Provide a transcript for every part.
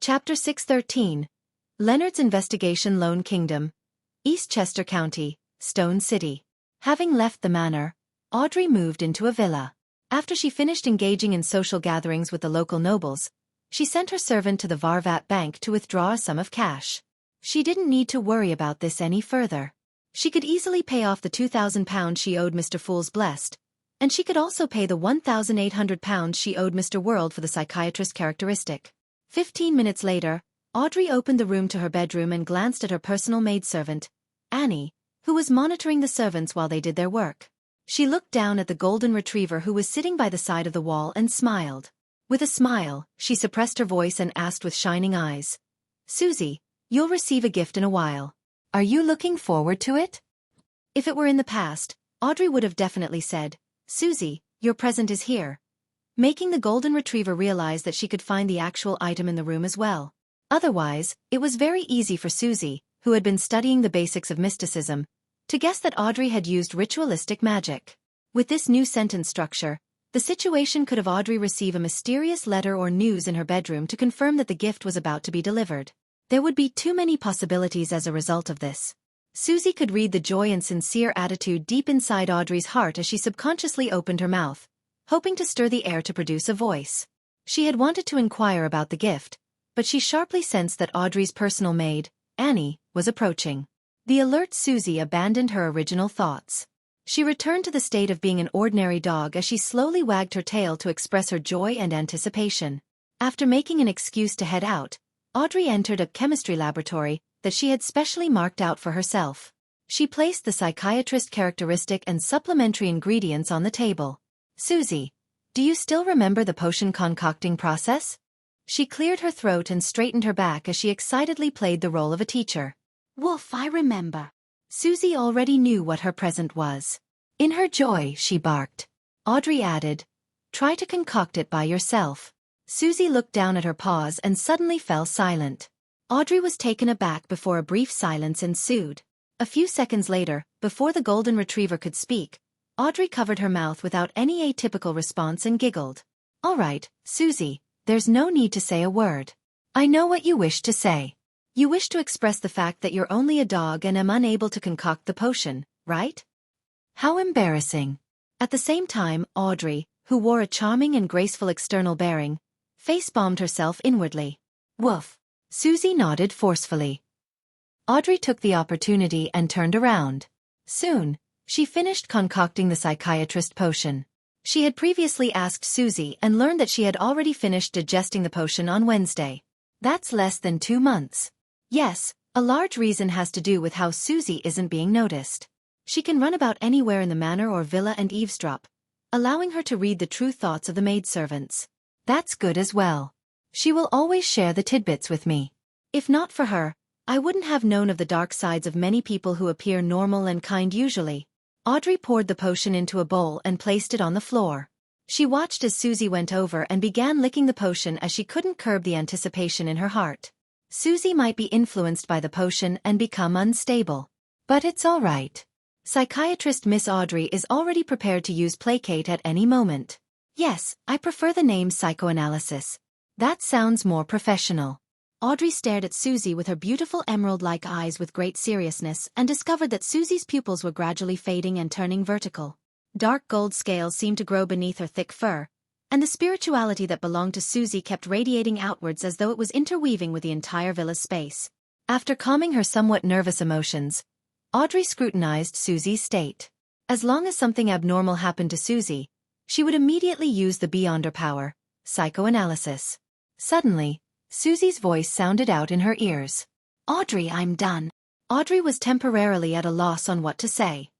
Chapter 613. Leonard's Investigation. Lone Kingdom, Eastchester County, Stone City. Having left the manor, Audrey moved into a villa. After she finished engaging in social gatherings with the local nobles, she sent her servant to the Varvat Bank to withdraw a sum of cash. She didn't need to worry about this any further. She could easily pay off the £2,000 she owed Mr. Fool's Blessed, and she could also pay the £1,800 she owed Mr. World for the psychiatrist characteristic. 15 minutes later, Audrey opened the room to her bedroom and glanced at her personal maidservant, Annie, who was monitoring the servants while they did their work. She looked down at the golden retriever who was sitting by the side of the wall and smiled. With a smile, she suppressed her voice and asked with shining eyes, "Susie, you'll receive a gift in a while. Are you looking forward to it?" If it were in the past, Audrey would have definitely said, "Susie, your present is here," making the golden retriever realize that she could find the actual item in the room as well. Otherwise, it was very easy for Susie, who had been studying the basics of mysticism, to guess that Audrey had used ritualistic magic. With this new sentence structure, the situation could have Audrey receive a mysterious letter or news in her bedroom to confirm that the gift was about to be delivered. There would be too many possibilities as a result of this. Susie could read the joy and sincere attitude deep inside Audrey's heart as she subconsciously opened her mouth, hoping to stir the air to produce a voice. She had wanted to inquire about the gift, but she sharply sensed that Audrey's personal maid, Annie, was approaching. The alert Susie abandoned her original thoughts. She returned to the state of being an ordinary dog as she slowly wagged her tail to express her joy and anticipation. After making an excuse to head out, Audrey entered a chemistry laboratory that she had specially marked out for herself. She placed the psychiatrist characteristic and supplementary ingredients on the table. "Susie, do you still remember the potion concocting process?" She cleared her throat and straightened her back as she excitedly played the role of a teacher. "Woof, I remember." Susie already knew what her present was. In her joy, she barked. Audrey added, "Try to concoct it by yourself." Susie looked down at her paws and suddenly fell silent. Audrey was taken aback before a brief silence ensued. A few seconds later, before the golden retriever could speak, Audrey covered her mouth without any atypical response and giggled. "All right, Susie, there's no need to say a word. I know what you wish to say. You wish to express the fact that you're only a dog and am unable to concoct the potion, right? How embarrassing." At the same time, Audrey, who wore a charming and graceful external bearing, face-bombed herself inwardly. "Woof." Susie nodded forcefully. Audrey took the opportunity and turned around. Soon, she finished concocting the psychiatrist potion. She had previously asked Susie and learned that she had already finished digesting the potion on Wednesday. That's less than 2 months. Yes, a large reason has to do with how Susie isn't being noticed. She can run about anywhere in the manor or villa and eavesdrop, allowing her to read the true thoughts of the maidservants. That's good as well. She will always share the tidbits with me. If not for her, I wouldn't have known of the dark sides of many people who appear normal and kind usually. Audrey poured the potion into a bowl and placed it on the floor. She watched as Susie went over and began licking the potion as she couldn't curb the anticipation in her heart. Susie might be influenced by the potion and become unstable. But it's all right. Psychiatrist Miss Audrey is already prepared to use placate at any moment. Yes, I prefer the name psychoanalysis. That sounds more professional. Audrey stared at Susie with her beautiful emerald-like eyes with great seriousness and discovered that Susie's pupils were gradually fading and turning vertical. Dark gold scales seemed to grow beneath her thick fur, and the spirituality that belonged to Susie kept radiating outwards as though it was interweaving with the entire villa's space. After calming her somewhat nervous emotions, Audrey scrutinized Susie's state. As long as something abnormal happened to Susie, she would immediately use the beyonder power, psychoanalysis. Suddenly, Susie's voice sounded out in her ears. "Audrey, I'm done." Audrey was temporarily at a loss on what to say.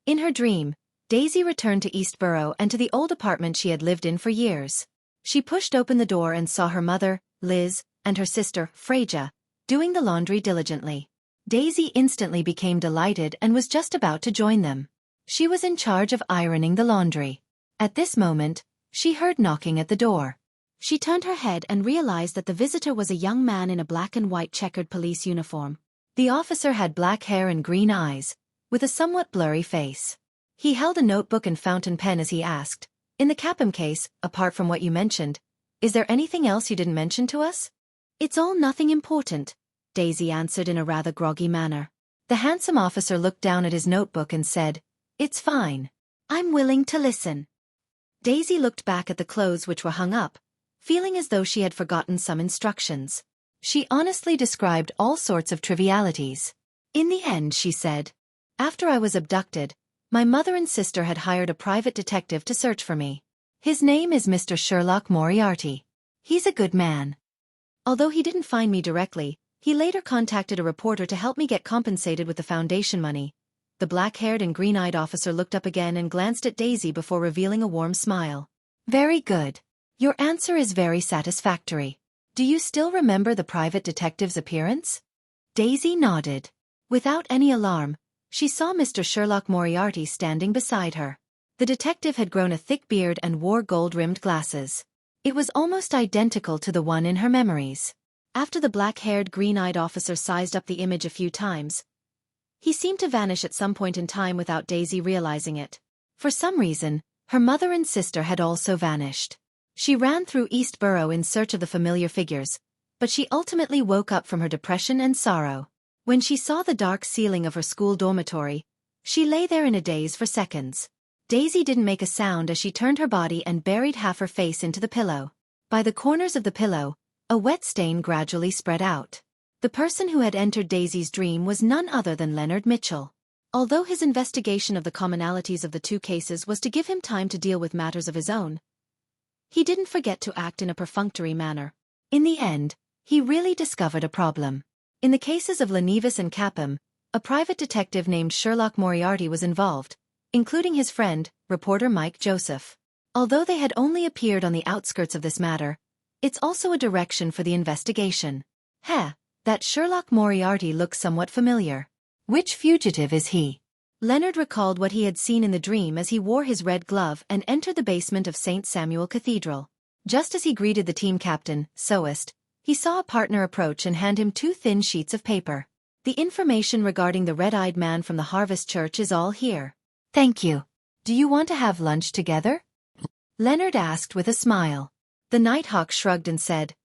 In her dream, Daisy returned to Eastborough and to the old apartment she had lived in for years. She pushed open the door and saw her mother, Liz, and her sister, Freja, doing the laundry diligently. Daisy instantly became delighted and was just about to join them. She was in charge of ironing the laundry. At this moment, she heard knocking at the door. She turned her head and realized that the visitor was a young man in a black and white checkered police uniform. The officer had black hair and green eyes, with a somewhat blurry face. He held a notebook and fountain pen as he asked, "In the Capim case, apart from what you mentioned, is there anything else you didn't mention to us?" It's all nothing important, Daisy answered in a rather groggy manner. The handsome officer looked down at his notebook and said, "It's fine. I'm willing to listen." Daisy looked back at the clothes which were hung up, feeling as though she had forgotten some instructions. She honestly described all sorts of trivialities. In the end, she said, "After I was abducted, my mother and sister had hired a private detective to search for me. His name is Mr. Sherlock Moriarty. He's a good man. Although he didn't find me directly, he later contacted a reporter to help me get compensated with the foundation money." The black-haired and green-eyed officer looked up again and glanced at Daisy before revealing a warm smile. "Very good. Your answer is very satisfactory. Do you still remember the private detective's appearance?" Daisy nodded. Without any alarm, she saw Mr. Sherlock Moriarty standing beside her. The detective had grown a thick beard and wore gold-rimmed glasses. It was almost identical to the one in her memories. After the black-haired, green-eyed officer sized up the image a few times, he seemed to vanish at some point in time without Daisy realizing it. For some reason, her mother and sister had also vanished. She ran through East Borough in search of the familiar figures, but she ultimately woke up from her depression and sorrow. When she saw the dark ceiling of her school dormitory, she lay there in a daze for seconds. Daisy didn't make a sound as she turned her body and buried half her face into the pillow. By the corners of the pillow, a wet stain gradually spread out. The person who had entered Daisy's dream was none other than Leonard Mitchell. Although his investigation of the commonalities of the two cases was to give him time to deal with matters of his own, he didn't forget to act in a perfunctory manner. In the end, he really discovered a problem. In the cases of Lenevis and Clapham, a private detective named Sherlock Moriarty was involved, including his friend, reporter Mike Joseph. Although they had only appeared on the outskirts of this matter, it's also a direction for the investigation. That Sherlock Moriarty looks somewhat familiar. Which fugitive is he? Leonard recalled what he had seen in the dream as he wore his red glove and entered the basement of St. Samuel Cathedral. Just as he greeted the team captain, Soest, he saw a partner approach and hand him 2 thin sheets of paper. "The information regarding the red-eyed man from the Harvest Church is all here. Thank you. Do you want to have lunch together?" Leonard asked with a smile. The Nighthawk shrugged and said,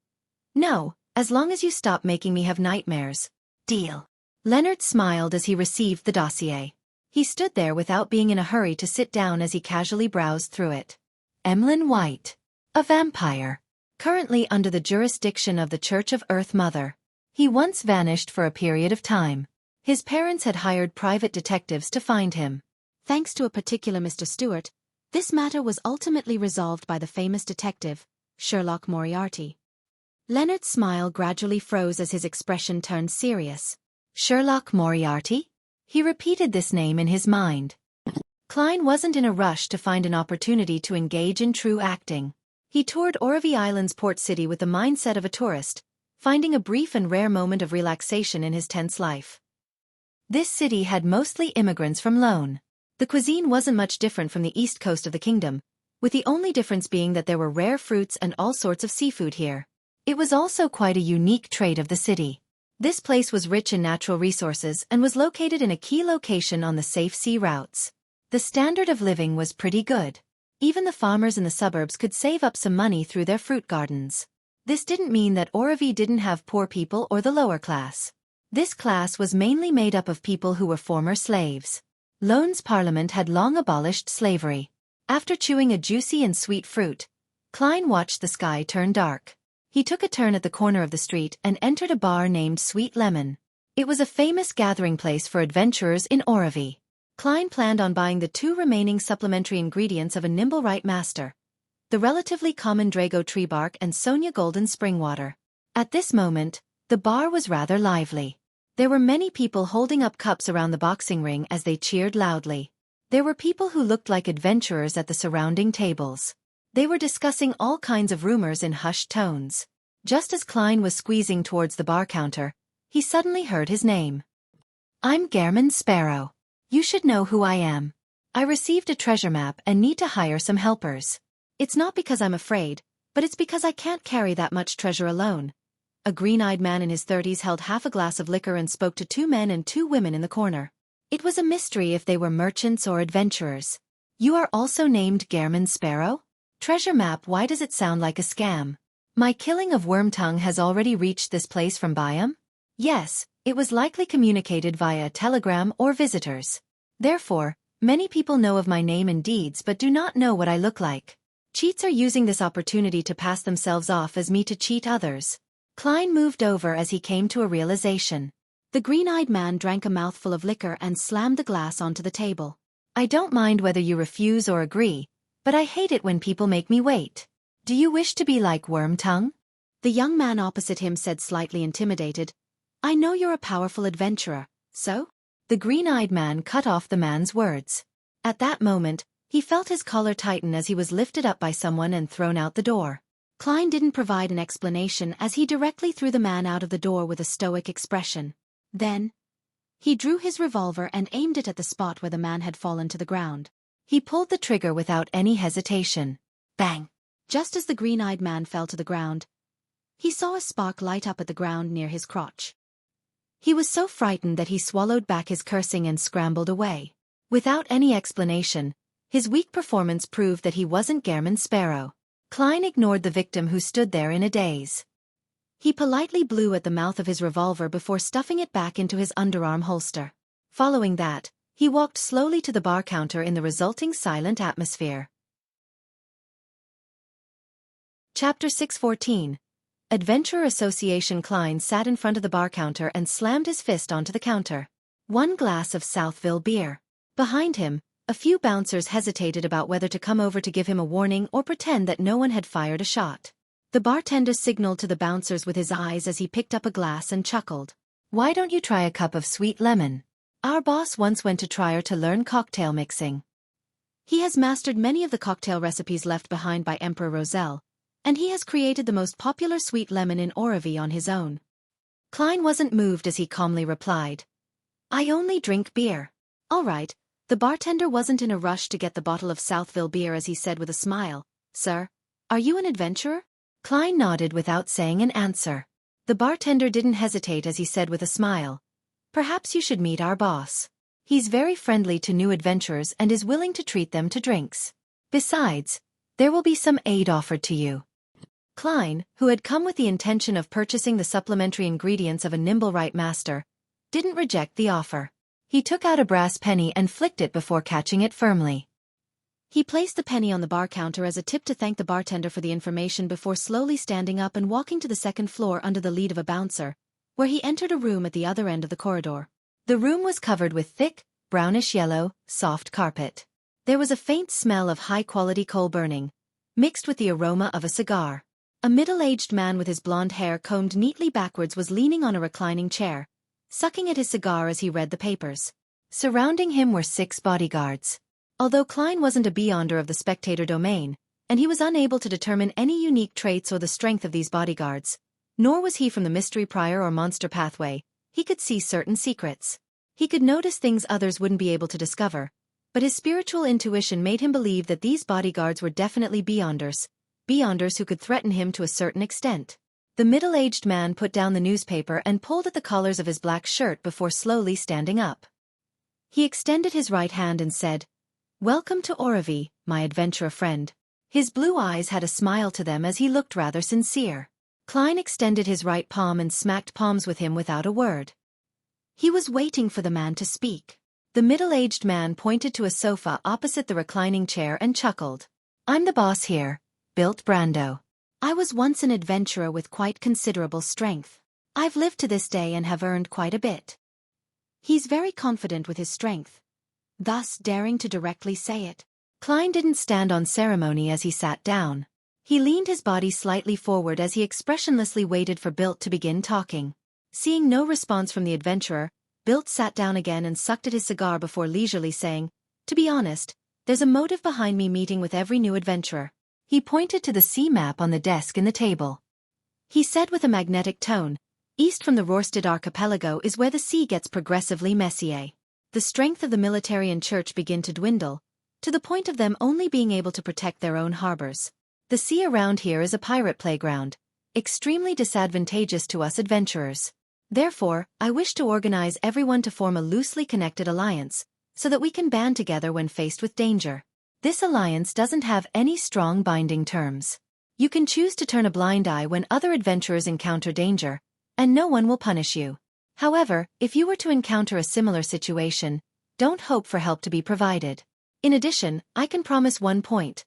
"No, as long as you stop making me have nightmares." "Deal." Leonard smiled as he received the dossier. He stood there without being in a hurry to sit down as he casually browsed through it. Emlyn White. A vampire. Currently under the jurisdiction of the Church of Earth Mother. He once vanished for a period of time. His parents had hired private detectives to find him. Thanks to a particular Mr. Stewart, this matter was ultimately resolved by the famous detective, Sherlock Moriarty. Leonard's smile gradually froze as his expression turned serious. Sherlock Moriarty? He repeated this name in his mind. Klein wasn't in a rush to find an opportunity to engage in true acting. He toured Orvie Island's port city with the mindset of a tourist, finding a brief and rare moment of relaxation in his tense life. This city had mostly immigrants from Lone. The cuisine wasn't much different from the east coast of the kingdom, with the only difference being that there were rare fruits and all sorts of seafood here. It was also quite a unique trait of the city. This place was rich in natural resources and was located in a key location on the safe sea routes. The standard of living was pretty good. Even the farmers in the suburbs could save up some money through their fruit gardens. This didn't mean that Orvie didn't have poor people or the lower class. This class was mainly made up of people who were former slaves. Lone's parliament had long abolished slavery. After chewing a juicy and sweet fruit, Klein watched the sky turn dark. He took a turn at the corner of the street and entered a bar named Sweet Lemon. It was a famous gathering place for adventurers in Orvie. Klein planned on buying the 2 remaining supplementary ingredients of a Nimblewright Master, the relatively common Drago tree bark and Sonia Golden spring water. At this moment, the bar was rather lively. There were many people holding up cups around the boxing ring as they cheered loudly. There were people who looked like adventurers at the surrounding tables. They were discussing all kinds of rumors in hushed tones. Just as Klein was squeezing towards the bar counter, he suddenly heard his name. "I'm Gehrman Sparrow. You should know who I am. I received a treasure map and need to hire some helpers. It's not because I'm afraid, but it's because I can't carry that much treasure alone." A green-eyed man in his 30s held half a glass of liquor and spoke to 2 men and 2 women in the corner. It was a mystery if they were merchants or adventurers. "You are also named Gehrman Sparrow? Treasure map, why does it sound like a scam?" My killing of Wormtongue has already reached this place from Byam? Yes, it was likely communicated via telegram or visitors. Therefore, many people know of my name and deeds but do not know what I look like. Cheats are using this opportunity to pass themselves off as me to cheat others. Klein moved over as he came to a realization. The green-eyed man drank a mouthful of liquor and slammed the glass onto the table. I don't mind whether you refuse or agree, but I hate it when people make me wait. Do you wish to be like Wormtongue? The young man opposite him said, slightly intimidated. I know you're a powerful adventurer, so? The green-eyed man cut off the man's words. At that moment, he felt his collar tighten as he was lifted up by someone and thrown out the door. Klein didn't provide an explanation as he directly threw the man out of the door with a stoic expression. Then, he drew his revolver and aimed it at the spot where the man had fallen to the ground. He pulled the trigger without any hesitation. Bang! Just as the green-eyed man fell to the ground, he saw a spark light up at the ground near his crotch. He was so frightened that he swallowed back his cursing and scrambled away. Without any explanation, his weak performance proved that he wasn't Gairman Sparrow. Klein ignored the victim who stood there in a daze. He politely blew at the mouth of his revolver before stuffing it back into his underarm holster. Following that, he walked slowly to the bar counter in the resulting silent atmosphere. Chapter 614. Adventurer Association. Klein sat in front of the bar counter and slammed his fist onto the counter. 1 glass of Southville beer. Behind him, a few bouncers hesitated about whether to come over to give him a warning or pretend that no one had fired a shot. The bartender signaled to the bouncers with his eyes as he picked up a glass and chuckled. Why don't you try a cup of sweet lemon? Our boss once went to Trier to learn cocktail mixing. He has mastered many of the cocktail recipes left behind by Emperor Roselle, and he has created the most popular sweet lemon in Orivy on his own. Klein wasn't moved as he calmly replied. I only drink beer. All right. The bartender wasn't in a rush to get the bottle of Southville beer as he said with a smile, Sir, are you an adventurer? Klein nodded without saying an answer. The bartender didn't hesitate as he said with a smile, Perhaps you should meet our boss. He's very friendly to new adventurers and is willing to treat them to drinks. Besides, there will be some aid offered to you. Klein, who had come with the intention of purchasing the supplementary ingredients of a nimble-right master, didn't reject the offer. He took out a brass penny and flicked it before catching it firmly. He placed the penny on the bar counter as a tip to thank the bartender for the information before slowly standing up and walking to the second floor under the lead of a bouncer, where he entered a room at the other end of the corridor. The room was covered with thick, brownish-yellow, soft carpet. There was a faint smell of high-quality coal burning, mixed with the aroma of a cigar. A middle-aged man with his blonde hair combed neatly backwards was leaning on a reclining chair, sucking at his cigar as he read the papers. Surrounding him were 6 bodyguards. Although Klein wasn't a beyonder of the spectator domain, and he was unable to determine any unique traits or the strength of these bodyguards, nor was he from the mystery prior or monster pathway, he could see certain secrets. He could notice things others wouldn't be able to discover, but his spiritual intuition made him believe that these bodyguards were definitely beyonders who could threaten him to a certain extent. The middle-aged man put down the newspaper and pulled at the collars of his black shirt before slowly standing up. He extended his right hand and said, Welcome to Orivy, my adventurer friend. His blue eyes had a smile to them as he looked rather sincere. Klein extended his right palm and smacked palms with him without a word. He was waiting for the man to speak. The middle-aged man pointed to a sofa opposite the reclining chair and chuckled. I'm the boss here, Built Brando. I was once an adventurer with quite considerable strength. I've lived to this day and have earned quite a bit. He's very confident with his strength, thus daring to directly say it. Klein didn't stand on ceremony as he sat down. He leaned his body slightly forward as he expressionlessly waited for Built to begin talking. Seeing no response from the adventurer, Built sat down again and sucked at his cigar before leisurely saying, To be honest, there's a motive behind me meeting with every new adventurer. He pointed to the sea map on the desk in the table. He said with a magnetic tone, East from the Rorstad archipelago is where the sea gets progressively messier. The strength of the military and church begin to dwindle, to the point of them only being able to protect their own harbors. The sea around here is a pirate playground, extremely disadvantageous to us adventurers. Therefore, I wish to organize everyone to form a loosely connected alliance, so that we can band together when faced with danger. This alliance doesn't have any strong binding terms. You can choose to turn a blind eye when other adventurers encounter danger, and no one will punish you. However, if you were to encounter a similar situation, don't hope for help to be provided. In addition, I can promise one point.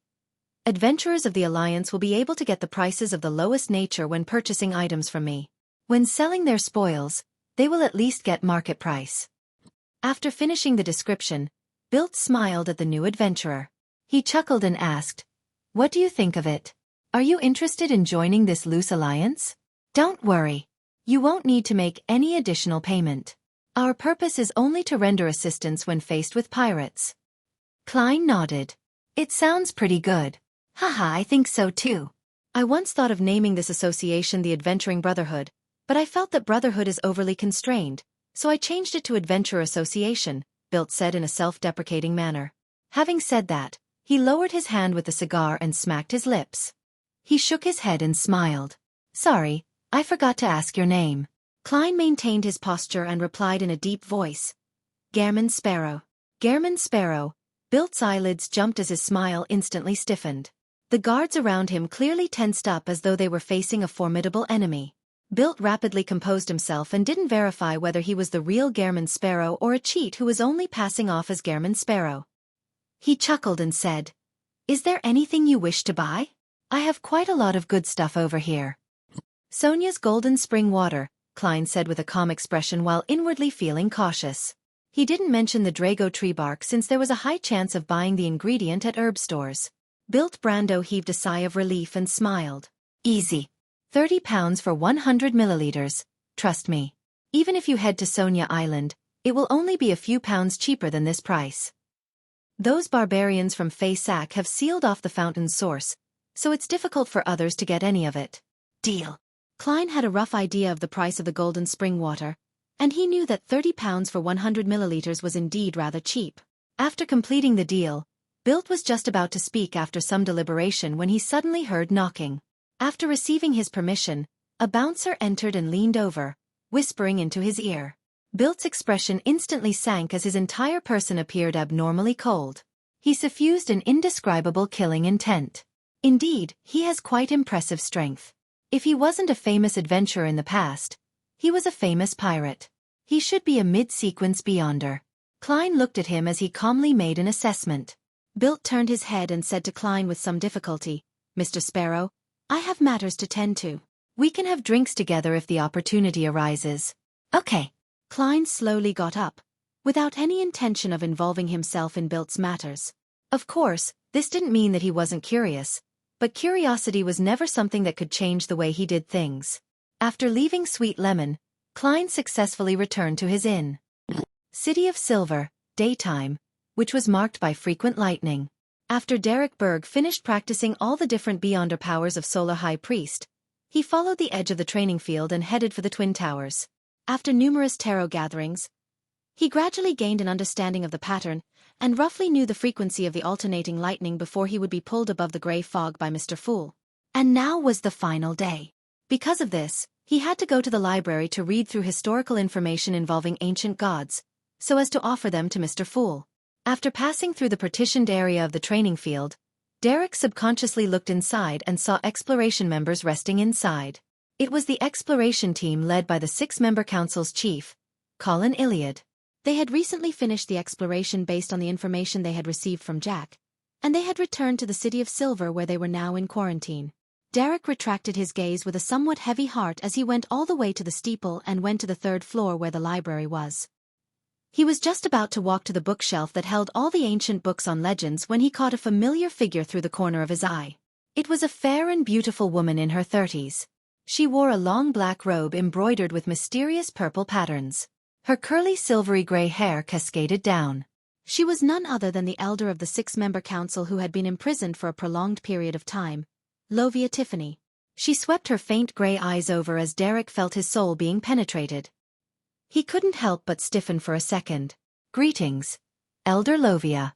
Adventurers of the Alliance will be able to get the prices of the lowest nature when purchasing items from me. When selling their spoils, they will at least get market price. After finishing the description, Bilt smiled at the new adventurer. He chuckled and asked, "What do you think of it? Are you interested in joining this loose alliance? Don't worry. You won't need to make any additional payment. Our purpose is only to render assistance when faced with pirates." Klein nodded. "It sounds pretty good. Haha, I think so too. I once thought of naming this association the Adventuring Brotherhood, but I felt that Brotherhood is overly constrained, so I changed it to Adventurer Association," Bilt said in a self-deprecating manner. Having said that, he lowered his hand with the cigar and smacked his lips. He shook his head and smiled. "Sorry, I forgot to ask your name." Klein maintained his posture and replied in a deep voice. "Gehrman Sparrow." Gehrman Sparrow. Bilt's eyelids jumped as his smile instantly stiffened. The guards around him clearly tensed up as though they were facing a formidable enemy. Bilt rapidly composed himself and didn't verify whether he was the real Gehrman Sparrow or a cheat who was only passing off as Gehrman Sparrow. He chuckled and said, "Is there anything you wish to buy? I have quite a lot of good stuff over here." "Sonia's golden spring water," Klein said with a calm expression while inwardly feeling cautious. He didn't mention the Drago tree bark since there was a high chance of buying the ingredient at herb stores. Bilt Brando heaved a sigh of relief and smiled. "Easy. 30 pounds for 100 milliliters, trust me. Even if you head to Sonia Island, it will only be a few pounds cheaper than this price. Those barbarians from Sac have sealed off the fountain's source, so it's difficult for others to get any of it." "Deal." Klein had a rough idea of the price of the golden spring water, and he knew that 30 pounds for 100 milliliters was indeed rather cheap. After completing the deal, Bilt was just about to speak after some deliberation when he suddenly heard knocking. After receiving his permission, a bouncer entered and leaned over, whispering into his ear. Bilt's expression instantly sank as his entire person appeared abnormally cold. He suffused an indescribable killing intent. Indeed, he has quite impressive strength. If he wasn't a famous adventurer in the past, he was a famous pirate. He should be a mid-sequence beyonder. Klein looked at him as he calmly made an assessment. Bilt turned his head and said to Klein with some difficulty, "Mr. Sparrow, I have matters to tend to. We can have drinks together if the opportunity arises." "Okay." Klein slowly got up, without any intention of involving himself in Bilt's matters. Of course, this didn't mean that he wasn't curious, but curiosity was never something that could change the way he did things. After leaving Sweet Lemon, Klein successfully returned to his inn. City of Silver, daytime, which was marked by frequent lightning. After Derek Berg finished practicing all the different Beyonder powers of Solar High Priest, he followed the edge of the training field and headed for the Twin Towers. After numerous tarot gatherings, he gradually gained an understanding of the pattern and roughly knew the frequency of the alternating lightning before he would be pulled above the gray fog by Mr. Fool. And now was the final day. Because of this, he had to go to the library to read through historical information involving ancient gods, so as to offer them to Mr. Fool. After passing through the partitioned area of the training field, Derek subconsciously looked inside and saw exploration members resting inside. It was the exploration team led by the 6-member council's chief, Colin Iliad. They had recently finished the exploration based on the information they had received from Jack, and they had returned to the City of Silver where they were now in quarantine. Derek retracted his gaze with a somewhat heavy heart as he went all the way to the steeple and went to the 3rd floor where the library was. He was just about to walk to the bookshelf that held all the ancient books on legends when he caught a familiar figure through the corner of his eye. It was a fair and beautiful woman in her 30s. She wore a long black robe embroidered with mysterious purple patterns. Her curly silvery gray hair cascaded down. She was none other than the elder of the 6-member council who had been imprisoned for a prolonged period of time, Lovia Tiffany. She swept her faint gray eyes over as Derek felt his soul being penetrated. He couldn't help but stiffen for a second. "Greetings, Elder Lovia."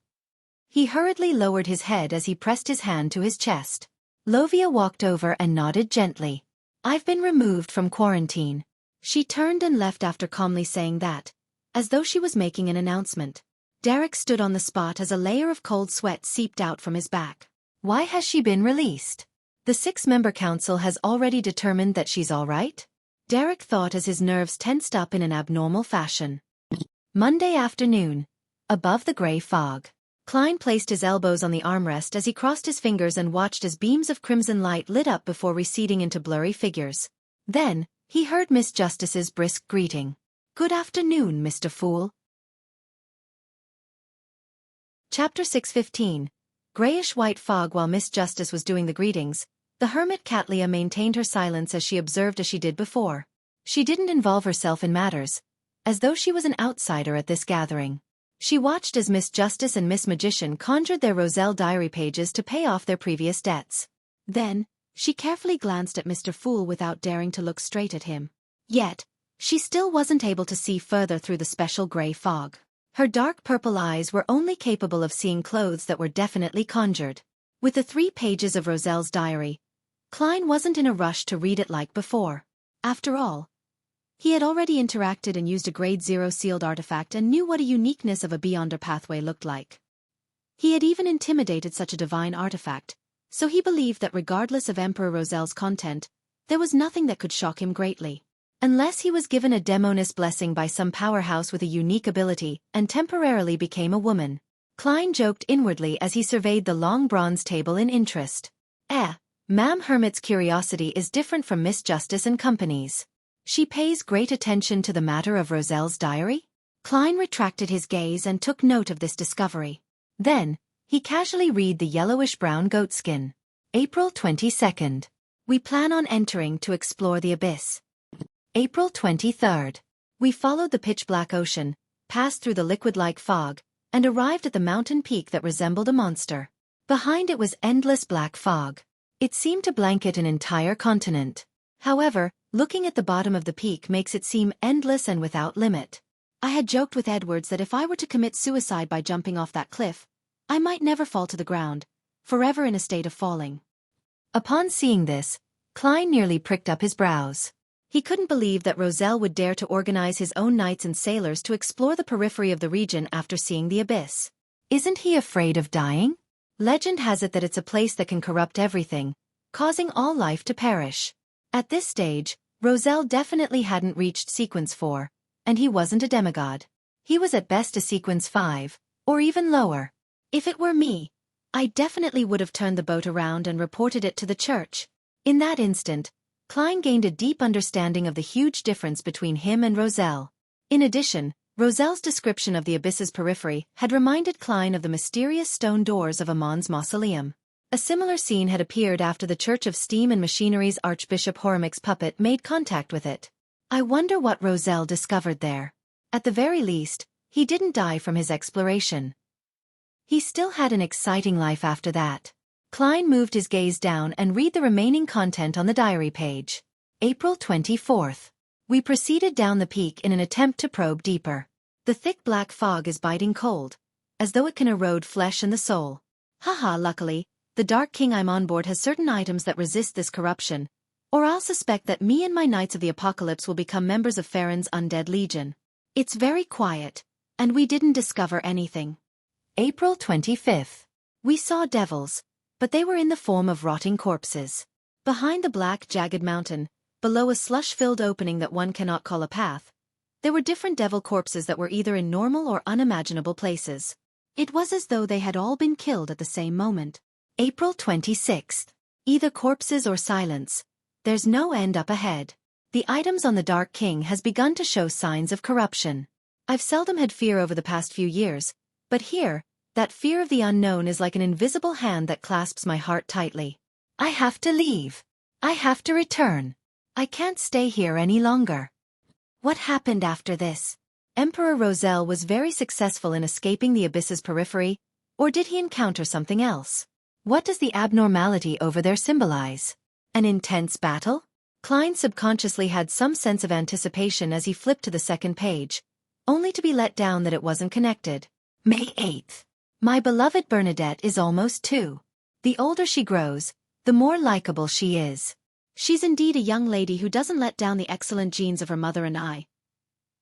He hurriedly lowered his head as he pressed his hand to his chest. Lovia walked over and nodded gently. "I've been removed from quarantine." She turned and left after calmly saying that, as though she was making an announcement. Derek stood on the spot as a layer of cold sweat seeped out from his back. Why has she been released? The 6-member council has already determined that she's all right? Derek thought as his nerves tensed up in an abnormal fashion. Monday afternoon. Above the gray fog. Klein placed his elbows on the armrest as he crossed his fingers and watched as beams of crimson light lit up before receding into blurry figures. Then, he heard Miss Justice's brisk greeting. "Good afternoon, Mr. Fool." Chapter 6:15. Grayish-white fog. While Miss Justice was doing the greetings, the hermit Catlia maintained her silence as she observed as she did before. She didn't involve herself in matters, as though she was an outsider at this gathering. She watched as Miss Justice and Miss Magician conjured their Roselle diary pages to pay off their previous debts. Then, she carefully glanced at Mr. Fool without daring to look straight at him. Yet, she still wasn't able to see further through the special gray fog. Her dark purple eyes were only capable of seeing clothes that were definitely conjured. With the 3 pages of Roselle's diary, Klein wasn't in a rush to read it like before. After all, he had already interacted and used a Grade 0 sealed artifact and knew what a uniqueness of a Beyonder pathway looked like. He had even intimidated such a divine artifact, so he believed that regardless of Emperor Roselle's content, there was nothing that could shock him greatly. Unless he was given a demoness blessing by some powerhouse with a unique ability and temporarily became a woman. Klein joked inwardly as he surveyed the long bronze table in interest. Ma'am Hermit's curiosity is different from Miss Justice and Company's. She pays great attention to the matter of Roselle's diary? Klein retracted his gaze and took note of this discovery. Then, he casually read the yellowish-brown goatskin. April 22nd. We plan on entering to explore the abyss. April 23rd. We followed the pitch-black ocean, passed through the liquid-like fog, and arrived at the mountain peak that resembled a monster. Behind it was endless black fog. It seemed to blanket an entire continent. However, looking at the bottom of the peak makes it seem endless and without limit. I had joked with Edwards that if I were to commit suicide by jumping off that cliff, I might never fall to the ground, forever in a state of falling. Upon seeing this, Klein nearly pricked up his brows. He couldn't believe that Roselle would dare to organize his own knights and sailors to explore the periphery of the region after seeing the abyss. Isn't he afraid of dying? Legend has it that it's a place that can corrupt everything, causing all life to perish. At this stage, Roselle definitely hadn't reached Sequence 4, and he wasn't a demigod. He was at best a Sequence 5, or even lower. If it were me, I definitely would have turned the boat around and reported it to the church. In that instant, Klein gained a deep understanding of the huge difference between him and Roselle. In addition, Roselle's description of the abyss's periphery had reminded Klein of the mysterious stone doors of Amon's mausoleum. A similar scene had appeared after the Church of Steam and Machinery's Archbishop Hormic's puppet made contact with it. I wonder what Roselle discovered there. At the very least, he didn't die from his exploration. He still had an exciting life after that. Klein moved his gaze down and read the remaining content on the diary page. April 24th. We proceeded down the peak in an attempt to probe deeper. The thick black fog is biting cold, as though it can erode flesh and the soul. Luckily, the Dark King I'm on board has certain items that resist this corruption, or I'll suspect that me and my Knights of the Apocalypse will become members of Farron's Undead Legion. It's very quiet, and we didn't discover anything. April 25th. We saw devils, but they were in the form of rotting corpses. Behind the black, jagged mountain, below a slush-filled opening that one cannot call a path, there were different devil corpses that were either in normal or unimaginable places. It was as though they had all been killed at the same moment. April 26th. Either corpses or silence. There's no end up ahead. The items on the Dark King has begun to show signs of corruption. I've seldom had fear over the past few years, but here, that fear of the unknown is like an invisible hand that clasps my heart tightly. I have to leave. I have to return. I can't stay here any longer. What happened after this? Emperor Roselle was very successful in escaping the abyss's periphery, or did he encounter something else? What does the abnormality over there symbolize? An intense battle? Klein subconsciously had some sense of anticipation as he flipped to the second page, only to be let down that it wasn't connected. May 8th. My beloved Bernadette is almost 2. The older she grows, the more likable she is. She's indeed a young lady who doesn't let down the excellent genes of her mother and I.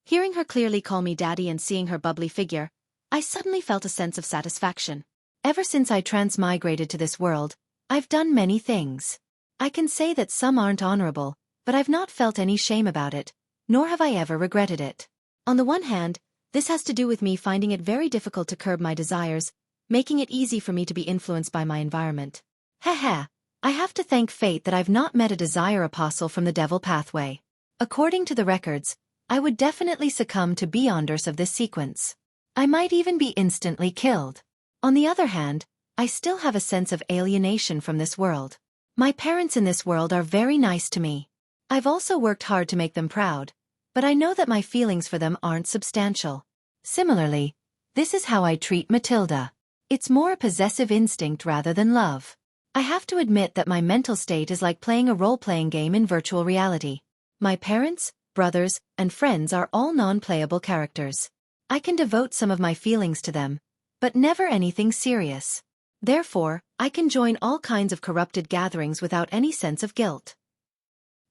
Hearing her clearly call me daddy and seeing her bubbly figure, I suddenly felt a sense of satisfaction. Ever since I transmigrated to this world, I've done many things. I can say that some aren't honorable, but I've not felt any shame about it, nor have I ever regretted it. On the one hand, this has to do with me finding it very difficult to curb my desires, making it easy for me to be influenced by my environment. Haha, I have to thank fate that I've not met a desire apostle from the devil pathway. According to the records, I would definitely succumb to beyonders of this sequence. I might even be instantly killed. On the other hand, I still have a sense of alienation from this world. My parents in this world are very nice to me. I've also worked hard to make them proud, but I know that my feelings for them aren't substantial. Similarly, this is how I treat Matilda. It's more a possessive instinct rather than love. I have to admit that my mental state is like playing a role-playing game in virtual reality. My parents, brothers, and friends are all non-playable characters. I can devote some of my feelings to them, but never anything serious. Therefore, I can join all kinds of corrupted gatherings without any sense of guilt.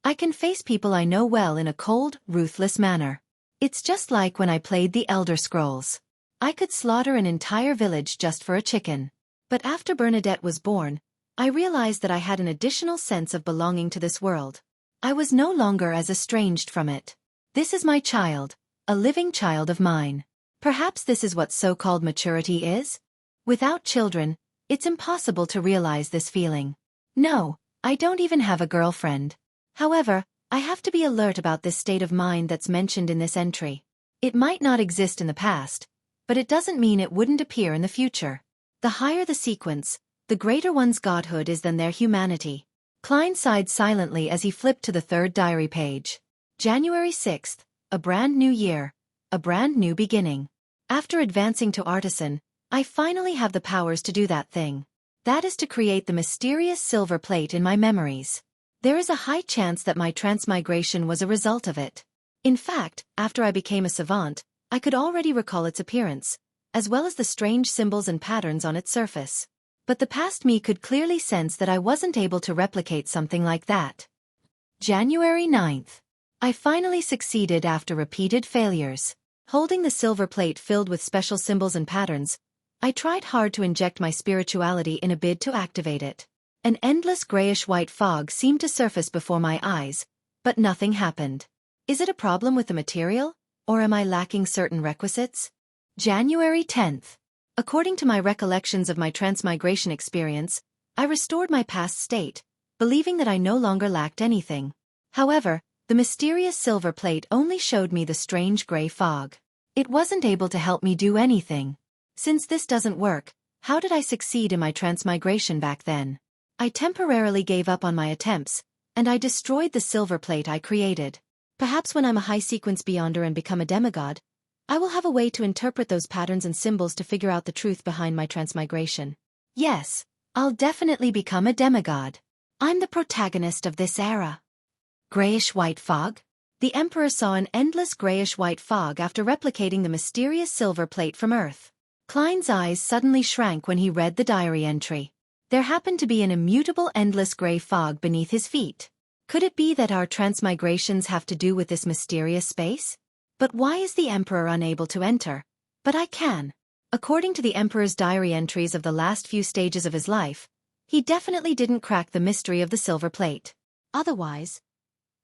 I can face people I know well in a cold, ruthless manner. It's just like when I played the Elder Scrolls. I could slaughter an entire village just for a chicken. But after Bernadette was born, I realized that I had an additional sense of belonging to this world. I was no longer as estranged from it. This is my child, a living child of mine. Perhaps this is what so-called maturity is? Without children, it's impossible to realize this feeling. No, I don't even have a girlfriend. However, I have to be alert about this state of mind that's mentioned in this entry. It might not exist in the past, but it doesn't mean it wouldn't appear in the future. The higher the sequence, the greater one's godhood is than their humanity. Klein sighed silently as he flipped to the third diary page. January 6th, a brand new year, a brand new beginning. After advancing to artisan, I finally have the powers to do that thing. That is to create the mysterious silver plate in my memories. There is a high chance that my transmigration was a result of it. In fact, after I became a savant, I could already recall its appearance, as well as the strange symbols and patterns on its surface. But the past me could clearly sense that I wasn't able to replicate something like that. January 9th. I finally succeeded after repeated failures. Holding the silver plate filled with special symbols and patterns, I tried hard to inject my spirituality in a bid to activate it. An endless grayish-white fog seemed to surface before my eyes, but nothing happened. Is it a problem with the material, or am I lacking certain requisites? January 10th. According to my recollections of my transmigration experience, I restored my past state, believing that I no longer lacked anything. However, the mysterious silver plate only showed me the strange gray fog. It wasn't able to help me do anything. Since this doesn't work, how did I succeed in my transmigration back then? I temporarily gave up on my attempts, and I destroyed the silver plate I created. Perhaps when I'm a high-sequence beyonder and become a demigod, I will have a way to interpret those patterns and symbols to figure out the truth behind my transmigration. Yes, I'll definitely become a demigod. I'm the protagonist of this era. Grayish-white fog? The Emperor saw an endless grayish-white fog after replicating the mysterious silver plate from Earth. Klein's eyes suddenly shrank when he read the diary entry. There happened to be an immutable endless gray fog beneath his feet. Could it be that our transmigrations have to do with this mysterious space? But why is the Emperor unable to enter? But I can. According to the Emperor's diary entries of the last few stages of his life, he definitely didn't crack the mystery of the silver plate. Otherwise,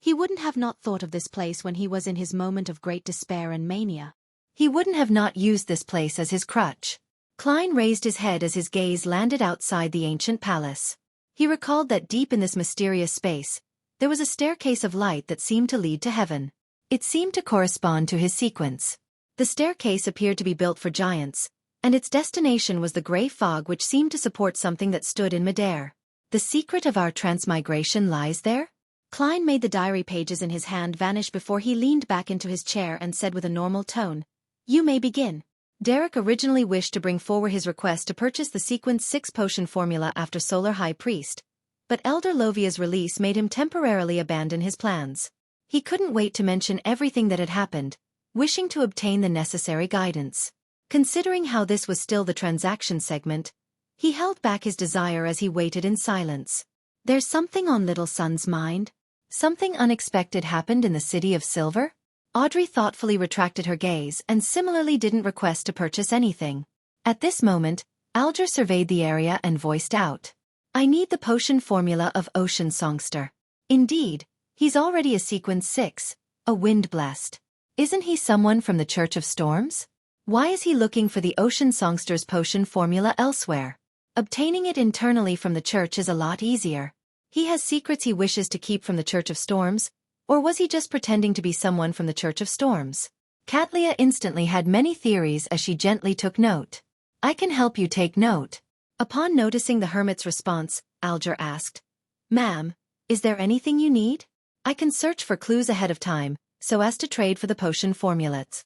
he wouldn't have not thought of this place when he was in his moment of great despair and mania. He wouldn't have not used this place as his crutch. Klein raised his head as his gaze landed outside the ancient palace. He recalled that deep in this mysterious space, there was a staircase of light that seemed to lead to heaven. It seemed to correspond to his sequence. The staircase appeared to be built for giants, and its destination was the gray fog which seemed to support something that stood in midair. The secret of our transmigration lies there? Klein made the diary pages in his hand vanish before he leaned back into his chair and said with a normal tone, "You may begin." Derek originally wished to bring forward his request to purchase the Sequence 6 potion formula after Solar High Priest, but Elder Lovia's release made him temporarily abandon his plans. He couldn't wait to mention everything that had happened, wishing to obtain the necessary guidance. Considering how this was still the transaction segment, he held back his desire as he waited in silence. There's something on Little Sun's mind? Something unexpected happened in the City of Silver? Audrey thoughtfully retracted her gaze and similarly didn't request to purchase anything. At this moment, Alger surveyed the area and voiced out. I need the potion formula of Ocean Songster. Indeed, he's already a sequence 6, a wind-blessed. Isn't he someone from the Church of Storms? Why is he looking for the Ocean Songster's potion formula elsewhere? Obtaining it internally from the church is a lot easier. He has secrets he wishes to keep from the Church of Storms, or was he just pretending to be someone from the Church of Storms? Katlia instantly had many theories as she gently took note. I can help you take note. Upon noticing the hermit's response, Alger asked, Ma'am, is there anything you need? I can search for clues ahead of time, so as to trade for the potion formulates.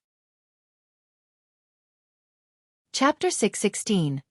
Chapter 616.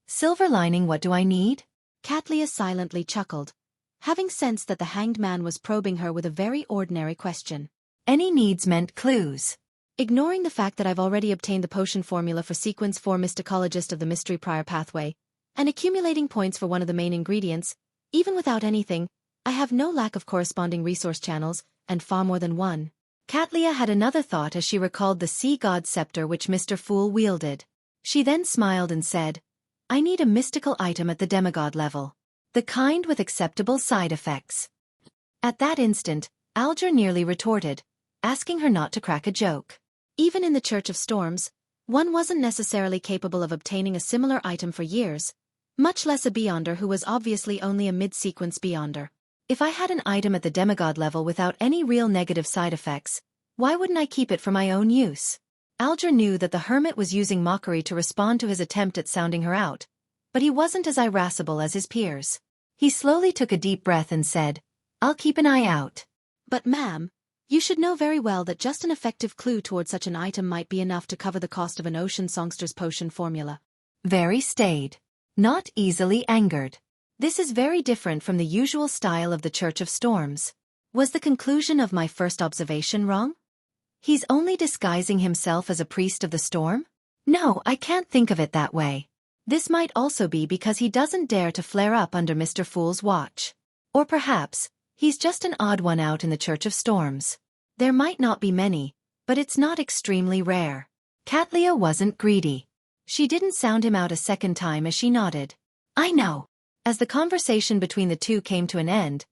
Silver lining. What do I need? Katlia silently chuckled, having sensed that the hanged man was probing her with a very ordinary question. Any needs meant clues. Ignoring the fact that I've already obtained the potion formula for Sequence 4 Mysticologist of the Mystery Prior Pathway, and accumulating points for one of the main ingredients, even without anything, I have no lack of corresponding resource channels, and far more than one. Katlia had another thought as she recalled the sea god scepter which Mr. Fool wielded. She then smiled and said, I need a mystical item at the demigod level. The kind with acceptable side effects. At that instant, Alger nearly retorted, asking her not to crack a joke. Even in the Church of Storms, one wasn't necessarily capable of obtaining a similar item for years, much less a Beyonder who was obviously only a mid-sequence Beyonder. If I had an item at the demigod level without any real negative side effects, why wouldn't I keep it for my own use? Alger knew that the hermit was using mockery to respond to his attempt at sounding her out, but he wasn't as irascible as his peers. He slowly took a deep breath and said, I'll keep an eye out. But ma'am, you should know very well that just an effective clue towards such an item might be enough to cover the cost of an Ocean Songster's potion formula. Very staid. Not easily angered. This is very different from the usual style of the Church of Storms. Was the conclusion of my first observation wrong? He's only disguising himself as a priest of the storm? No, I can't think of it that way. This might also be because he doesn't dare to flare up under Mr. Fool's watch. Or perhaps, he's just an odd one out in the Church of Storms. There might not be many, but it's not extremely rare. Katlia wasn't greedy. She didn't sound him out a second time as she nodded. I know. As the conversation between the two came to an end,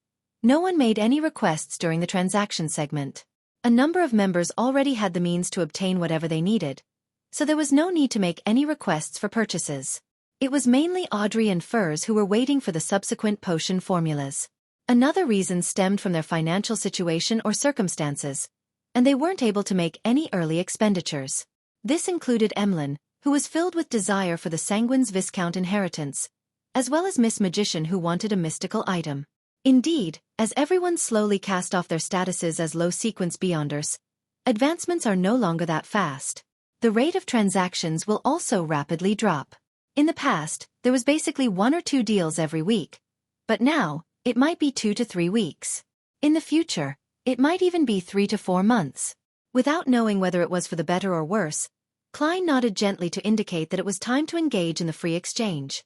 no one made any requests during the transaction segment. A number of members already had the means to obtain whatever they needed, so there was no need to make any requests for purchases. It was mainly Audrey and Furs who were waiting for the subsequent potion formulas. Another reason stemmed from their financial situation or circumstances, and they weren't able to make any early expenditures. This included Emlyn, who was filled with desire for the Sanguine's Viscount inheritance, as well as Miss Magician who wanted a mystical item. Indeed, as everyone slowly cast off their statuses as low-sequence Beyonders, advancements are no longer that fast. The rate of transactions will also rapidly drop. In the past, there was basically 1 or 2 deals every week, but now, it might be 2 to 3 weeks. In the future, it might even be 3 to 4 months. Without knowing whether it was for the better or worse, Klein nodded gently to indicate that it was time to engage in the free exchange.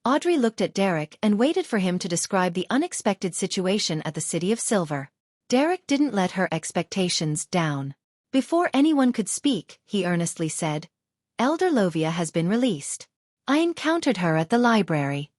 Audrey looked at Derek and waited for him to describe the unexpected situation at the City of Silver. Derek didn't let her expectations down. Before anyone could speak, he earnestly said, Elder Lovia has been released. I encountered her at the library.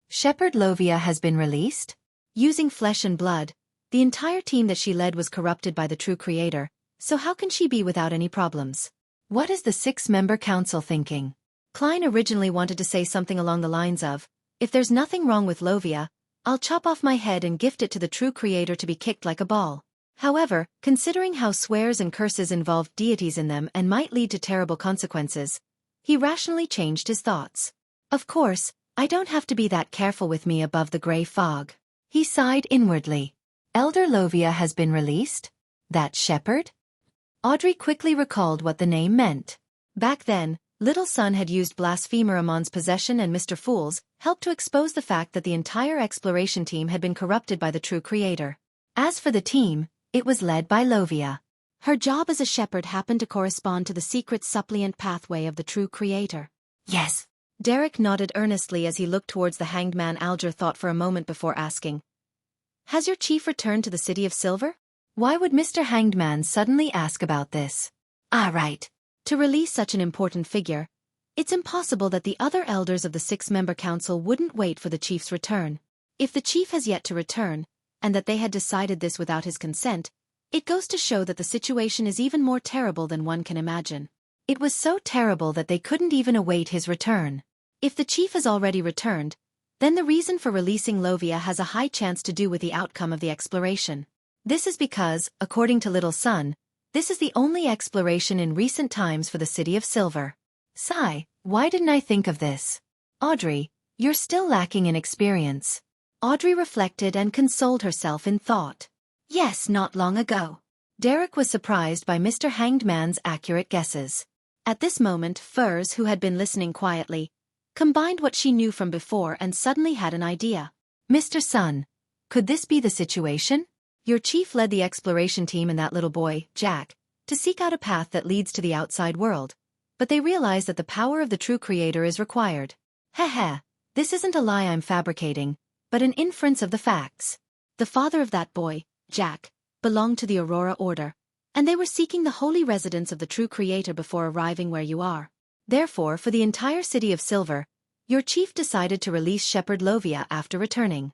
Shepherd Lovia has been released? Using flesh and blood, the entire team that she led was corrupted by the true creator, so how can she be without any problems? What is the 6-member council thinking? Klein originally wanted to say something along the lines of, if there's nothing wrong with Lovia, I'll chop off my head and gift it to the true creator to be kicked like a ball. However, considering how swears and curses involved deities in them and might lead to terrible consequences, he rationally changed his thoughts. Of course, I don't have to be that careful with me above the gray fog. He sighed inwardly. Elder Lovia has been released? That shepherd? Audrey quickly recalled what the name meant. Back then, Little Sun had used Blasphemer Amon's possession and Mr. Fool's help to expose the fact that the entire exploration team had been corrupted by the true creator. As for the team, it was led by Lovia. Her job as a shepherd happened to correspond to the secret suppliant pathway of the true creator. Yes. Derek nodded earnestly as he looked towards the hanged man. Alger thought for a moment before asking, Has your chief returned to the City of Silver? Why would Mr. Hanged Man suddenly ask about this? Ah, right. To release such an important figure, It's impossible that the other elders of the six-member council wouldn't wait for the chief's return. If the chief has yet to return, and that they had decided this without his consent, it goes to show that the situation is even more terrible than one can imagine. It was so terrible that they couldn't even await his return. If the chief has already returned, then the reason for releasing Lovia has a high chance to do with the outcome of the exploration. This is because, according to Little Sun, this is the only exploration in recent times for the City of Silver. Sigh, why didn't I think of this? Audrey, you're still lacking in experience. Audrey reflected and consoled herself in thought. Yes, not long ago. Derek was surprised by Mr. Hanged Man's accurate guesses. At this moment, Furs, who had been listening quietly, combined what she knew from before and suddenly had an idea. Mr. Sun, could this be the situation? Your chief led the exploration team and that little boy, Jack, to seek out a path that leads to the outside world, but they realize that the power of the true creator is required. Heh, this isn't a lie I'm fabricating, but an inference of the facts. The father of that boy, Jack, belonged to the Aurora Order, and they were seeking the holy residence of the true creator before arriving where you are. Therefore, for the entire City of Silver, your chief decided to release Shepherd Lovia after returning.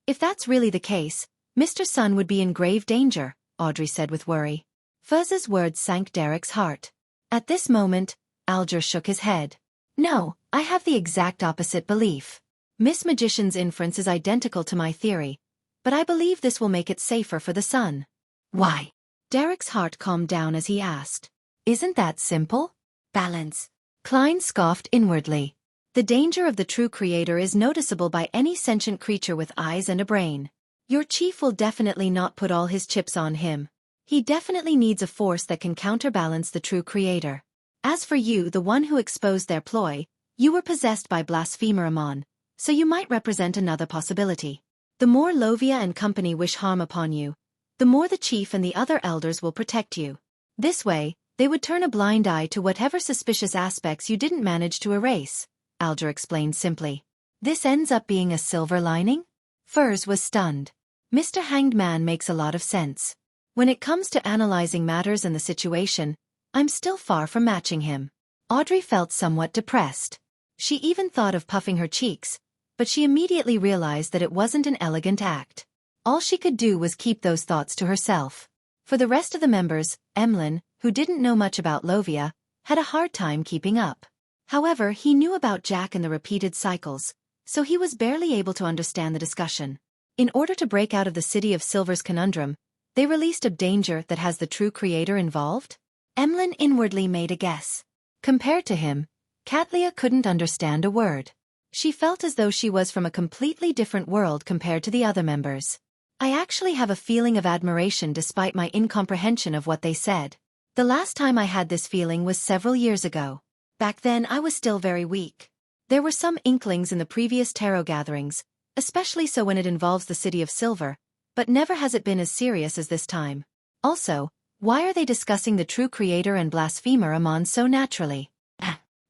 If that's really the case, Mr. Sun would be in grave danger, Audrey said with worry. Fuzz's words sank Derek's heart. At this moment, Alger shook his head. No, I have the exact opposite belief. Miss Magician's inference is identical to my theory, but I believe this will make it safer for the Sun. Why? Derek's heart calmed down as he asked. Isn't that simple? Balance. Klein scoffed inwardly. The danger of the true creator is noticeable by any sentient creature with eyes and a brain. Your chief will definitely not put all his chips on him. He definitely needs a force that can counterbalance the true creator. As for you, the one who exposed their ploy, you were possessed by Blasphemer Amon, so you might represent another possibility. The more Lovia and company wish harm upon you, the more the chief and the other elders will protect you. This way, they would turn a blind eye to whatever suspicious aspects you didn't manage to erase, Alger explained simply. This ends up being a silver lining? Furs was stunned. Mr. Hanged Man makes a lot of sense. When it comes to analyzing matters and the situation, I'm still far from matching him. Audrey felt somewhat depressed. She even thought of puffing her cheeks, but she immediately realized that it wasn't an elegant act. All she could do was keep those thoughts to herself. For the rest of the members, Emlyn, who didn't know much about Lovia, had a hard time keeping up. However, he knew about Jack and the repeated cycles, so he was barely able to understand the discussion. In order to break out of the City of Silver's conundrum, they released a danger that has the true creator involved? Emlyn inwardly made a guess. Compared to him, Katlia couldn't understand a word. She felt as though she was from a completely different world compared to the other members. I actually have a feeling of admiration despite my incomprehension of what they said. The last time I had this feeling was several years ago. Back then I was still very weak. There were some inklings in the previous tarot gatherings, especially so when it involves the City of Silver, but never has it been as serious as this time. Also, why are they discussing the true creator and Blasphemer Amon so naturally?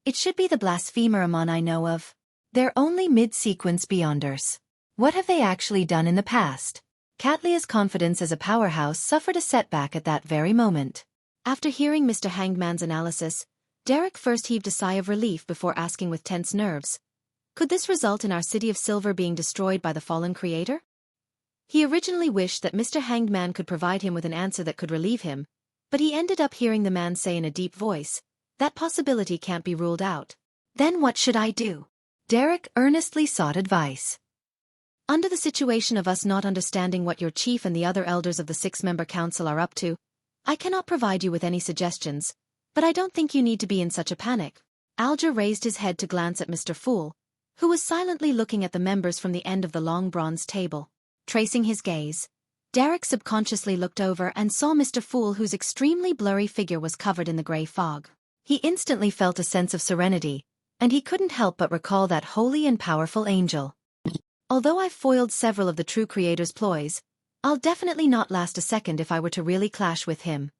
It should be the Blasphemer Amon I know of. They're only mid-sequence Beyonders. What have they actually done in the past? Katlia's confidence as a powerhouse suffered a setback at that very moment. After hearing Mr. Hangman's analysis, Derek first heaved a sigh of relief before asking with tense nerves, could this result in our City of Silver being destroyed by the fallen creator? He originally wished that Mr. Hanged Man could provide him with an answer that could relieve him, but he ended up hearing the man say in a deep voice, that possibility can't be ruled out. Then what should I do? Derek earnestly sought advice. Under the situation of us not understanding what your chief and the other elders of the six-member council are up to, I cannot provide you with any suggestions, but I don't think you need to be in such a panic. Alger raised his head to glance at Mr. Fool, who was silently looking at the members from the end of the long bronze table. Tracing his gaze, Derek subconsciously looked over and saw Mr. Fool, whose extremely blurry figure was covered in the gray fog. He instantly felt a sense of serenity, and he couldn't help but recall that holy and powerful angel. Although I've foiled several of the true creator's ploys, I'll definitely not last a second if I were to really clash with him.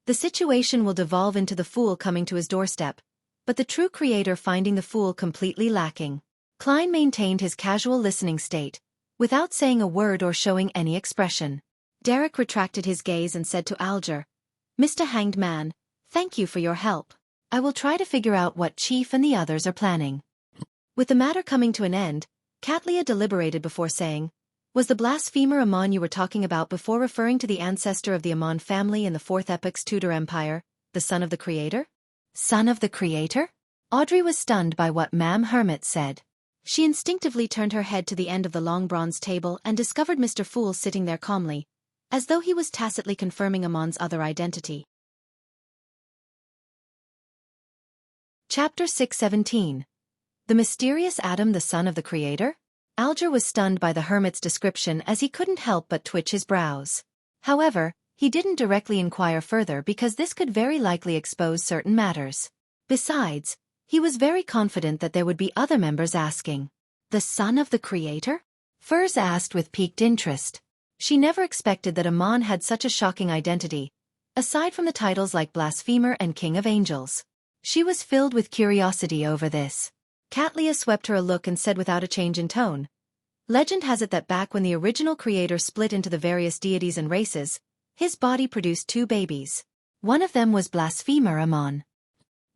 The situation will devolve into the Fool coming to his doorstep, but the true creator finding the Fool completely lacking. Klein maintained his casual listening state, without saying a word or showing any expression. Derek retracted his gaze and said to Alger, Mr. Hanged Man, thank you for your help. I will try to figure out what Chief and the others are planning. With the matter coming to an end, Katlia deliberated before saying, was the blasphemer Amon you were talking about before referring to the ancestor of the Amon family in the Fourth Epoch's Tudor Empire, the son of the Creator? Son of the Creator? Audrey was stunned by what Ma'am Hermit said. She instinctively turned her head to the end of the long bronze table and discovered Mr. Fool sitting there calmly, as though he was tacitly confirming Amon's other identity. Chapter 617. The Mysterious Adam, the Son of the Creator? Alger was stunned by the hermit's description as he couldn't help but twitch his brows. However, he didn't directly inquire further because this could very likely expose certain matters. Besides, he was very confident that there would be other members asking. The Son of the Creator? Furs asked with piqued interest. She never expected that Amon had such a shocking identity, aside from the titles like Blasphemer and King of Angels. She was filled with curiosity over this. Katlia swept her a look and said without a change in tone, legend has it that back when the original creator split into the various deities and races, his body produced two babies. One of them was Blasphemer Amon.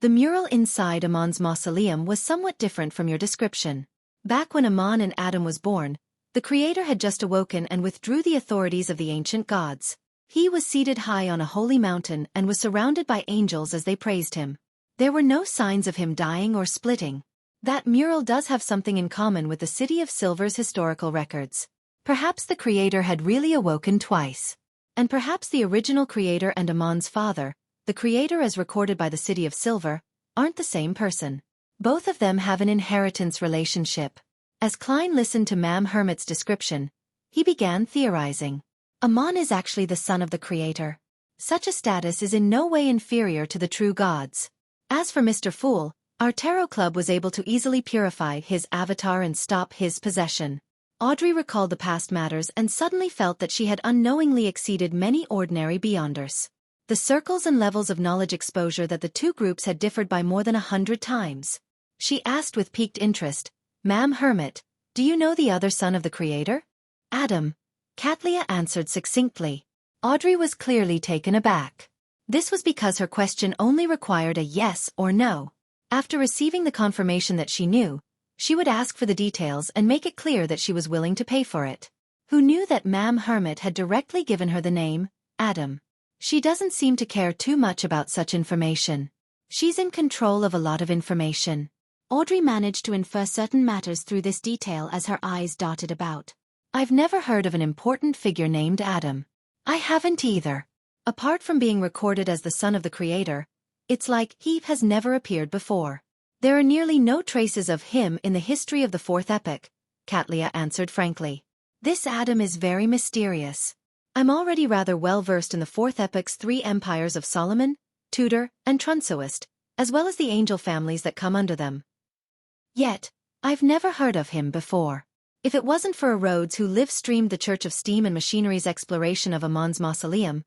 The mural inside Amon's mausoleum was somewhat different from your description. Back when Amon and Adam was born, the creator had just awoken and withdrew the authorities of the ancient gods. He was seated high on a holy mountain and was surrounded by angels as they praised him. There were no signs of him dying or splitting. That mural does have something in common with the City of Silver's historical records. Perhaps the creator had really awoken twice. And perhaps the original creator and Amon's father, the creator as recorded by the City of Silver, aren't the same person. Both of them have an inheritance relationship. As Klein listened to Ma'am Hermit's description, he began theorizing. Amon is actually the son of the creator. Such a status is in no way inferior to the true gods. As for Mr. Fool, our tarot club was able to easily purify his avatar and stop his possession. Audrey recalled the past matters and suddenly felt that she had unknowingly exceeded many ordinary beyonders. The circles and levels of knowledge exposure that the two groups had differed by more than 100 times. She asked with piqued interest, Ma'am Hermit, do you know the other son of the creator? Adam. Katlia answered succinctly. Audrey was clearly taken aback. This was because her question only required a yes or no. After receiving the confirmation that she knew, she would ask for the details and make it clear that she was willing to pay for it. Who knew that Ma'am Hermit had directly given her the name, Adam? She doesn't seem to care too much about such information. She's in control of a lot of information. Audrey managed to infer certain matters through this detail as her eyes darted about. I've never heard of an important figure named Adam. I haven't either. Apart from being recorded as the son of the creator, it's like he has never appeared before. There are nearly no traces of him in the history of the Fourth Epoch, Katlia answered frankly. This Adam is very mysterious. I'm already rather well versed in the Fourth Epoch's 3 empires of Solomon, Tudor, and Trunsoist, as well as the angel families that come under them. Yet, I've never heard of him before. If it wasn't for a Rhodes who live-streamed the Church of Steam and Machinery's exploration of Amon's mausoleum,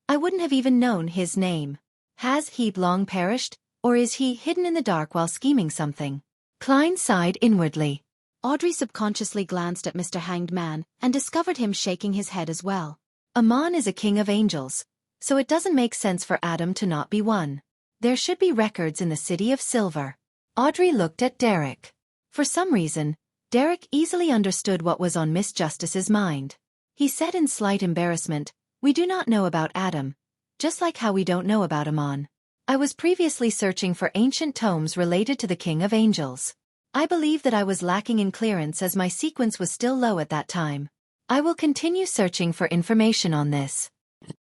I wouldn't have even known his name. Has he long perished, or is he hidden in the dark while scheming something? Klein sighed inwardly. Audrey subconsciously glanced at Mr. Hanged Man and discovered him shaking his head as well. Amon is a king of angels, so it doesn't make sense for Adam to not be one. There should be records in the City of Silver. Audrey looked at Derek. For some reason, Derek easily understood what was on Miss Justice's mind. He said in slight embarrassment, we do not know about Adam, just like how we don't know about Amon. I was previously searching for ancient tomes related to the King of Angels. I believe that I was lacking in clearance as my sequence was still low at that time. I will continue searching for information on this.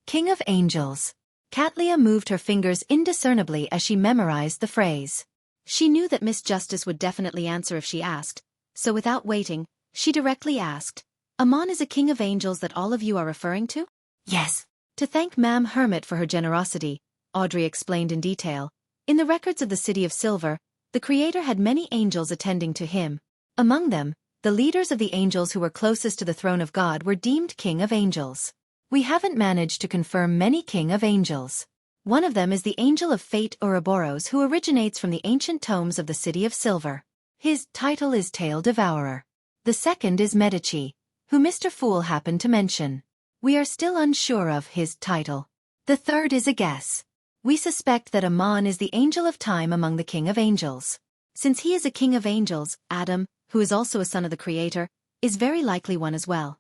King of Angels. Katlia moved her fingers indiscernibly as she memorized the phrase. She knew that Miss Justice would definitely answer if she asked, so without waiting, she directly asked, Amon is a king of angels that all of you are referring to? Yes. To thank Ma'am Hermit for her generosity, Audrey explained in detail. In the records of the City of Silver, the Creator had many angels attending to him. Among them, the leaders of the angels who were closest to the throne of God were deemed King of Angels. We haven't managed to confirm many King of Angels. One of them is the Angel of Fate Ouroboros who originates from the ancient tomes of the City of Silver. His title is Tail Devourer. The second is Medici, who Mr. Fool happened to mention. We are still unsure of his title. The third is a guess. We suspect that Amon is the angel of time among the king of angels. Since he is a king of angels, Adam, who is also a son of the Creator, is very likely one as well.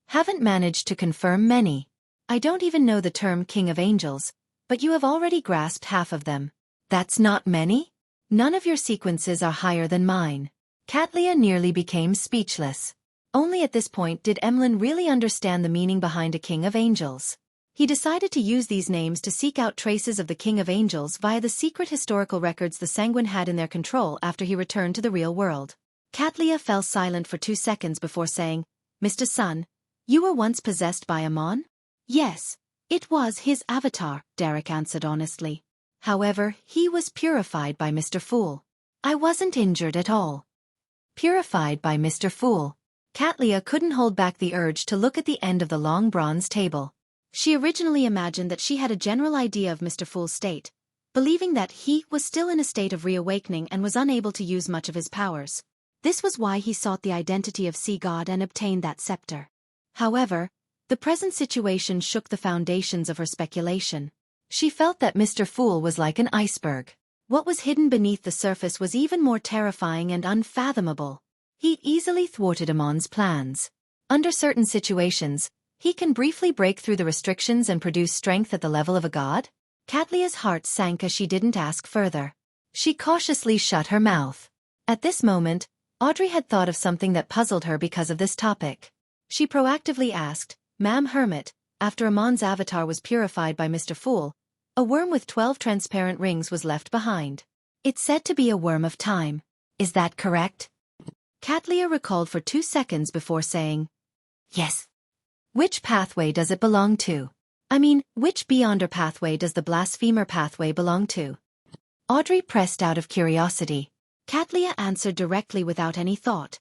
Haven't managed to confirm many. I don't even know the term king of angels, but you have already grasped half of them. That's not many? None of your sequences are higher than mine. Katlia nearly became speechless. Only at this point did Emlyn really understand the meaning behind a king of angels. He decided to use these names to seek out traces of the king of angels via the secret historical records the Sanguine had in their control after he returned to the real world. Katlia fell silent for 2 seconds before saying, Mr. Sun, you were once possessed by Amon? Yes, it was his avatar, Derek answered honestly. However, he was purified by Mr. Fool. I wasn't injured at all. Purified by Mr. Fool. Katlia couldn't hold back the urge to look at the end of the long bronze table. She originally imagined that she had a general idea of Mr. Fool's state, believing that he was still in a state of reawakening and was unable to use much of his powers. This was why he sought the identity of Sea God and obtained that scepter. However, the present situation shook the foundations of her speculation. She felt that Mr. Fool was like an iceberg. What was hidden beneath the surface was even more terrifying and unfathomable. He easily thwarted Amon's plans. Under certain situations, he can briefly break through the restrictions and produce strength at the level of a god? Katlia's heart sank as she didn't ask further. She cautiously shut her mouth. At this moment, Audrey had thought of something that puzzled her because of this topic. She proactively asked, Ma'am Hermit, after Amon's avatar was purified by Mr. Fool, a worm with 12 transparent rings was left behind. It's said to be a worm of time. Is that correct? Katlia recalled for 2 seconds before saying, Yes. Which pathway does it belong to? I mean, which Beyonder pathway does the Blasphemer pathway belong to? Audrey pressed out of curiosity. Katlia answered directly without any thought.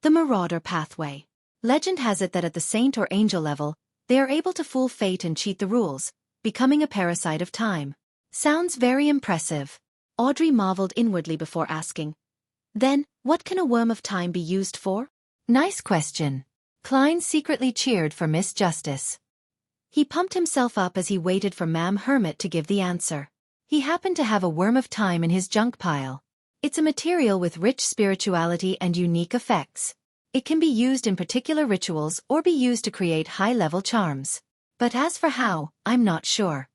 The Marauder pathway. Legend has it that at the saint or angel level, they are able to fool fate and cheat the rules, becoming a parasite of time. Sounds very impressive. Audrey marveled inwardly before asking, Then, what can a worm of time be used for? Nice question. Klein secretly cheered for Miss Justice. He pumped himself up as he waited for Ma'am Hermit to give the answer. He happened to have a worm of time in his junk pile. It's a material with rich spirituality and unique effects. It can be used in particular rituals or be used to create high-level charms. But as for how, I'm not sure.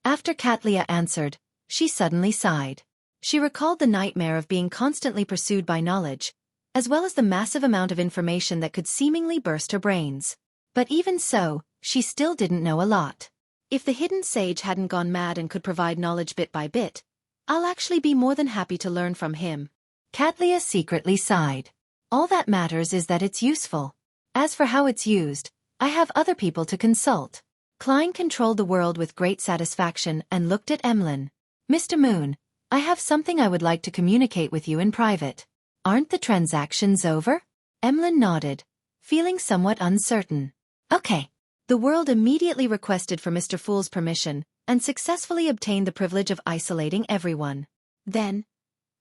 After Katlia answered, she suddenly sighed. She recalled the nightmare of being constantly pursued by knowledge, as well as the massive amount of information that could seemingly burst her brains. But even so, she still didn't know a lot. If the hidden sage hadn't gone mad and could provide knowledge bit by bit, I'll actually be more than happy to learn from him. Katlia secretly sighed. All that matters is that it's useful. As for how it's used, I have other people to consult. Klein controlled the world with great satisfaction and looked at Emlyn. Mr. Moon, I have something I would like to communicate with you in private. Aren't the transactions over? Emlyn nodded, feeling somewhat uncertain. Okay. The world immediately requested for Mr. Fool's permission, and successfully obtained the privilege of isolating everyone. Then,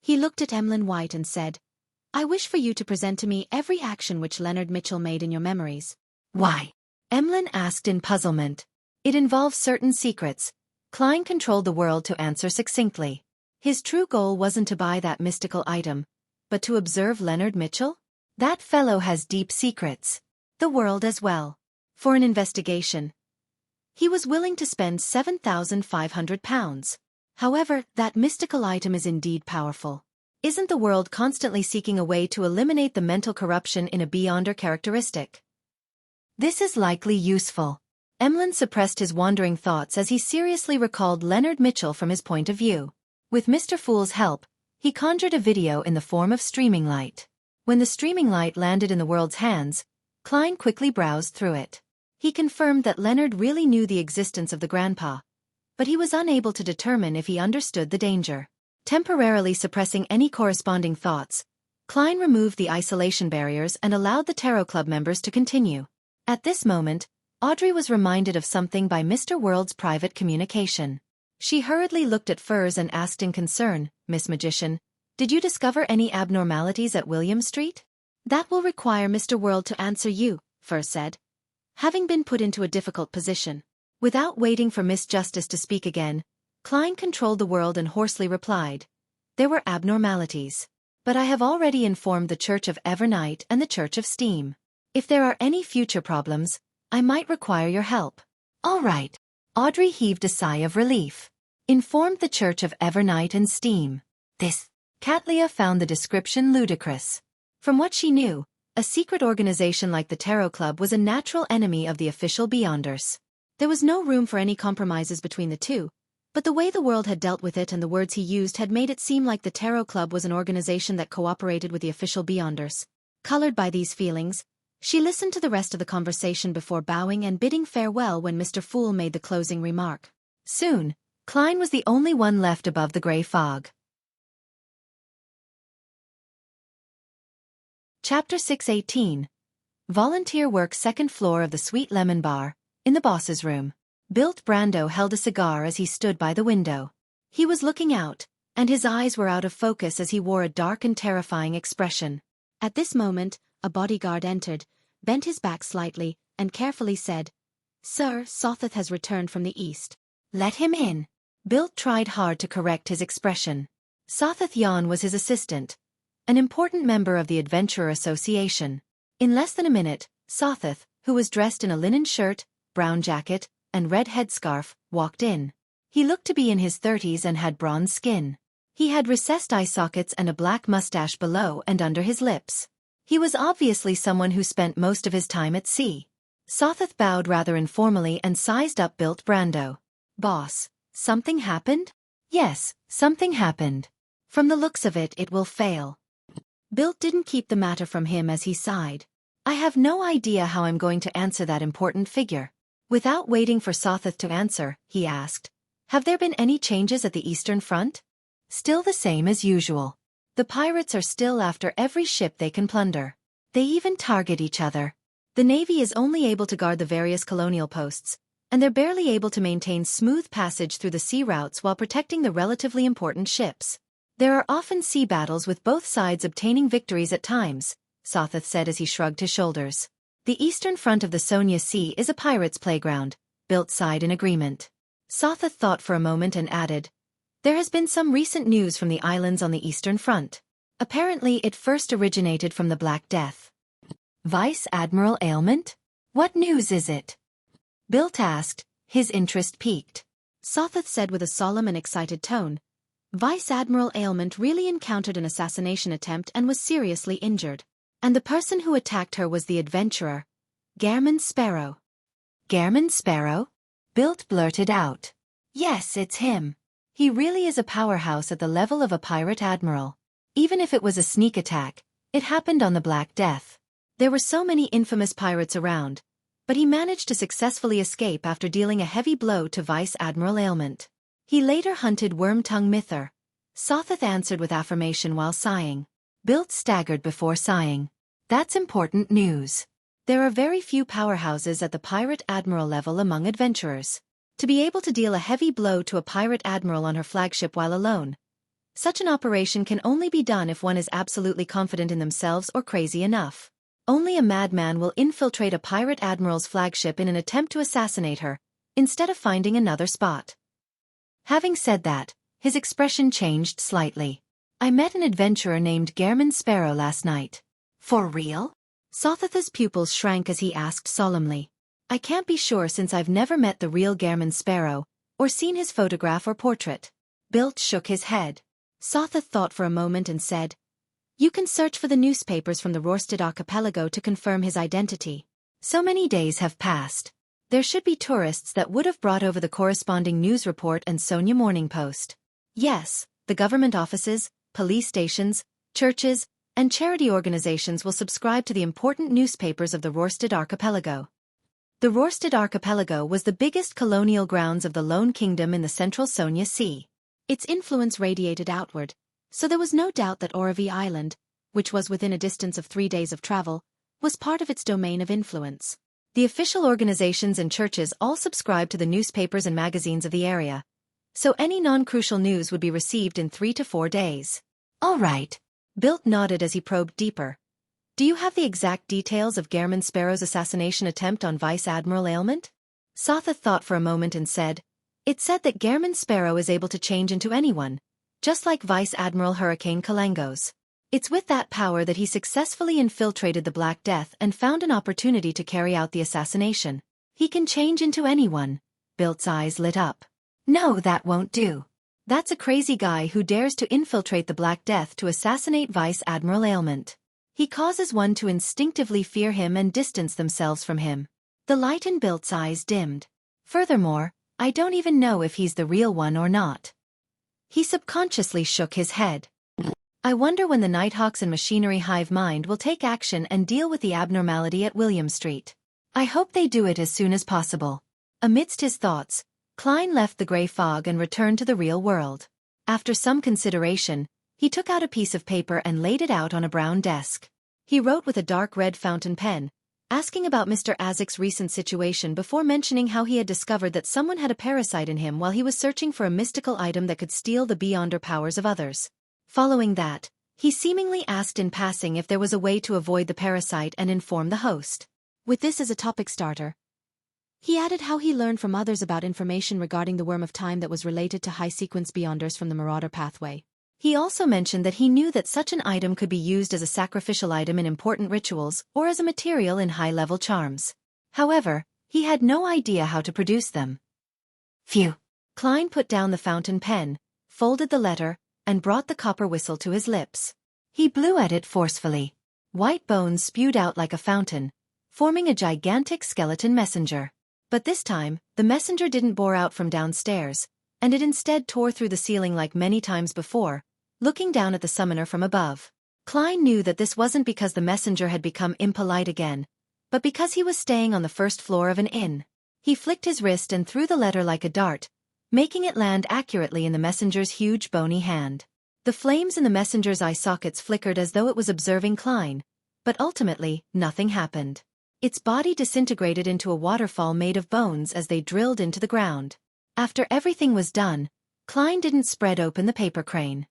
he looked at Emlyn White and said, I wish for you to present to me every action which Leonard Mitchell made in your memories. Why? Emlyn asked in puzzlement. It involves certain secrets. Klein controlled the world to answer succinctly. His true goal wasn't to buy that mystical item, but to observe Leonard Mitchell? That fellow has deep secrets. The world as well. For an investigation, he was willing to spend £7,500. However, that mystical item is indeed powerful. Isn't the world constantly seeking a way to eliminate the mental corruption in a Beyonder characteristic? This is likely useful. Emlyn suppressed his wandering thoughts as he seriously recalled Leonard Mitchell from his point of view. With Mr. Fool's help, he conjured a video in the form of streaming light. When the streaming light landed in the world's hands, Klein quickly browsed through it. He confirmed that Leonard really knew the existence of the grandpa, but he was unable to determine if he understood the danger. Temporarily suppressing any corresponding thoughts, Klein removed the isolation barriers and allowed the Tarot Club members to continue. At this moment, Audrey was reminded of something by Mr. World's private communication. She hurriedly looked at Furs and asked in concern, Miss Magician, did you discover any abnormalities at William Street? That will require Mr. World to answer you, Furs said, having been put into a difficult position. Without waiting for Miss Justice to speak again, Klein controlled the world and hoarsely replied. There were abnormalities. But I have already informed the Church of Evernight and the Church of Steam. If there are any future problems, I might require your help. All right. Audrey heaved a sigh of relief. Informed the Church of Evernight and Steam. This. Katlia found the description ludicrous. From what she knew, a secret organization like the Tarot Club was a natural enemy of the official Beyonders. There was no room for any compromises between the two, but the way the world had dealt with it and the words he used had made it seem like the Tarot Club was an organization that cooperated with the official Beyonders. Colored by these feelings, she listened to the rest of the conversation before bowing and bidding farewell when Mr. Fool made the closing remark. Soon, Klein was the only one left above the gray fog. Chapter 618. Volunteer work. Second floor of the Sweet Lemon Bar, in the boss's room. Bilt Brando held a cigar as he stood by the window. He was looking out, and his eyes were out of focus as he wore a dark and terrifying expression. At this moment, a bodyguard entered, bent his back slightly, and carefully said, "Sir, Sotheth has returned from the east." "Let him in." Bilt tried hard to correct his expression. Sotheth Yan was his assistant, an important member of the Adventurer Association. In less than a minute, Sotheth, who was dressed in a linen shirt, brown jacket, and red headscarf, walked in. He looked to be in his 30s and had bronze skin. He had recessed eye sockets and a black mustache below and under his lips. He was obviously someone who spent most of his time at sea. Sotheth bowed rather informally and sized up Bilt Brando. "Boss, something happened?" "Yes, something happened. From the looks of it, it will fail." Bilt didn't keep the matter from him as he sighed. "I have no idea how I'm going to answer that important figure." Without waiting for Sotheth to answer, he asked, "Have there been any changes at the Eastern Front?" "Still the same as usual. The pirates are still after every ship they can plunder. They even target each other. The Navy is only able to guard the various colonial posts, and they're barely able to maintain smooth passage through the sea routes while protecting the relatively important ships. There are often sea battles with both sides obtaining victories at times," Sotheth said as he shrugged his shoulders. "The eastern front of the Sonia Sea is a pirate's playground," Bilt sighed in agreement. Sotheth thought for a moment and added, "There has been some recent news from the islands on the eastern front. Apparently it first originated from the Black Death." "Vice Admiral Ailment? What news is it?" Bilt asked, his interest piqued. Sotheth said with a solemn and excited tone, "Vice Admiral Ailment really encountered an assassination attempt and was seriously injured. And the person who attacked her was the adventurer, Gairman Sparrow." "Gairman Sparrow?" Bilt blurted out. "Yes, it's him. He really is a powerhouse at the level of a pirate admiral. Even if it was a sneak attack, it happened on the Black Death. There were so many infamous pirates around, but he managed to successfully escape after dealing a heavy blow to Vice Admiral Ailment. He later hunted Wormtongue Mither." Sotheth answered with affirmation while sighing. Bilt staggered before sighing. "That's important news. There are very few powerhouses at the pirate admiral level among adventurers. To be able to deal a heavy blow to a pirate admiral on her flagship while alone. Such an operation can only be done if one is absolutely confident in themselves or crazy enough. Only a madman will infiltrate a pirate admiral's flagship in an attempt to assassinate her, instead of finding another spot." Having said that, his expression changed slightly. "I met an adventurer named Gairman Sparrow last night." "For real?" Sotheth's pupils shrank as he asked solemnly. "I can't be sure since I've never met the real Gairman Sparrow, or seen his photograph or portrait." Bilt shook his head. Sotheth thought for a moment and said, "You can search for the newspapers from the Rorstad archipelago to confirm his identity. So many days have passed. There should be tourists that would have brought over the corresponding news report and Sonia Morning Post. Yes, the government offices, police stations, churches, and charity organizations will subscribe to the important newspapers of the Rorstad archipelago." The Rorstad archipelago was the biggest colonial grounds of the Lone Kingdom in the central Sonia Sea. Its influence radiated outward, so there was no doubt that Oravi Island, which was within a distance of 3 days of travel, was part of its domain of influence. The official organizations and churches all subscribed to the newspapers and magazines of the area, so any non-crucial news would be received in 3 to 4 days. "All right." Bilt nodded as he probed deeper. "Do you have the exact details of Gairman Sparrow's assassination attempt on Vice Admiral Ailment?" Sotheth thought for a moment and said, It said that Gehrman Sparrow is able to change into anyone, just like Vice Admiral Hurricane Kalangos. It's with that power that he successfully infiltrated the Black Death and found an opportunity to carry out the assassination. He can change into anyone. Bilt's eyes lit up. No, that won't do. That's a crazy guy who dares to infiltrate the Black Death to assassinate Vice Admiral Ailment. He causes one to instinctively fear him and distance themselves from him. The light in Bilt's eyes dimmed. Furthermore, I don't even know if he's the real one or not. He subconsciously shook his head. I wonder when the Nighthawks and Machinery Hive Mind will take action and deal with the abnormality at William Street. I hope they do it as soon as possible. Amidst his thoughts, Klein left the gray fog and returned to the real world. After some consideration, he took out a piece of paper and laid it out on a brown desk. He wrote with a dark red fountain pen, asking about Mr. Azek's recent situation before mentioning how he had discovered that someone had a parasite in him while he was searching for a mystical item that could steal the beyonder powers of others. Following that, he seemingly asked in passing if there was a way to avoid the parasite and inform the host. With this as a topic starter, he added how he learned from others about information regarding the Worm of Time that was related to high-sequence beyonders from the Marauder pathway. He also mentioned that he knew that such an item could be used as a sacrificial item in important rituals or as a material in high-level charms. However, he had no idea how to produce them. Phew. Klein put down the fountain pen, folded the letter, and brought the copper whistle to his lips. He blew at it forcefully. White bones spewed out like a fountain, forming a gigantic skeleton messenger. But this time, the messenger didn't bore out from downstairs, and it instead tore through the ceiling like many times before, looking down at the summoner from above. Klein knew that this wasn't because the messenger had become impolite again, but because he was staying on the first floor of an inn. He flicked his wrist and threw the letter like a dart, making it land accurately in the messenger's huge bony hand. The flames in the messenger's eye sockets flickered as though it was observing Klein, but ultimately, nothing happened. Its body disintegrated into a waterfall made of bones as they drilled into the ground. After everything was done, Klein didn't spread open the paper crane.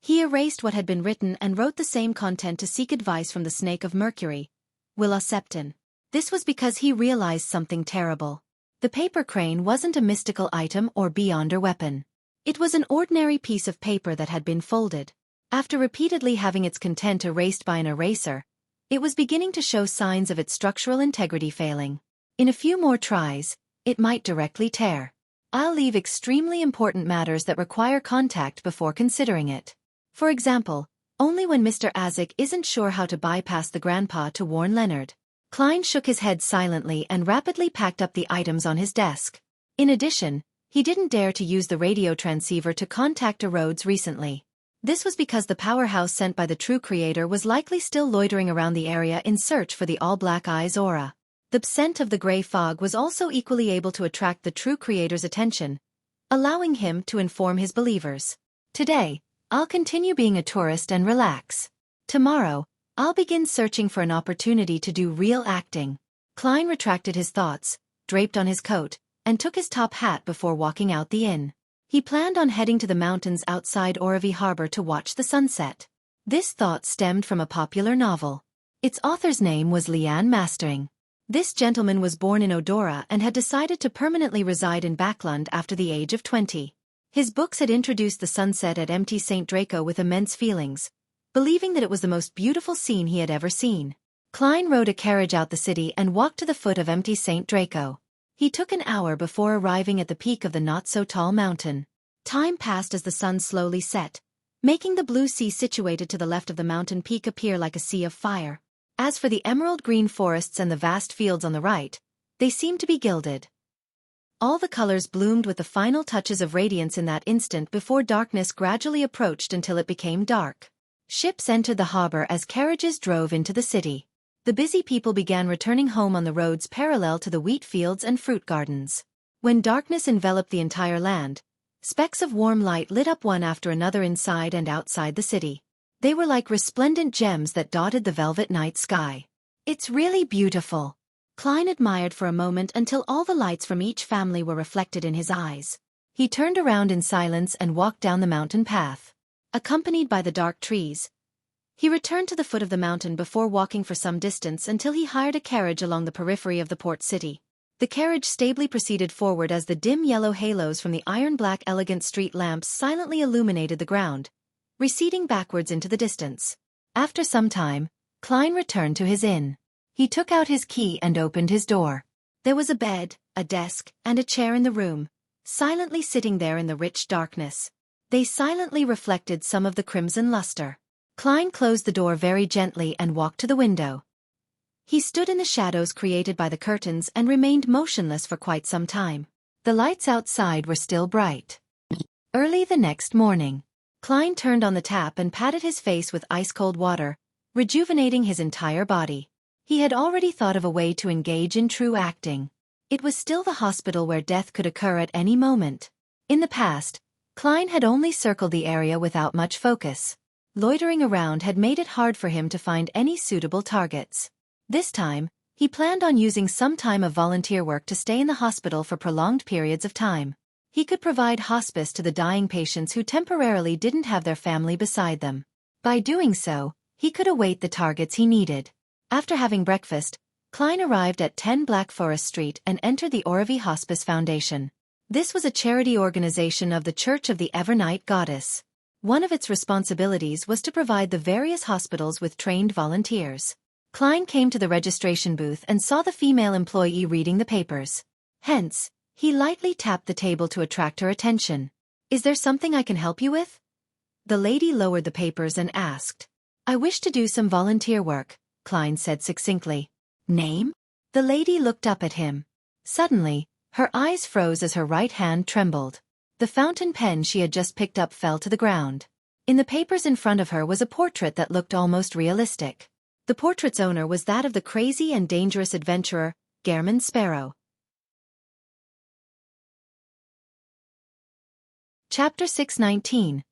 He erased what had been written and wrote the same content to seek advice from the Snake of Mercury, Willa Septon. This was because he realized something terrible. The paper crane wasn't a mystical item or beyonder weapon. It was an ordinary piece of paper that had been folded. After repeatedly having its content erased by an eraser, it was beginning to show signs of its structural integrity failing. In a few more tries, it might directly tear. I'll leave extremely important matters that require contact before considering it. For example, only when Mr. Azek isn't sure how to bypass the grandpa to warn Leonard. Klein shook his head silently and rapidly packed up the items on his desk. In addition, he didn't dare to use the radio transceiver to contact Rhodes recently. This was because the powerhouse sent by the True Creator was likely still loitering around the area in search for the all-black eyes aura. The scent of the gray fog was also equally able to attract the True Creator's attention, allowing him to inform his believers. Today, I'll continue being a tourist and relax. Tomorrow, I'll begin searching for an opportunity to do real acting. Klein retracted his thoughts, draped on his coat, and took his top hat before walking out the inn. He planned on heading to the mountains outside Oravi Harbor to watch the sunset. This thought stemmed from a popular novel. Its author's name was Leanne Mastering. This gentleman was born in Odora and had decided to permanently reside in Backlund after the age of 20. His books had introduced the sunset at Mt. St. Draco with immense feelings, believing that it was the most beautiful scene he had ever seen. Klein rode a carriage out the city and walked to the foot of Mt. St. Draco. He took an hour before arriving at the peak of the not-so-tall mountain. Time passed as the sun slowly set, making the blue sea situated to the left of the mountain peak appear like a sea of fire. As for the emerald-green forests and the vast fields on the right, they seemed to be gilded. All the colors bloomed with the final touches of radiance in that instant before darkness gradually approached until it became dark. Ships entered the harbor as carriages drove into the city. The busy people began returning home on the roads parallel to the wheat fields and fruit gardens. When darkness enveloped the entire land, specks of warm light lit up one after another inside and outside the city. They were like resplendent gems that dotted the velvet night sky. It's really beautiful. Klein admired for a moment until all the lights from each family were reflected in his eyes. He turned around in silence and walked down the mountain path. Accompanied by the dark trees, he returned to the foot of the mountain before walking for some distance until he hired a carriage along the periphery of the port city. The carriage stably proceeded forward as the dim yellow halos from the iron-black elegant street lamps silently illuminated the ground, receding backwards into the distance. After some time, Klein returned to his inn. He took out his key and opened his door. There was a bed, a desk, and a chair in the room, silently sitting there in the rich darkness. They silently reflected some of the crimson luster. Klein closed the door very gently and walked to the window. He stood in the shadows created by the curtains and remained motionless for quite some time. The lights outside were still bright. Early the next morning, Klein turned on the tap and patted his face with ice-cold water, rejuvenating his entire body. He had already thought of a way to engage in true acting. It was still the hospital where death could occur at any moment. In the past, Klein had only circled the area without much focus. Loitering around had made it hard for him to find any suitable targets. This time, he planned on using some time of volunteer work to stay in the hospital for prolonged periods of time. He could provide hospice to the dying patients who temporarily didn't have their family beside them. By doing so, he could await the targets he needed. After having breakfast, Klein arrived at 10 Black Forest Street and entered the Oravi Hospice Foundation. This was a charity organization of the Church of the Evernight Goddess. One of its responsibilities was to provide the various hospitals with trained volunteers. Klein came to the registration booth and saw the female employee reading the papers. Hence, he lightly tapped the table to attract her attention. "Is there something I can help you with?" The lady lowered the papers and asked. "I wish to do some volunteer work," Klein said succinctly. "Name?" The lady looked up at him. Suddenly, her eyes froze as her right hand trembled. The fountain pen she had just picked up fell to the ground. In the papers in front of her was a portrait that looked almost realistic. The portrait's owner was that of the crazy and dangerous adventurer, Gehrman Sparrow. Chapter 619.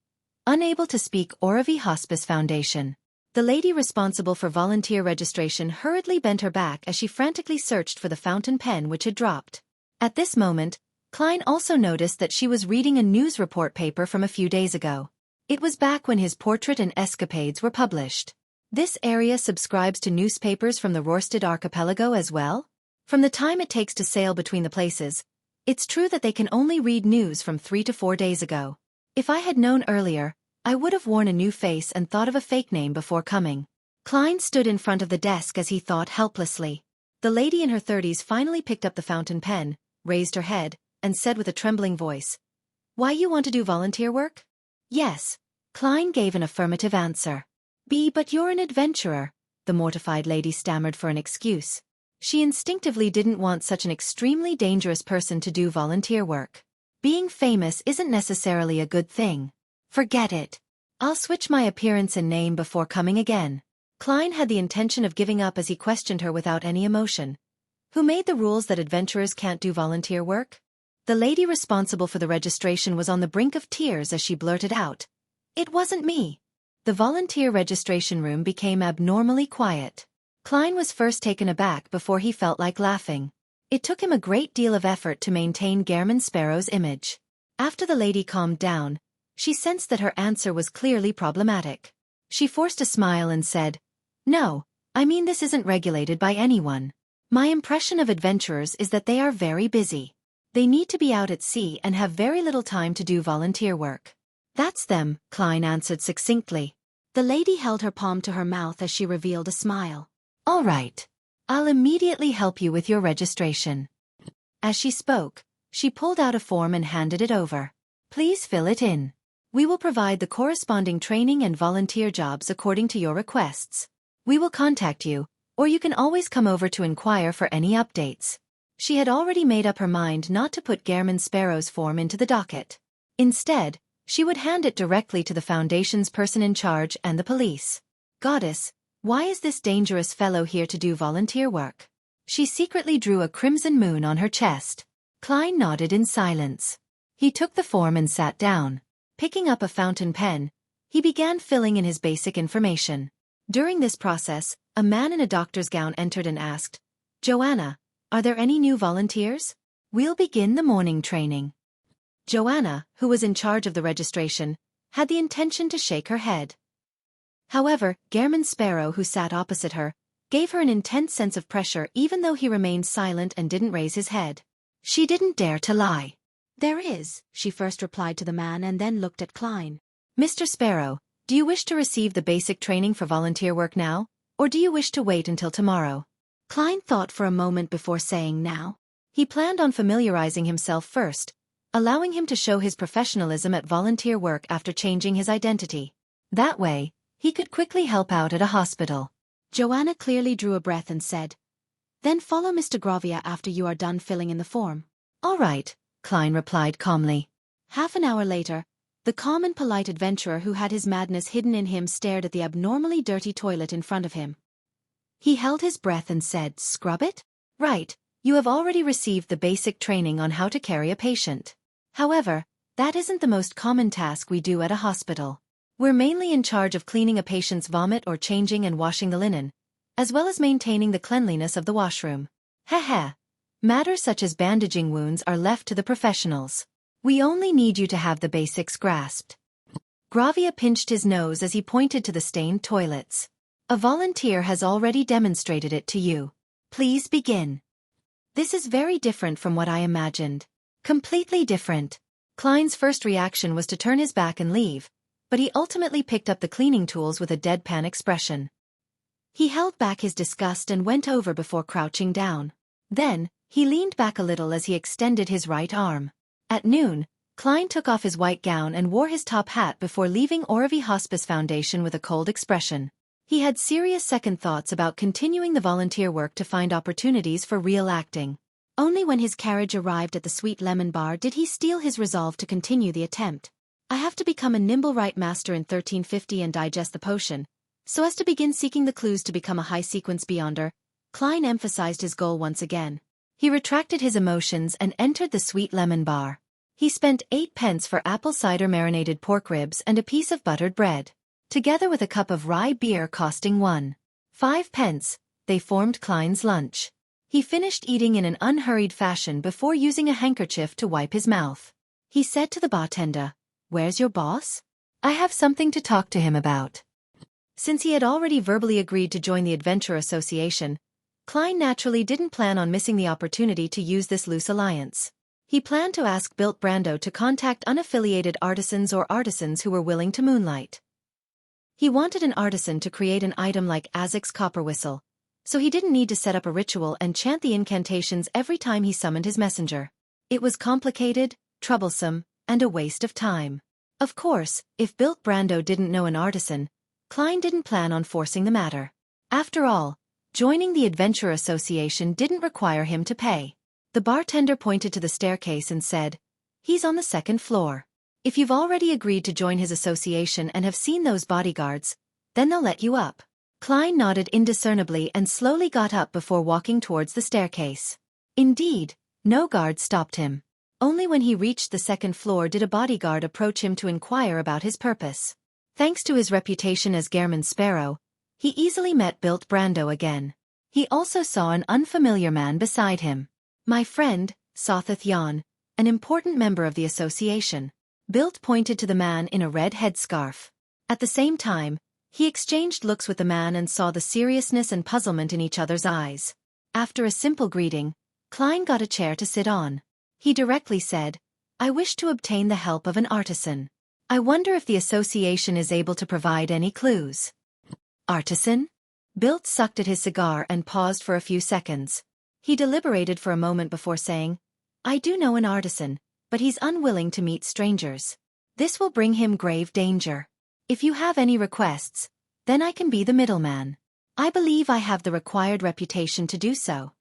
Unable to speak. Oravi Hospice Foundation. The lady responsible for volunteer registration hurriedly bent her back as she frantically searched for the fountain pen which had dropped. At this moment, Klein also noticed that she was reading a news report paper from a few days ago. It was back when his portrait and escapades were published. This area subscribes to newspapers from the Rørsted archipelago as well? From the time it takes to sail between the places, it's true that they can only read news from 3 to 4 days ago. If I had known earlier, I would have worn a new face and thought of a fake name before coming. Klein stood in front of the desk as he thought helplessly. The lady in her 30s finally picked up the fountain pen, raised her head, and said with a trembling voice, "Why, you want to do volunteer work?" "Yes." Klein gave an affirmative answer. But you're an adventurer," the mortified lady stammered for an excuse. She instinctively didn't want such an extremely dangerous person to do volunteer work. Being famous isn't necessarily a good thing. "Forget it. I'll switch my appearance and name before coming again." Klein had the intention of giving up as he questioned her without any emotion. "Who made the rules that adventurers can't do volunteer work?" The lady responsible for the registration was on the brink of tears as she blurted out, "It wasn't me." The volunteer registration room became abnormally quiet. Klein was first taken aback before he felt like laughing. It took him a great deal of effort to maintain Gehrman Sparrow's image. After the lady calmed down, she sensed that her answer was clearly problematic. She forced a smile and said, "No, I mean this isn't regulated by anyone. My impression of adventurers is that they are very busy. They need to be out at sea and have very little time to do volunteer work." "That's them," Klein answered succinctly. The lady held her palm to her mouth as she revealed a smile. "All right. I'll immediately help you with your registration." As she spoke, she pulled out a form and handed it over. "Please fill it in. We will provide the corresponding training and volunteer jobs according to your requests. We will contact you, or you can always come over to inquire for any updates." She had already made up her mind not to put Gehrman Sparrow's form into the docket. Instead, she would hand it directly to the Foundation's person in charge and the police. "Goddess, why is this dangerous fellow here to do volunteer work?" She secretly drew a crimson moon on her chest. Klein nodded in silence. He took the form and sat down. Picking up a fountain pen, he began filling in his basic information. During this process, a man in a doctor's gown entered and asked, "Joanna, are there any new volunteers? We'll begin the morning training." Joanna, who was in charge of the registration, had the intention to shake her head. However, Gehrman Sparrow, who sat opposite her, gave her an intense sense of pressure even though he remained silent and didn't raise his head. She didn't dare to lie. "There is," she first replied to the man and then looked at Klein. "Mr. Sparrow, do you wish to receive the basic training for volunteer work now, or do you wish to wait until tomorrow?" Klein thought for a moment before saying now. He planned on familiarizing himself first, allowing him to show his professionalism at volunteer work after changing his identity. That way, he could quickly help out at a hospital. Joanna clearly drew a breath and said, "Then follow Mr. Gravia after you are done filling in the form." "All right," Klein replied calmly. Half an hour later, the calm and polite adventurer who had his madness hidden in him stared at the abnormally dirty toilet in front of him. He held his breath and said, "Scrub it? Right, you have already received the basic training on how to carry a patient. However, that isn't the most common task we do at a hospital. We're mainly in charge of cleaning a patient's vomit or changing and washing the linen, as well as maintaining the cleanliness of the washroom. Heh. Matters such as bandaging wounds are left to the professionals. We only need you to have the basics grasped." Gravia pinched his nose as he pointed to the stained toilets. "A volunteer has already demonstrated it to you. Please begin." "This is very different from what I imagined. Completely different." Klein's first reaction was to turn his back and leave, but he ultimately picked up the cleaning tools with a deadpan expression. He held back his disgust and went over before crouching down. Then, he leaned back a little as he extended his right arm. At noon, Klein took off his white gown and wore his top hat before leaving Oravi Hospice Foundation with a cold expression. He had serious second thoughts about continuing the volunteer work to find opportunities for real acting. Only when his carriage arrived at the Sweet Lemon Bar did he steel his resolve to continue the attempt. "I have to become a nimble right master in 1350 and digest the potion, so as to begin seeking the clues to become a high-sequence beyonder." Klein emphasized his goal once again. He retracted his emotions and entered the Sweet Lemon Bar. He spent 8 pence for apple cider marinated pork ribs and a piece of buttered bread, together with a cup of rye beer costing 1.5 pence. They formed Klein's lunch. He finished eating in an unhurried fashion before using a handkerchief to wipe his mouth. He said to the bartender, "Where's your boss? I have something to talk to him about." Since he had already verbally agreed to join the Adventure Association, Klein naturally didn't plan on missing the opportunity to use this loose alliance. He planned to ask Bilt Brando to contact unaffiliated artisans or artisans who were willing to moonlight. He wanted an artisan to create an item like Azek's copper whistle, so he didn't need to set up a ritual and chant the incantations every time he summoned his messenger. It was complicated, troublesome, and a waste of time. Of course, if Bilt Brando didn't know an artisan, Klein didn't plan on forcing the matter. After all, joining the Adventure Association didn't require him to pay. The bartender pointed to the staircase and said, "He's on the 2nd floor. If you've already agreed to join his association and have seen those bodyguards, then they'll let you up." Klein nodded indiscernibly and slowly got up before walking towards the staircase. Indeed, no guard stopped him. Only when he reached the 2nd floor did a bodyguard approach him to inquire about his purpose. Thanks to his reputation as Gairman's Sparrow, he easily met Bilt Brando again. He also saw an unfamiliar man beside him. "My friend, Sothath Yon, an important member of the association." Bilt pointed to the man in a red headscarf. At the same time, he exchanged looks with the man and saw the seriousness and puzzlement in each other's eyes. After a simple greeting, Klein got a chair to sit on. He directly said, "I wish to obtain the help of an artisan. I wonder if the association is able to provide any clues." "Artisan?" Bilt sucked at his cigar and paused for a few seconds. He deliberated for a moment before saying, "I do know an artisan, but he's unwilling to meet strangers. This will bring him grave danger. If you have any requests, then I can be the middleman. I believe I have the required reputation to do so."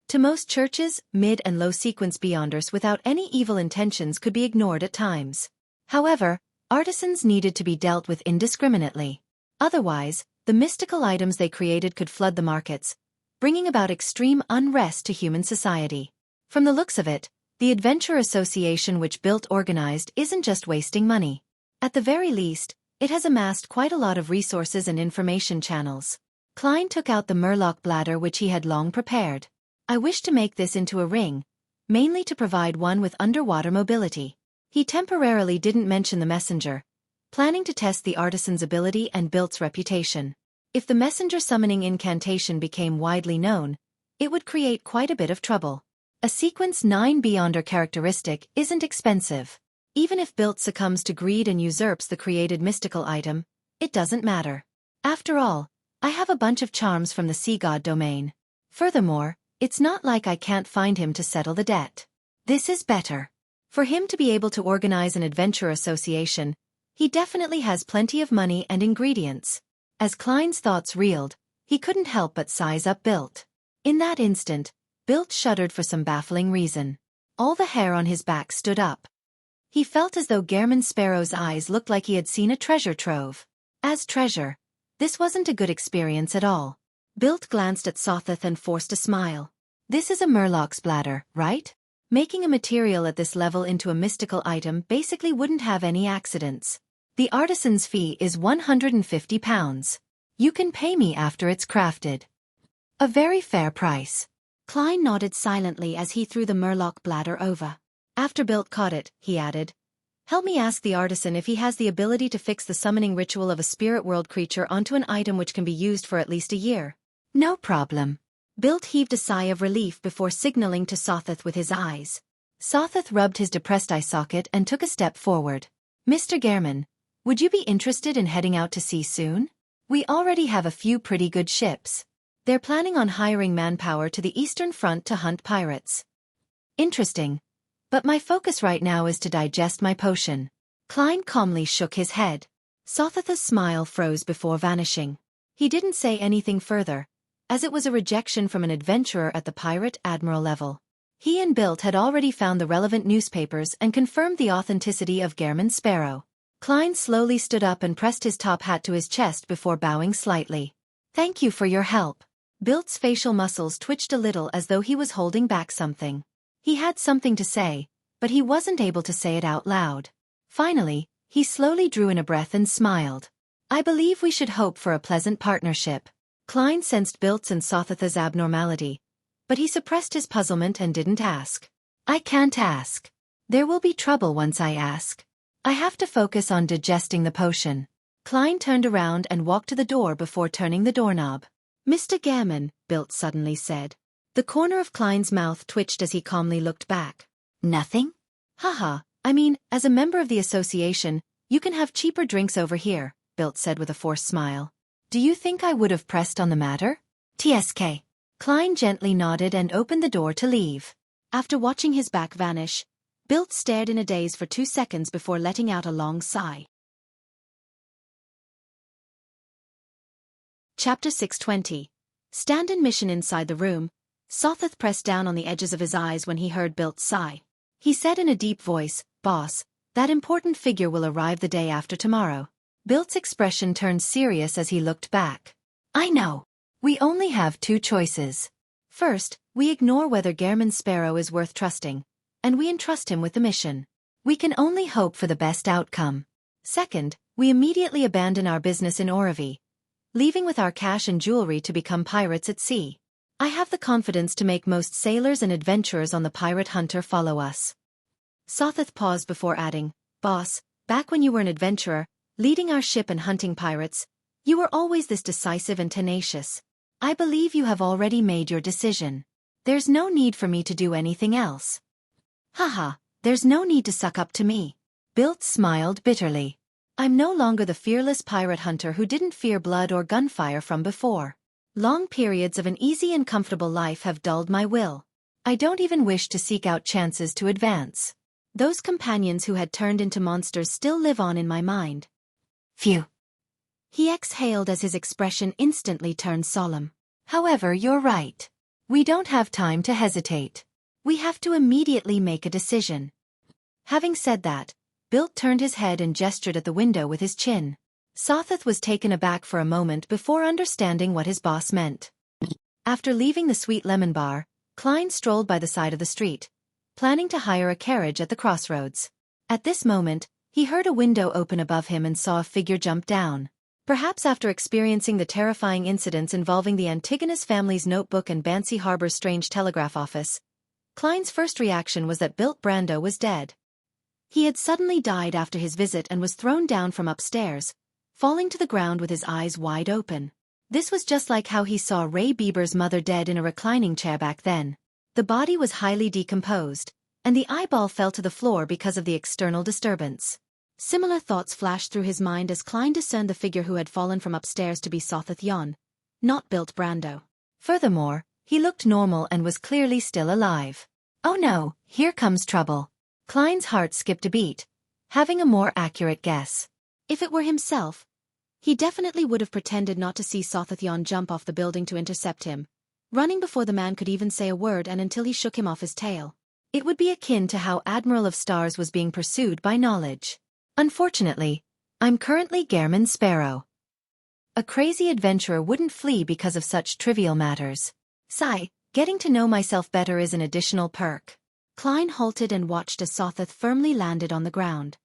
To most churches, mid- and low-sequence beyonders without any evil intentions could be ignored at times. However, artisans needed to be dealt with indiscriminately. Otherwise, the mystical items they created could flood the markets, bringing about extreme unrest to human society. From the looks of it, the Adventure Association which Bilt organized isn't just wasting money. At the very least, it has amassed quite a lot of resources and information channels. Klein took out the Murloc bladder which he had long prepared. "I wish to make this into a ring, mainly to provide one with underwater mobility." He temporarily didn't mention the messenger, planning to test the artisan's ability and Bilt's reputation. If the messenger summoning incantation became widely known, it would create quite a bit of trouble. A sequence 9 Beyonder characteristic isn't expensive. Even if Built succumbs to greed and usurps the created mystical item, it doesn't matter. After all, I have a bunch of charms from the sea god domain. Furthermore, it's not like I can't find him to settle the debt. This is better. For him to be able to organize an adventure association, he definitely has plenty of money and ingredients. As Klein's thoughts reeled, he couldn't help but size up Built. In that instant, Built shuddered for some baffling reason. All the hair on his back stood up. He felt as though Gehrman Sparrow's eyes looked like he had seen a treasure trove. As treasure, this wasn't a good experience at all. Built glanced at Sotheth and forced a smile. This is a Murloc's bladder, right? Making a material at this level into a mystical item basically wouldn't have any accidents. The artisan's fee is £150. You can pay me after it's crafted. A very fair price. Klein nodded silently as he threw the Murloc bladder over. After Built caught it, he added, "Help me ask the artisan if he has the ability to fix the summoning ritual of a spirit world creature onto an item which can be used for at least a year." No problem. Built heaved a sigh of relief before signaling to Sotheth with his eyes. Sotheth rubbed his depressed eye socket and took a step forward. "Mr. Gehrman, would you be interested in heading out to sea soon? We already have a few pretty good ships. They're planning on hiring manpower to the Eastern Front to hunt pirates." "Interesting. But my focus right now is to digest my potion." Klein calmly shook his head. Sotheth's smile froze before vanishing. He didn't say anything further, as it was a rejection from an adventurer at the pirate admiral level. He and Built had already found the relevant newspapers and confirmed the authenticity of Gehrman Sparrow. Klein slowly stood up and pressed his top hat to his chest before bowing slightly. "Thank you for your help." Built's facial muscles twitched a little as though he was holding back something. He had something to say, but he wasn't able to say it out loud. Finally, he slowly drew in a breath and smiled. "I believe we should hope for a pleasant partnership." Klein sensed Built's and Sotheth's abnormality, but he suppressed his puzzlement and didn't ask. "I can't ask. There will be trouble once I ask. I have to focus on digesting the potion." Klein turned around and walked to the door before turning the doorknob. "Mr. Gehrman," Built suddenly said. The corner of Klein's mouth twitched as he calmly looked back. "Nothing? Haha, I mean, as a member of the association, you can have cheaper drinks over here," Built said with a forced smile. "Do you think I would have pressed on the matter?" "TSK." Klein gently nodded and opened the door to leave. After watching his back vanish, Built stared in a daze for 2 seconds before letting out a long sigh. Chapter 620. Stand-in mission. Inside the room, Sotheth pressed down on the edges of his eyes when he heard Built's sigh. He said in a deep voice, "Boss, that important figure will arrive the day after tomorrow." Built's expression turned serious as he looked back. "I know. We only have 2 choices. First, we ignore whether Gehrman Sparrow is worth trusting, and we entrust him with the mission. We can only hope for the best outcome. Second, we immediately abandon our business in Oravi, leaving with our cash and jewelry to become pirates at sea. I have the confidence to make most sailors and adventurers on the pirate hunter follow us." Sotheth paused before adding, "Boss, back when you were an adventurer, leading our ship and hunting pirates, you were always this decisive and tenacious. I believe you have already made your decision. There's no need for me to do anything else." "Haha, there's no need to suck up to me." Built smiled bitterly. "I'm no longer the fearless pirate hunter who didn't fear blood or gunfire from before. Long periods of an easy and comfortable life have dulled my will. I don't even wish to seek out chances to advance. Those companions who had turned into monsters still live on in my mind." "Phew." He exhaled as his expression instantly turned solemn. "However, you're right. We don't have time to hesitate. We have to immediately make a decision." Having said that, Built turned his head and gestured at the window with his chin. Sotheth was taken aback for a moment before understanding what his boss meant. After leaving the Sweet Lemon Bar, Klein strolled by the side of the street, planning to hire a carriage at the crossroads. At this moment, he heard a window open above him and saw a figure jump down. Perhaps after experiencing the terrifying incidents involving the Antigonus family's notebook and Banksy Harbor's strange telegraph office, Klein's first reaction was that Built Brando was dead. He had suddenly died after his visit and was thrown down from upstairs, falling to the ground with his eyes wide open. This was just like how he saw Ray Bieber's mother dead in a reclining chair back then. The body was highly decomposed, and the eyeball fell to the floor because of the external disturbance. Similar thoughts flashed through his mind as Klein discerned the figure who had fallen from upstairs to be Sothoth Yon, not Built Brando. Furthermore, he looked normal and was clearly still alive. Oh no, here comes trouble. Klein's heart skipped a beat, having a more accurate guess. If it were himself, he definitely would have pretended not to see Sothoth Yon jump off the building to intercept him, running before the man could even say a word and until he shook him off his tail. It would be akin to how Admiral of Stars was being pursued by knowledge. Unfortunately, I'm currently Gehrman Sparrow. A crazy adventurer wouldn't flee because of such trivial matters. Sigh, getting to know myself better is an additional perk. Klein halted and watched as Sothoth firmly landed on the ground.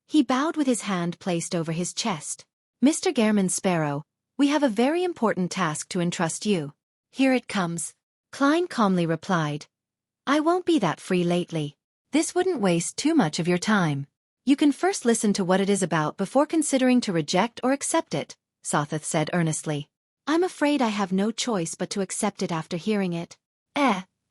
He bowed with his hand placed over his chest. Mr. Gehrman Sparrow, we have a very important task to entrust you. Here it comes. Klein calmly replied. I won't be that free lately. This wouldn't waste too much of your time. You can first listen to what it is about before considering to reject or accept it, Sothoth said earnestly. I'm afraid I have no choice but to accept it after hearing it.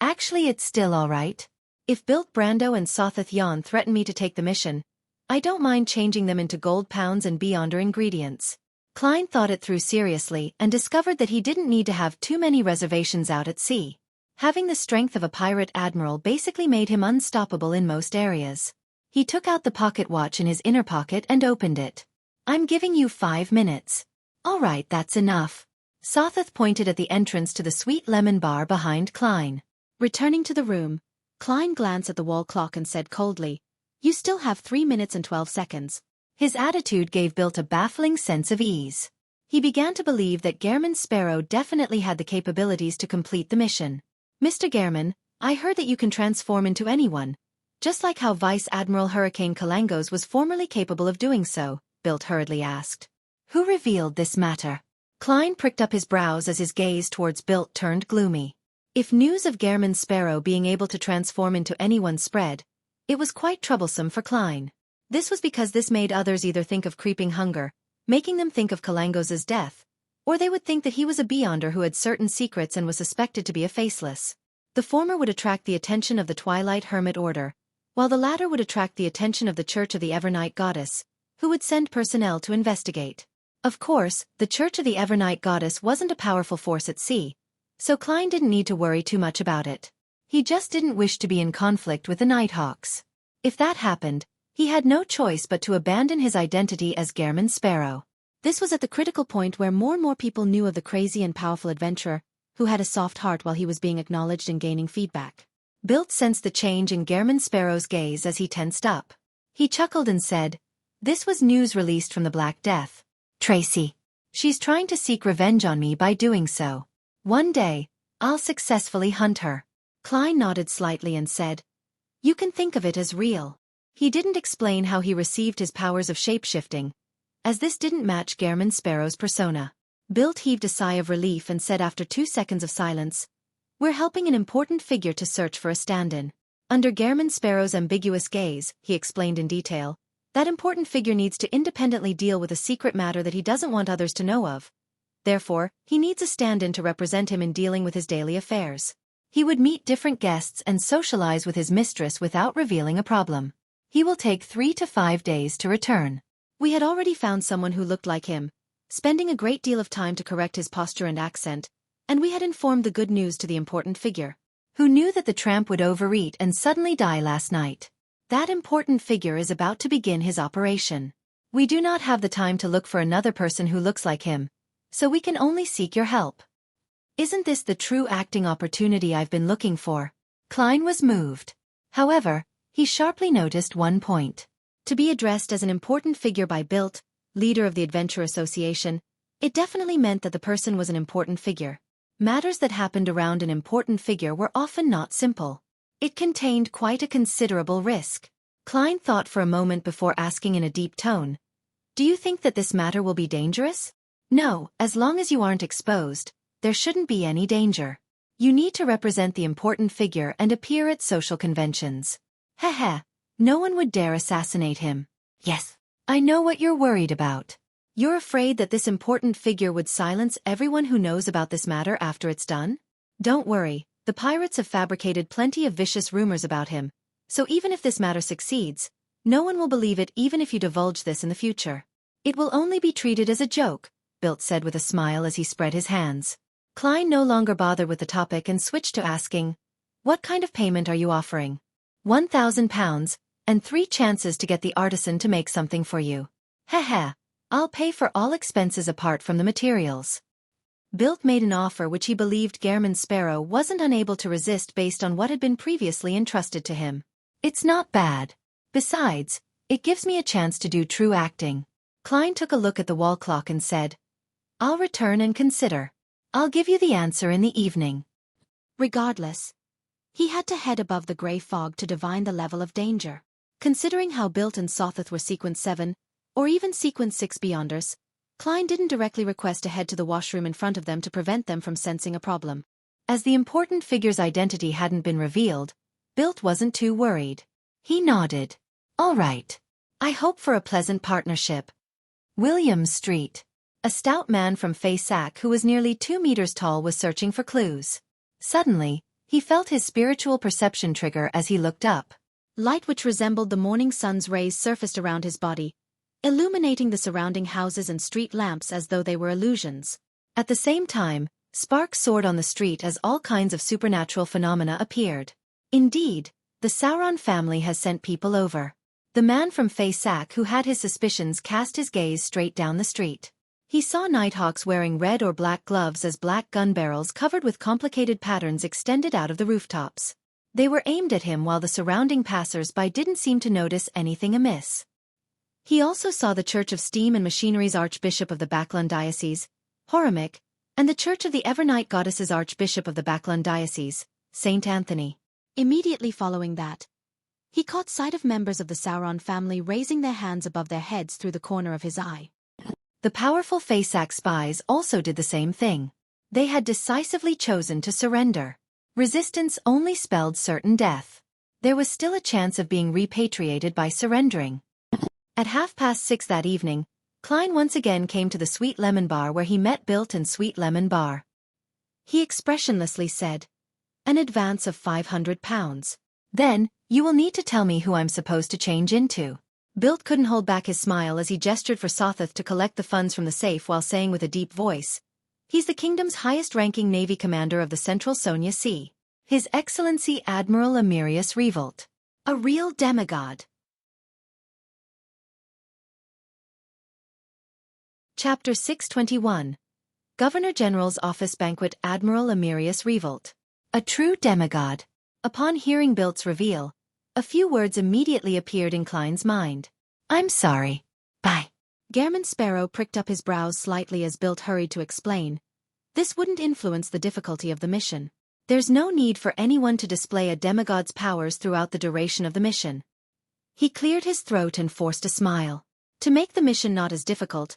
Actually it's still all right. If Built Brando and Sothoth Yon threaten me to take the mission, I don't mind changing them into gold pounds and beyonder ingredients. Klein thought it through seriously and discovered that he didn't need to have too many reservations out at sea. Having the strength of a pirate admiral basically made him unstoppable in most areas. He took out the pocket watch in his inner pocket and opened it. I'm giving you 5 minutes. All right, that's enough. Sothoth pointed at the entrance to the sweet lemon bar behind Klein. Returning to the room, Klein glanced at the wall clock and said coldly, You still have 3 minutes and 12 seconds. His attitude gave Built a baffling sense of ease. He began to believe that Gehrman Sparrow definitely had the capabilities to complete the mission. Mr. Gehrman, I heard that you can transform into anyone, just like how Vice Admiral Hurricane Kalangos was formerly capable of doing so, Built hurriedly asked. Who revealed this matter? Klein pricked up his brows as his gaze towards Built turned gloomy. If news of Gehrman Sparrow being able to transform into anyone spread, it was quite troublesome for Klein. This was because this made others either think of creeping hunger, making them think of Kalangos' death, or they would think that he was a beyonder who had certain secrets and was suspected to be a faceless. The former would attract the attention of the Twilight Hermit Order, while the latter would attract the attention of the Church of the Evernight Goddess, who would send personnel to investigate. Of course, the Church of the Evernight Goddess wasn't a powerful force at sea, so Klein didn't need to worry too much about it. He just didn't wish to be in conflict with the Nighthawks. If that happened, he had no choice but to abandon his identity as Gehrman Sparrow. This was at the critical point where more and more people knew of the crazy and powerful adventurer, who had a soft heart while he was being acknowledged and gaining feedback. Built sensed the change in Gehrman Sparrow's gaze as he tensed up. He chuckled and said, This was news released from the Black Death. Tracy. She's trying to seek revenge on me by doing so. One day, I'll successfully hunt her. Klein nodded slightly and said, You can think of it as real. He didn't explain how he received his powers of shapeshifting, as this didn't match Gehrman Sparrow's persona. Built heaved a sigh of relief and said after 2 seconds of silence, We're helping an important figure to search for a stand-in. Under Gehrman Sparrow's ambiguous gaze, he explained in detail, that important figure needs to independently deal with a secret matter that he doesn't want others to know of. Therefore, he needs a stand-in to represent him in dealing with his daily affairs. He would meet different guests and socialize with his mistress without revealing a problem. He will take 3 to 5 days to return. We had already found someone who looked like him, spending a great deal of time to correct his posture and accent, and we had informed the good news to the important figure. Who knew that the tramp would overeat and suddenly die last night. That important figure is about to begin his operation. We do not have the time to look for another person who looks like him, so we can only seek your help. Isn't this the true acting opportunity I've been looking for? Klein was moved. However, he sharply noticed one point. To be addressed as an important figure by Built, leader of the Adventure Association, it definitely meant that the person was an important figure. Matters that happened around an important figure were often not simple. It contained quite a considerable risk. Klein thought for a moment before asking in a deep tone, Do you think that this matter will be dangerous? No, as long as you aren't exposed, there shouldn't be any danger. You need to represent the important figure and appear at social conventions. Heh, no one would dare assassinate him. Yes, I know what you're worried about. You're afraid that this important figure would silence everyone who knows about this matter after it's done? Don't worry, the pirates have fabricated plenty of vicious rumors about him, so even if this matter succeeds, no one will believe it even if you divulge this in the future. It will only be treated as a joke, Bilt said with a smile as he spread his hands. Klein no longer bothered with the topic and switched to asking, "What kind of payment are you offering?" £1,000, and 3 chances to get the artisan to make something for you. Heh. I'll pay for all expenses apart from the materials. Bilt made an offer which he believed Gehrman Sparrow wasn't unable to resist based on what had been previously entrusted to him. It's not bad. Besides, it gives me a chance to do true acting. Klein took a look at the wall clock and said, "I'll return and consider. I'll give you the answer in the evening." Regardless, he had to head above the grey fog to divine the level of danger. Considering how Bilt and Sothith were Sequence 7, or even Sequence 6 beyonders, Klein didn't directly request to head to the washroom in front of them to prevent them from sensing a problem. As the important figure's identity hadn't been revealed, Bilt wasn't too worried. He nodded. "All right. I hope for a pleasant partnership." Williams Street. A stout man from Sac who was nearly 2 meters tall was searching for clues. Suddenly, he felt his spiritual perception trigger as he looked up. Light which resembled the morning sun's rays surfaced around his body, illuminating the surrounding houses and street lamps as though they were illusions. At the same time, sparks soared on the street as all kinds of supernatural phenomena appeared. Indeed, the Sauron family has sent people over. The man from Sac who had his suspicions cast his gaze straight down the street. He saw Nighthawks wearing red or black gloves as black gun barrels covered with complicated patterns extended out of the rooftops. They were aimed at him while the surrounding passers-by didn't seem to notice anything amiss. He also saw the Church of Steam and Machinery's Archbishop of the Backlund Diocese, Horamik, and the Church of the Evernight Goddess's Archbishop of the Backlund Diocese, St. Anthony. Immediately following that, he caught sight of members of the Sauron family raising their hands above their heads through the corner of his eye. The powerful Sac spies also did the same thing. They had decisively chosen to surrender. Resistance only spelled certain death. There was still a chance of being repatriated by surrendering. At 6:30 that evening, Klein once again came to the Sweet Lemon Bar where he met Bilt and Sweet Lemon Bar. He expressionlessly said, "An advance of £500. Then, you will need to tell me who I'm supposed to change into." Bilt couldn't hold back his smile as he gestured for Sothith to collect the funds from the safe while saying with a deep voice, "He's the kingdom's highest-ranking navy commander of the Central Sonia Sea. His Excellency Admiral Amyrius Revolt. A real demigod." Chapter 621. Governor-General's Office Banquet. Admiral Amyrius Revolt. A true demigod. Upon hearing Bilt's reveal, a few words immediately appeared in Klein's mind. "I'm sorry. Bye." Gehrman Sparrow pricked up his brows slightly as Bilt hurried to explain. This wouldn't influence the difficulty of the mission. There's no need for anyone to display a demigod's powers throughout the duration of the mission. He cleared his throat and forced a smile. To make the mission not as difficult,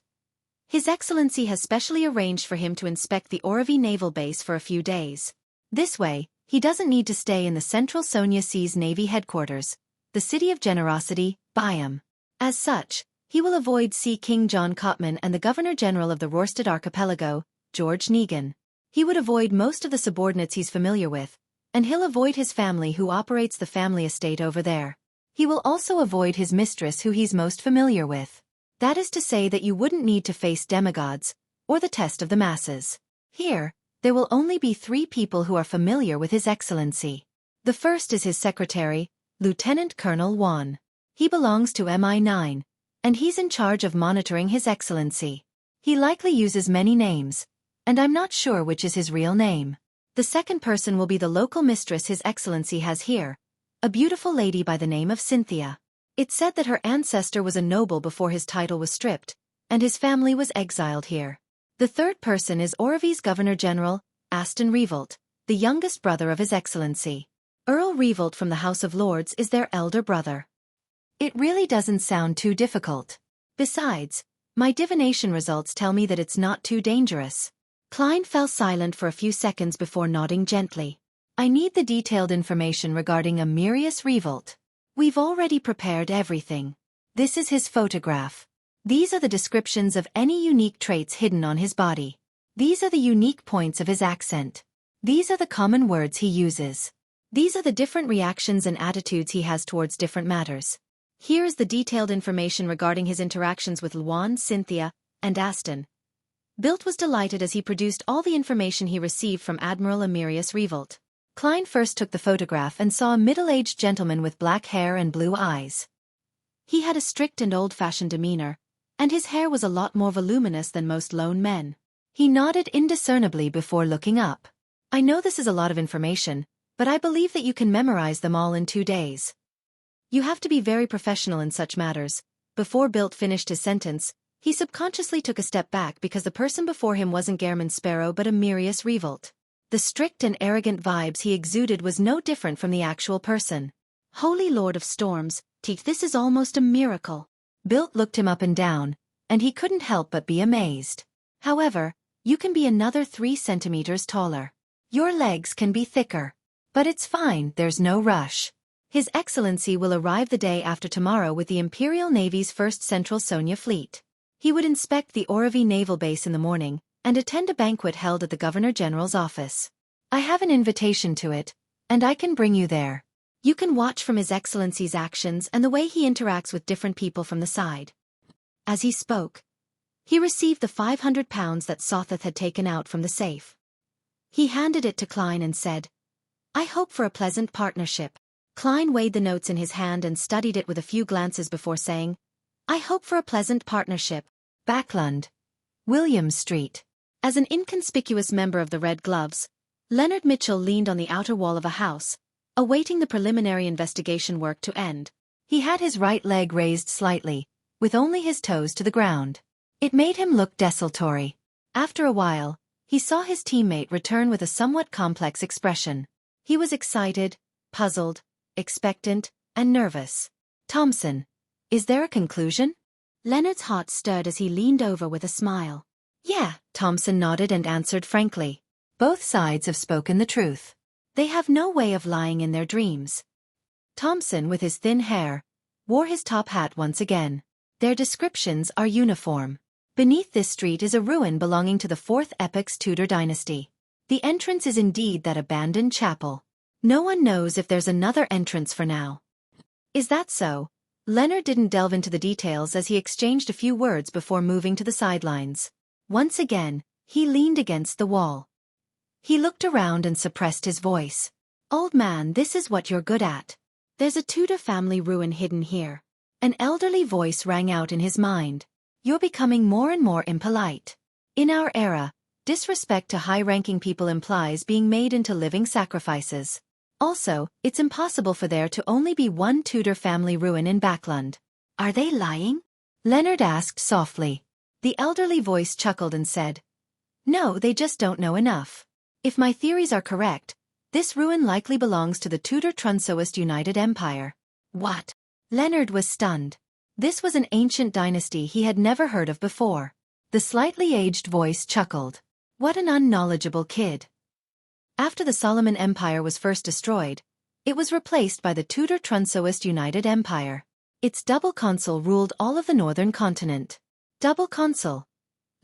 His Excellency has specially arranged for him to inspect the Oravi naval base for a few days. This way, he doesn't need to stay in the Central Sonia Sea's Navy headquarters, the City of Generosity, Byam. As such, he will avoid Sea King John Cotman and the Governor-General of the Rorstad Archipelago, George Negan. He would avoid most of the subordinates he's familiar with, and he'll avoid his family who operates the family estate over there. He will also avoid his mistress who he's most familiar with. That is to say that you wouldn't need to face demigods, or the test of the masses. Here, there will only be 3 people who are familiar with His Excellency. The first is his secretary, Lieutenant Colonel Wan. He belongs to MI9, and he's in charge of monitoring His Excellency. He likely uses many names, and I'm not sure which is his real name. The second person will be the local mistress His Excellency has here, a beautiful lady by the name of Cynthia. It's said that her ancestor was a noble before his title was stripped, and his family was exiled here. The third person is Oravi's Governor-General, Aston Revolt, the youngest brother of His Excellency. Earl Revolt from the House of Lords is their elder brother. It really doesn't sound too difficult. Besides, my divination results tell me that it's not too dangerous. Klein fell silent for a few seconds before nodding gently. I need the detailed information regarding Amyrius Revolt. We've already prepared everything. This is his photograph. These are the descriptions of any unique traits hidden on his body. These are the unique points of his accent. These are the common words he uses. These are the different reactions and attitudes he has towards different matters. Here is the detailed information regarding his interactions with Luan, Cynthia, and Aston. Bilt was delighted as he produced all the information he received from Admiral Amyrius Revolt. Klein first took the photograph and saw a middle-aged gentleman with black hair and blue eyes. He had a strict and old-fashioned demeanor, and his hair was a lot more voluminous than most lone men. He nodded indiscernibly before looking up. I know this is a lot of information, but I believe that you can memorize them all in 2 days. You have to be very professional in such matters. Before Bilt finished his sentence, he subconsciously took a step back because the person before him wasn't Gehrman Sparrow but Amyrius Revolt. The strict and arrogant vibes he exuded was no different from the actual person. Holy Lord of Storms, Teeth, this is almost a miracle. Bilt looked him up and down, and he couldn't help but be amazed. However, you can be another 3 centimeters taller. Your legs can be thicker. But it's fine, there's no rush. His Excellency will arrive the day after tomorrow with the Imperial Navy's 1st Central Sonia Fleet. He would inspect the Oravi Naval Base in the morning, and attend a banquet held at the Governor-General's office. I have an invitation to it, and I can bring you there. You can watch from His Excellency's actions and the way he interacts with different people from the side. As he spoke, he received the 500 pounds that Sothoth had taken out from the safe. He handed it to Klein and said, I hope for a pleasant partnership. Klein weighed the notes in his hand and studied it with a few glances before saying, I hope for a pleasant partnership. Backlund, William Street. As an inconspicuous member of the Red Gloves, Leonard Mitchell leaned on the outer wall of a house, awaiting the preliminary investigation work to end. He had his right leg raised slightly, with only his toes to the ground. It made him look desultory. After a while, he saw his teammate return with a somewhat complex expression. He was excited, puzzled, expectant, and nervous. Thompson, is there a conclusion? Leonard's heart stirred as he leaned over with a smile. Yeah, Thompson nodded and answered frankly. Both sides have spoken the truth. They have no way of lying in their dreams. Thompson, with his thin hair, wore his top hat once again. Their descriptions are uniform. Beneath this street is a ruin belonging to the 4th Epoch's Tudor dynasty. The entrance is indeed that abandoned chapel. No one knows if there's another entrance for now. Is that so? Leonard didn't delve into the details as he exchanged a few words before moving to the sidelines. Once again, he leaned against the wall. He looked around and suppressed his voice. Old man, this is what you're good at. There's a Tudor family ruin hidden here. An elderly voice rang out in his mind. You're becoming more and more impolite. In our era, disrespect to high-ranking people implies being made into living sacrifices. Also, it's impossible for there to only be one Tudor family ruin in Backlund. Are they lying? Leonard asked softly. The elderly voice chuckled and said, No, they just don't know enough. If my theories are correct, this ruin likely belongs to the Tudor Trunsoist United Empire. What? Leonard was stunned. This was an ancient dynasty he had never heard of before. The slightly aged voice chuckled. What an unknowledgeable kid. After the Solomon Empire was first destroyed, it was replaced by the Tudor Trunsoist United Empire. Its double consul ruled all of the northern continent. Double consul.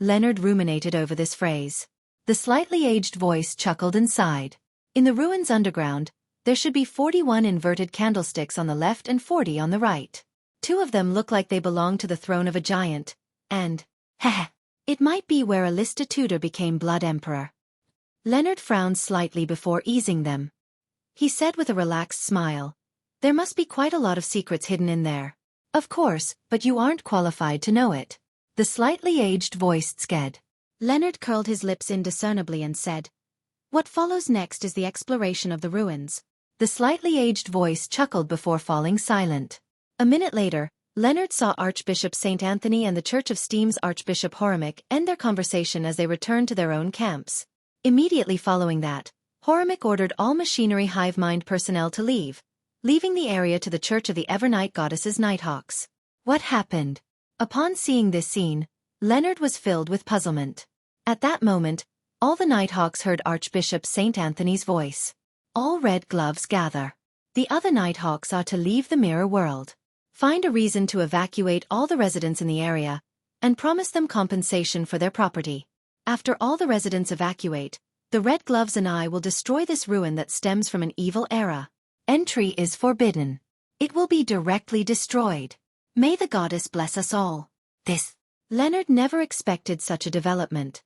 Leonard ruminated over this phrase. The slightly aged voice chuckled and sighed. In the ruins underground, there should be 41 inverted candlesticks on the left and 40 on the right. 2 of them look like they belong to the throne of a giant, and, heh, it might be where Alista Tudor became Blood Emperor. Leonard frowned slightly before easing them. He said with a relaxed smile, There must be quite a lot of secrets hidden in there. Of course, but you aren't qualified to know it. The slightly aged voice sked. Leonard curled his lips indiscernibly and said, What follows next is the exploration of the ruins. The slightly aged voice chuckled before falling silent. A minute later, Leonard saw Archbishop St. Anthony and the Church of Steam's Archbishop Horimic end their conversation as they returned to their own camps. Immediately following that, Horimic ordered all machinery hive mind personnel to leave, leaving the area to the Church of the Evernight Goddesses Nighthawks. What happened? Upon seeing this scene, Leonard was filled with puzzlement. At that moment, all the Nighthawks heard Archbishop St. Anthony's voice. All Red Gloves gather. The other Nighthawks are to leave the mirror world. Find a reason to evacuate all the residents in the area, and promise them compensation for their property. After all the residents evacuate, the Red Gloves and I will destroy this ruin that stems from an evil era. Entry is forbidden. It will be directly destroyed. May the goddess bless us all. This. Leonard never expected such a development.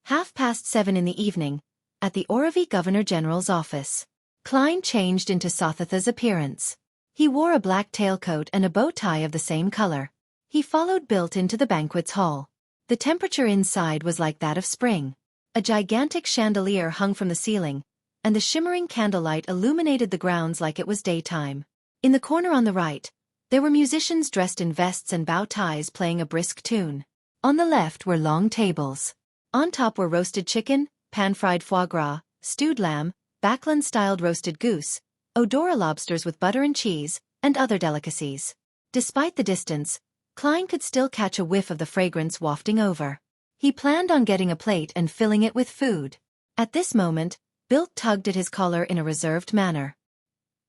7:30 in the evening, at the Oravi Governor-General's office. Klein changed into Sothatha's appearance. He wore a black tailcoat and a bow tie of the same color. He followed Bilt into the banquet's hall. The temperature inside was like that of spring. A gigantic chandelier hung from the ceiling, and the shimmering candlelight illuminated the grounds like it was daytime. In the corner on the right, there were musicians dressed in vests and bow ties playing a brisk tune. On the left were long tables. On top were roasted chicken, pan-fried foie gras, stewed lamb, Backlund-styled roasted goose, Odora lobsters with butter and cheese, and other delicacies. Despite the distance, Klein could still catch a whiff of the fragrance wafting over. He planned on getting a plate and filling it with food. At this moment, Bilt tugged at his collar in a reserved manner.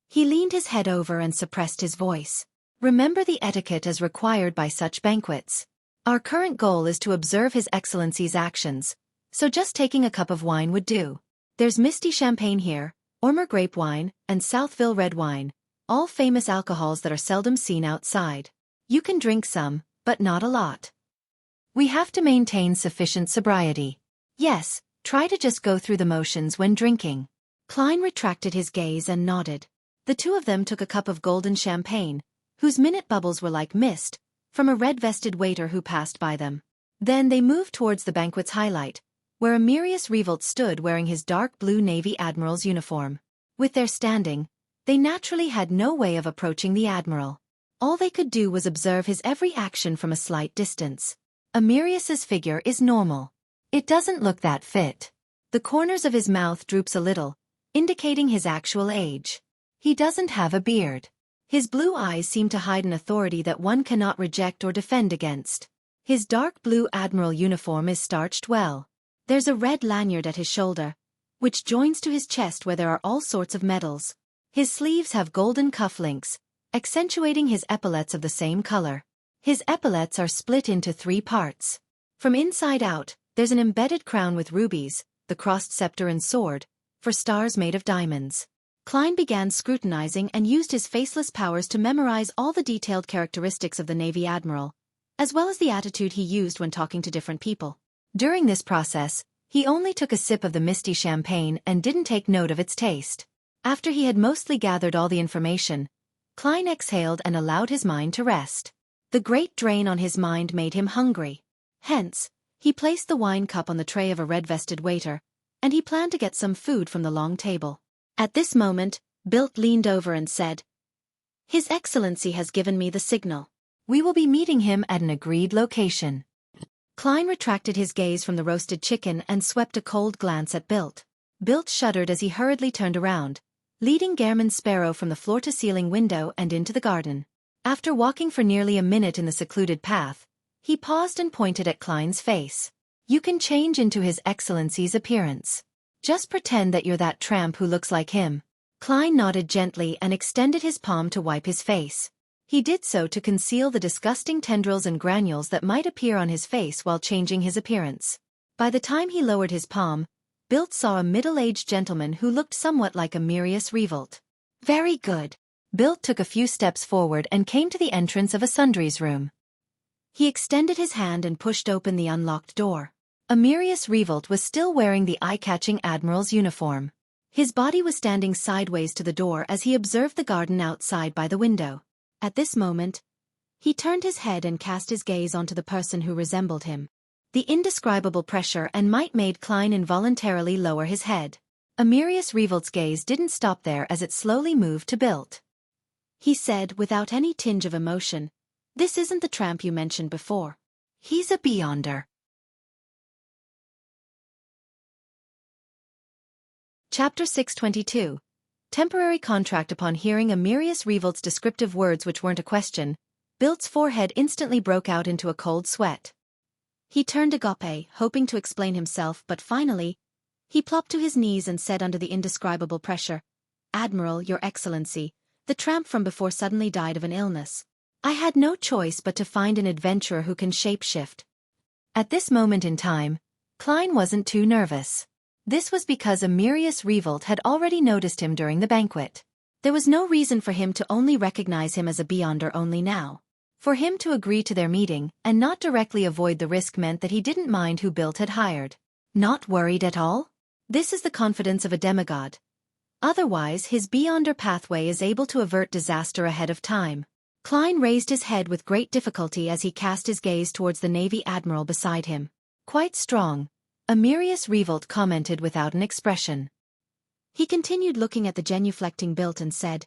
He leaned his head over and suppressed his voice. Remember the etiquette as required by such banquets. Our current goal is to observe His Excellency's actions, so just taking a cup of wine would do. There's Misty champagne here, Ormer grape wine, and Southville red wine, all famous alcohols that are seldom seen outside. You can drink some, but not a lot. We have to maintain sufficient sobriety. Yes, try to just go through the motions when drinking. Klein retracted his gaze and nodded. The two of them took a cup of golden champagne, whose minute bubbles were like mist, from a red-vested waiter who passed by them. Then they moved towards the banquet's highlight, where Amyrius Revolt stood wearing his dark blue Navy Admiral's uniform. With their standing, they naturally had no way of approaching the Admiral. All they could do was observe his every action from a slight distance. Amyrius's figure is normal. It doesn't look that fit. The corners of his mouth droops a little, indicating his actual age. He doesn't have a beard. His blue eyes seem to hide an authority that one cannot reject or defend against. His dark blue Admiral uniform is starched well. There's a red lanyard at his shoulder, which joins to his chest where there are all sorts of medals. His sleeves have golden cufflinks, accentuating his epaulets of the same color. His epaulets are split into 3 parts. From inside out, there's an embedded crown with rubies, the crossed scepter and sword, for stars made of diamonds. Klein began scrutinizing and used his faceless powers to memorize all the detailed characteristics of the Navy Admiral, as well as the attitude he used when talking to different people. During this process, he only took a sip of the misty champagne and didn't take note of its taste. After he had mostly gathered all the information, Klein exhaled and allowed his mind to rest. The great drain on his mind made him hungry. Hence, he placed the wine cup on the tray of a red-vested waiter, and he planned to get some food from the long table. At this moment, Bilt leaned over and said, "His Excellency has given me the signal. We will be meeting him at an agreed location." Klein retracted his gaze from the roasted chicken and swept a cold glance at Bilt. Bilt shuddered as he hurriedly turned around, leading Gehrman Sparrow from the floor-to-ceiling window and into the garden. After walking for nearly a minute in the secluded path, he paused and pointed at Klein's face. "You can change into His Excellency's appearance. Just pretend that you're that tramp who looks like him." Klein nodded gently and extended his palm to wipe his face. He did so to conceal the disgusting tendrils and granules that might appear on his face while changing his appearance. By the time he lowered his palm, Bilt saw a middle-aged gentleman who looked somewhat like Amyrius Revolt. "Very good." Bilt took a few steps forward and came to the entrance of a sundries room. He extended his hand and pushed open the unlocked door. Amyrius Revolt was still wearing the eye-catching Admiral's uniform. His body was standing sideways to the door as he observed the garden outside by the window. At this moment, he turned his head and cast his gaze onto the person who resembled him. The indescribable pressure and might made Klein involuntarily lower his head. Amyrius Revolt's gaze didn't stop there as it slowly moved to Bilt. He said without any tinge of emotion, "This isn't the tramp you mentioned before. He's a beyonder." Chapter 622. Temporary contract. Upon hearing Amyrius Revolt's descriptive words which weren't a question, Bilt's forehead instantly broke out into a cold sweat. He turned agape, hoping to explain himself, but finally, he plopped to his knees and said under the indescribable pressure, "Admiral, Your Excellency, the tramp from before suddenly died of an illness. I had no choice but to find an adventurer who can shapeshift. At this moment in time, Klein wasn't too nervous. This was because Amyrius Revolt had already noticed him during the banquet. There was no reason for him to only recognize him as a Beyonder only now. For him to agree to their meeting and not directly avoid the risk meant that he didn't mind who Bilt had hired. Not worried at all? This is the confidence of a demigod. Otherwise, his Beyonder pathway is able to avert disaster ahead of time. Klein raised his head with great difficulty as he cast his gaze towards the Navy Admiral beside him. Quite strong, Amyrius Revolt commented without an expression. He continued looking at the genuflecting Bilt and said,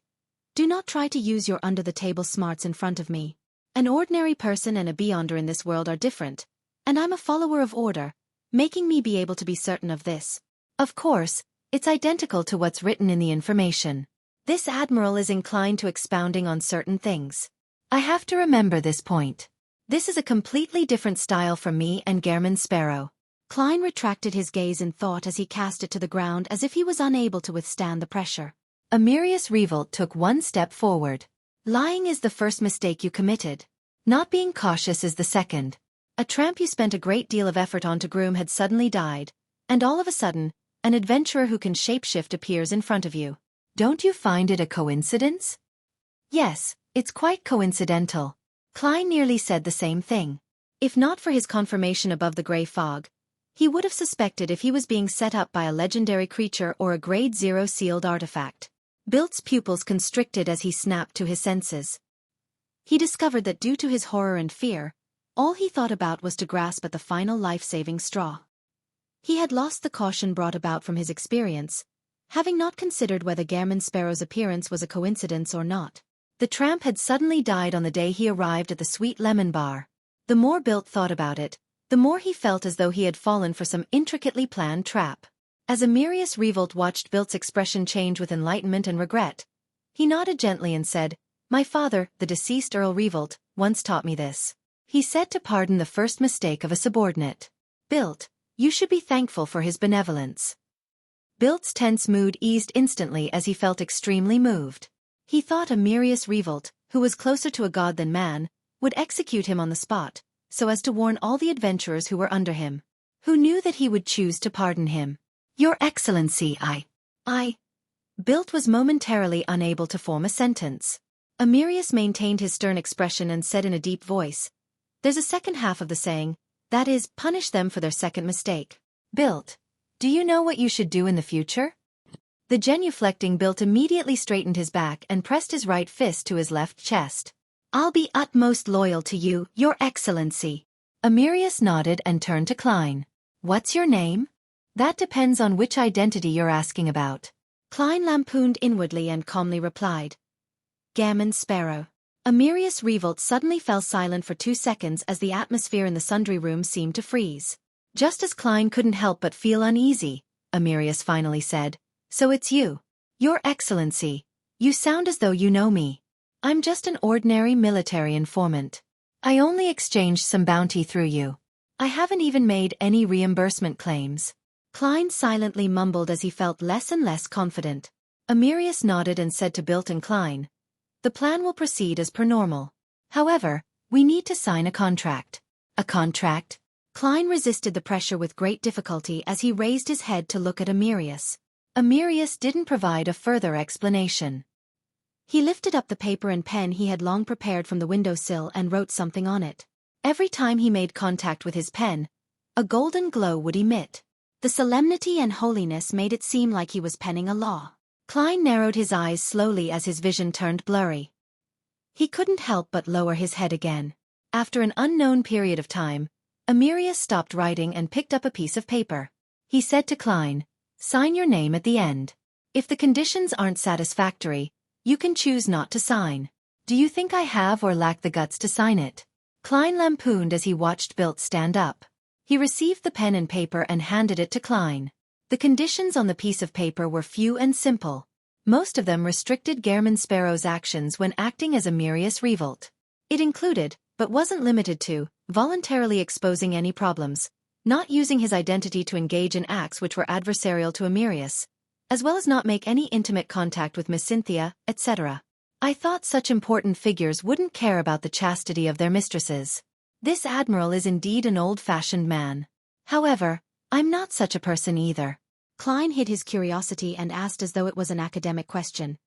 "Do not try to use your under-the-table smarts in front of me. An ordinary person and a Beyonder in this world are different, and I'm a follower of order, making me be able to be certain of this. Of course, it's identical to what's written in the information. This admiral is inclined to expounding on certain things. I have to remember this point. This is a completely different style from me and Gehrman Sparrow." Klein retracted his gaze in thought as he cast it to the ground as if he was unable to withstand the pressure. Amyrius Revolt took one step forward. "Lying is the first mistake you committed. Not being cautious is the second. A tramp you spent a great deal of effort on to groom had suddenly died, and all of a sudden, an adventurer who can shapeshift appears in front of you. Don't you find it a coincidence?" "Yes, it's quite coincidental." Klein nearly said the same thing. If not for his confirmation above the gray fog, he would have suspected if he was being set up by a legendary creature or a Grade 0 sealed artifact. Bilt's pupils constricted as he snapped to his senses. He discovered that due to his horror and fear, all he thought about was to grasp at the final life-saving straw. He had lost the caution brought about from his experience, having not considered whether Gehrman Sparrow's appearance was a coincidence or not. The tramp had suddenly died on the day he arrived at the Sweet Lemon Bar. The more Bilt thought about it, the more he felt as though he had fallen for some intricately planned trap. As Amyrius Revolt watched Bilt's expression change with enlightenment and regret, he nodded gently and said, "My father, the deceased Earl Revolt, once taught me this. He said to pardon the first mistake of a subordinate. Bilt, you should be thankful for his benevolence." Bilt's tense mood eased instantly as he felt extremely moved. He thought Amyrius Revolt, who was closer to a god than man, would execute him on the spot, so as to warn all the adventurers who were under him. Who knew that he would choose to pardon him? "Your Excellency, I... Bilt was momentarily unable to form a sentence. Amyrius maintained his stern expression and said in a deep voice, "There's a second half of the saying, that is, punish them for their second mistake. Bilt, do you know what you should do in the future?" The genuflecting Bilt immediately straightened his back and pressed his right fist to his left chest. "I'll be utmost loyal to you, Your Excellency." Amyrius nodded and turned to Klein. "What's your name?" "That depends on which identity you're asking about." Klein lampooned inwardly and calmly replied, "Gehrman Sparrow." Amyrius Revolt suddenly fell silent for 2 seconds as the atmosphere in the sundry room seemed to freeze. Just as Klein couldn't help but feel uneasy, Amyrius finally said, "So it's you. Your Excellency. You sound as though you know me." "I'm just an ordinary military informant. I only exchanged some bounty through you. I haven't even made any reimbursement claims." Klein silently mumbled as he felt less and less confident. Amyrius nodded and said to Bilt and Klein, "The plan will proceed as per normal. However, we need to sign a contract." "A contract?" Klein resisted the pressure with great difficulty as he raised his head to look at Amyrius. Amyrius didn't provide a further explanation. He lifted up the paper and pen he had long prepared from the windowsill and wrote something on it. Every time he made contact with his pen, a golden glow would emit. The solemnity and holiness made it seem like he was penning a law. Klein narrowed his eyes slowly as his vision turned blurry. He couldn't help but lower his head again. After an unknown period of time, Amyrius stopped writing and picked up a piece of paper. He said to Klein, "Sign your name at the end. If the conditions aren't satisfactory, you can choose not to sign." "Do you think I have or lack the guts to sign it?" Klein lampooned as he watched Bilt stand up. He received the pen and paper and handed it to Klein. The conditions on the piece of paper were few and simple. Most of them restricted Gehrman Sparrow's actions when acting as Amyrius Revolt. It included, but wasn't limited to, voluntarily exposing any problems, not using his identity to engage in acts which were adversarial to Amyrius, as well as not make any intimate contact with Miss Cynthia, etc. I thought such important figures wouldn't care about the chastity of their mistresses. This admiral is indeed an old-fashioned man. However, I'm not such a person either. Klein hid his curiosity and asked as though it was an academic question.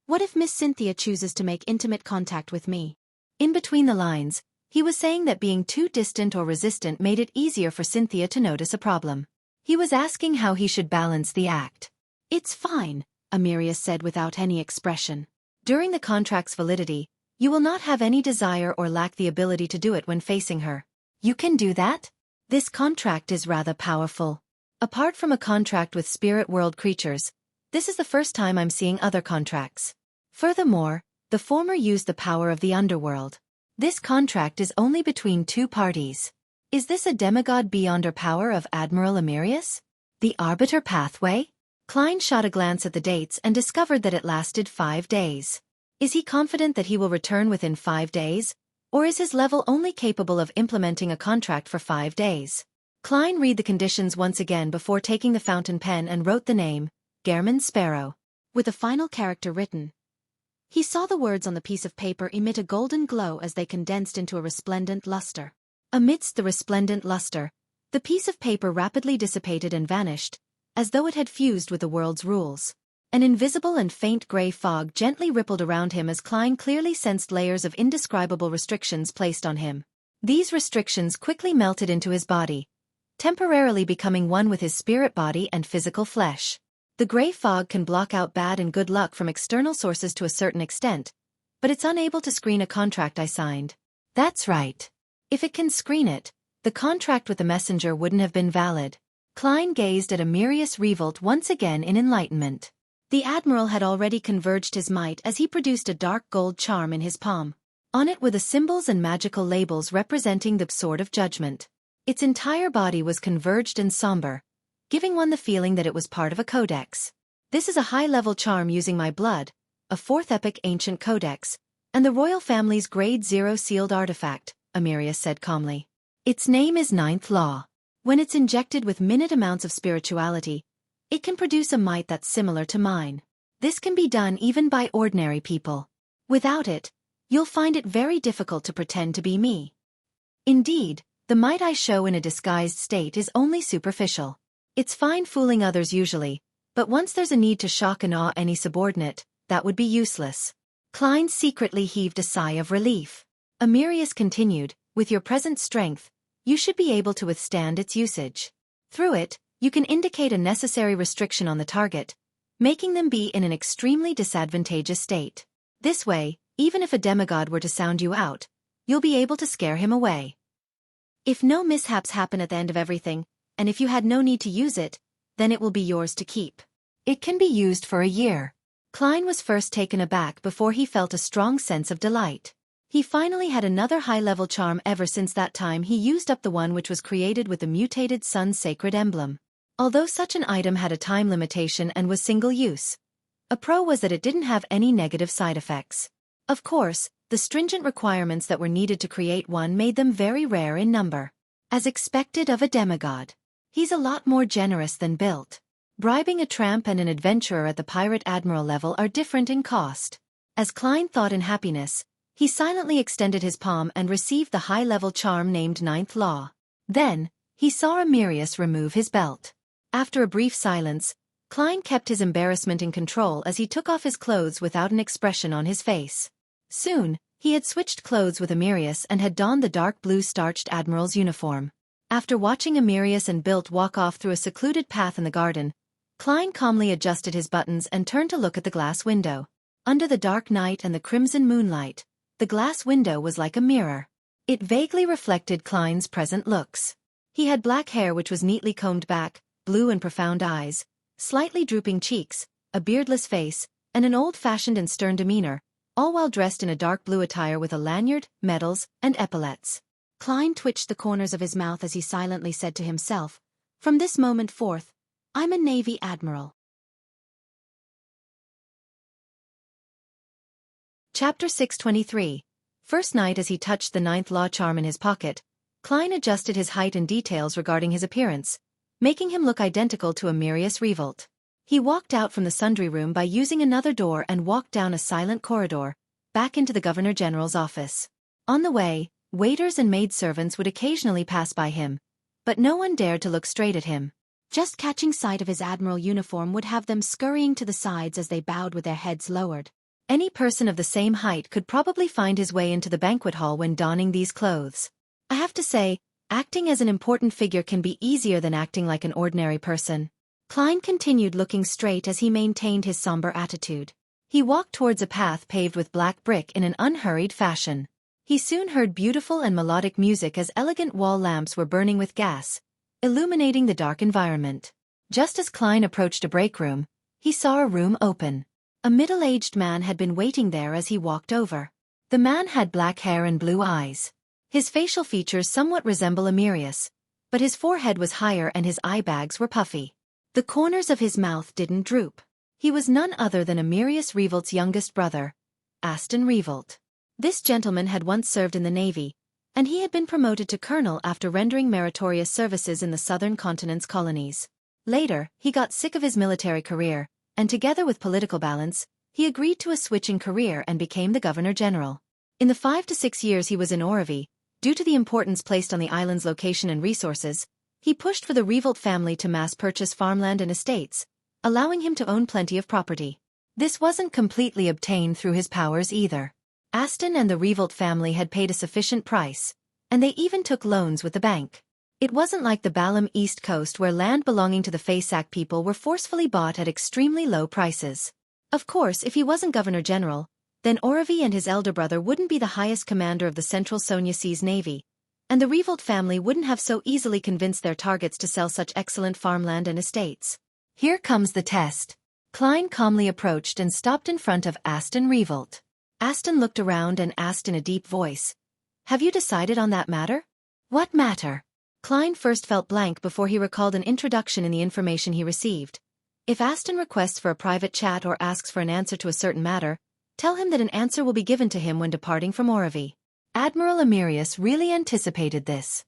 What if Miss Cynthia chooses to make intimate contact with me? In between the lines, he was saying that being too distant or resistant made it easier for Cynthia to notice a problem. He was asking how he should balance the act. It's fine, Amyrius said without any expression. During the contract's validity, you will not have any desire or lack the ability to do it when facing her. You can do that? This contract is rather powerful. Apart from a contract with spirit world creatures, this is the first time I'm seeing other contracts. Furthermore, the former used the power of the underworld. This contract is only between two parties. Is this a demigod beyond our power of Admiral Amyrius? The Arbiter Pathway? Klein shot a glance at the dates and discovered that it lasted 5 days. Is he confident that he will return within 5 days? Or is his level only capable of implementing a contract for 5 days? Klein read the conditions once again before taking the fountain pen and wrote the name, Gehrman Sparrow. With the final character written, he saw the words on the piece of paper emit a golden glow as they condensed into a resplendent luster. Amidst the resplendent luster, the piece of paper rapidly dissipated and vanished, as though it had fused with the world's rules. An invisible and faint gray fog gently rippled around him as Klein clearly sensed layers of indescribable restrictions placed on him. These restrictions quickly melted into his body, temporarily becoming one with his spirit body and physical flesh. The gray fog can block out bad and good luck from external sources to a certain extent, but it's unable to screen a contract I signed. That's right. If it can screen it, the contract with the messenger wouldn't have been valid. Klein gazed at Amyrius revolt once again in enlightenment. The admiral had already converged his might as he produced a dark gold charm in his palm. On it were the symbols and magical labels representing the sword of judgment. Its entire body was converged and somber, giving one the feeling that it was part of a codex. This is a high-level charm using my blood, a 4th epic ancient codex, and the royal family's Grade 0 sealed artifact, Amyrius said calmly. Its name is 9th Law. When it's injected with minute amounts of spirituality, it can produce a might that's similar to mine. This can be done even by ordinary people. Without it, you'll find it very difficult to pretend to be me. Indeed, the might I show in a disguised state is only superficial. It's fine fooling others usually, but once there's a need to shock and awe any subordinate, that would be useless. Klein secretly heaved a sigh of relief. Amyrius continued, with your present strength, you should be able to withstand its usage. Through it, you can indicate a necessary restriction on the target, making them be in an extremely disadvantageous state. This way, even if a demigod were to sound you out, you'll be able to scare him away. If no mishaps happen at the end of everything, and if you had no need to use it, then it will be yours to keep. It can be used for a year. Klein was first taken aback before he felt a strong sense of delight. He finally had another high-level charm ever since that time he used up the one which was created with the mutated sun's sacred emblem. Although such an item had a time limitation and was single-use, a pro was that it didn't have any negative side effects. Of course, the stringent requirements that were needed to create one made them very rare in number. As expected of a demigod, he's a lot more generous than built. Bribing a tramp and an adventurer at the pirate admiral level are different in cost. As Klein thought in happiness, he silently extended his palm and received the high-level charm named 9th Law. Then, he saw Amyrius remove his belt. After a brief silence, Klein kept his embarrassment in control as he took off his clothes without an expression on his face. Soon, he had switched clothes with Amyrius and had donned the dark blue starched admiral's uniform. After watching Amyrius and Bilt walk off through a secluded path in the garden, Klein calmly adjusted his buttons and turned to look at the glass window. Under the dark night and the crimson moonlight, the glass window was like a mirror. It vaguely reflected Klein's present looks. He had black hair which was neatly combed back, blue and profound eyes, slightly drooping cheeks, a beardless face, and an old-fashioned and stern demeanor, all while dressed in a dark blue attire with a lanyard, medals, and epaulets. Klein twitched the corners of his mouth as he silently said to himself, "From this moment forth, I'm a Navy admiral." Chapter 623. First night as he touched the 9th Law charm in his pocket, Klein adjusted his height and details regarding his appearance, making him look identical to Amyrius Revolt. He walked out from the sundry room by using another door and walked down a silent corridor, back into the Governor-General's office. On the way, waiters and maidservants would occasionally pass by him, but no one dared to look straight at him. Just catching sight of his admiral uniform would have them scurrying to the sides as they bowed with their heads lowered. Any person of the same height could probably find his way into the banquet hall when donning these clothes. I have to say, acting as an important figure can be easier than acting like an ordinary person. Klein continued looking straight as he maintained his somber attitude. He walked towards a path paved with black brick in an unhurried fashion. He soon heard beautiful and melodic music as elegant wall lamps were burning with gas, illuminating the dark environment. Just as Klein approached a break room, he saw a room open. A middle-aged man had been waiting there as he walked over. The man had black hair and blue eyes. His facial features somewhat resemble Amyrius, but his forehead was higher and his eye bags were puffy. The corners of his mouth didn't droop. He was none other than Amyrius Revolt's youngest brother, Aston Revolt. This gentleman had once served in the Navy, and he had been promoted to colonel after rendering meritorious services in the southern continent's colonies. Later, he got sick of his military career, and together with political balance, he agreed to a switch in career and became the Governor-General. In the 5 to 6 years he was in Orivy, due to the importance placed on the island's location and resources, he pushed for the Revolt family to mass-purchase farmland and estates, allowing him to own plenty of property. This wasn't completely obtained through his powers either. Aston and the Revolt family had paid a sufficient price, and they even took loans with the bank. It wasn't like the Balam East Coast where land belonging to the Faesac people were forcefully bought at extremely low prices. Of course, if he wasn't Governor-General, then Orivy and his elder brother wouldn't be the highest commander of the Central Sonia Seas Navy, and the Revolt family wouldn't have so easily convinced their targets to sell such excellent farmland and estates. Here comes the test. Klein calmly approached and stopped in front of Aston Revolt. Aston looked around and asked in a deep voice, "Have you decided on that matter?" "What matter?" Klein first felt blank before he recalled an introduction in the information he received. If Aston requests for a private chat or asks for an answer to a certain matter, tell him that an answer will be given to him when departing from Orivy. Admiral Amyrius really anticipated this.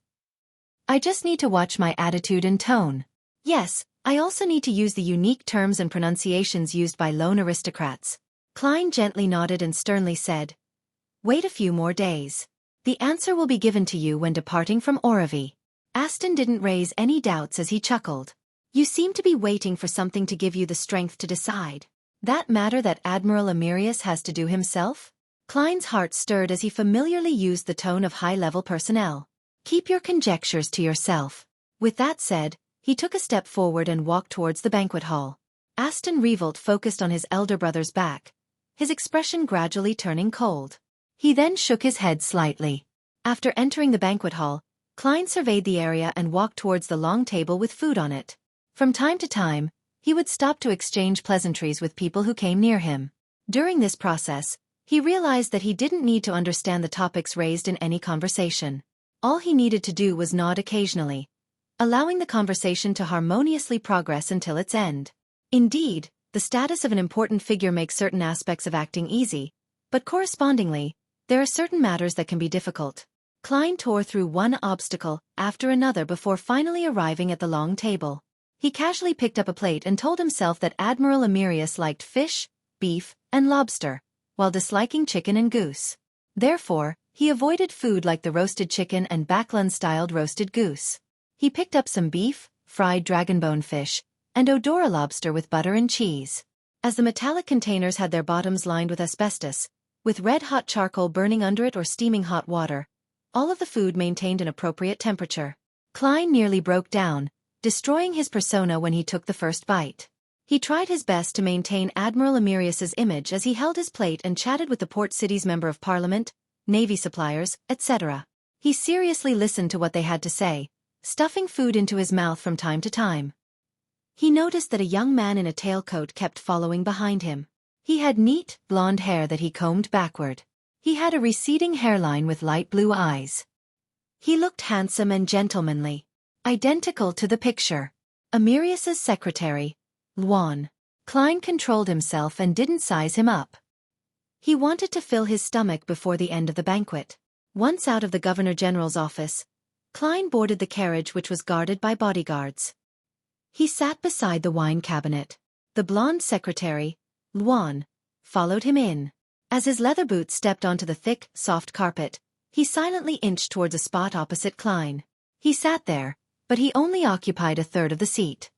"I just need to watch my attitude and tone. Yes, I also need to use the unique terms and pronunciations used by lone aristocrats." Klein gently nodded and sternly said, "Wait a few more days. The answer will be given to you when departing from Orivy." Aston didn't raise any doubts as he chuckled. "You seem to be waiting for something to give you the strength to decide. That matter that Admiral Amyrius has to do himself?" Klein's heart stirred as he familiarly used the tone of high-level personnel. "Keep your conjectures to yourself." With that said, he took a step forward and walked towards the banquet hall. Aston Revolt focused on his elder brother's back, his expression gradually turning cold. He then shook his head slightly. After entering the banquet hall, Klein surveyed the area and walked towards the long table with food on it. From time to time, he would stop to exchange pleasantries with people who came near him. During this process, he realized that he didn't need to understand the topics raised in any conversation. All he needed to do was nod occasionally, allowing the conversation to harmoniously progress until its end. Indeed, the status of an important figure makes certain aspects of acting easy, but correspondingly, there are certain matters that can be difficult. Klein tore through one obstacle after another before finally arriving at the long table. He casually picked up a plate and told himself that Admiral Amyrius liked fish, beef, and lobster, while disliking chicken and goose. Therefore, he avoided food like the roasted chicken and Backlund-styled roasted goose. He picked up some beef, fried dragonbone fish, and Odora lobster with butter and cheese. As the metallic containers had their bottoms lined with asbestos, with red-hot charcoal burning under it or steaming hot water, all of the food maintained an appropriate temperature. Klein nearly broke down, destroying his persona when he took the first bite. He tried his best to maintain Admiral Amyrius's image as he held his plate and chatted with the port city's member of parliament, navy suppliers, etc. He seriously listened to what they had to say, stuffing food into his mouth from time to time. He noticed that a young man in a tailcoat kept following behind him. He had neat, blonde hair that he combed backward. He had a receding hairline with light blue eyes. He looked handsome and gentlemanly, identical to the picture. Amyrius's secretary, Luan. Klein controlled himself and didn't size him up. He wanted to fill his stomach before the end of the banquet. Once out of the Governor-General's office, Klein boarded the carriage which was guarded by bodyguards. He sat beside the wine cabinet. The blonde secretary, Luan, followed him in. As his leather boots stepped onto the thick, soft carpet, he silently inched towards a spot opposite Klein. He sat there, but he only occupied a third of the seat.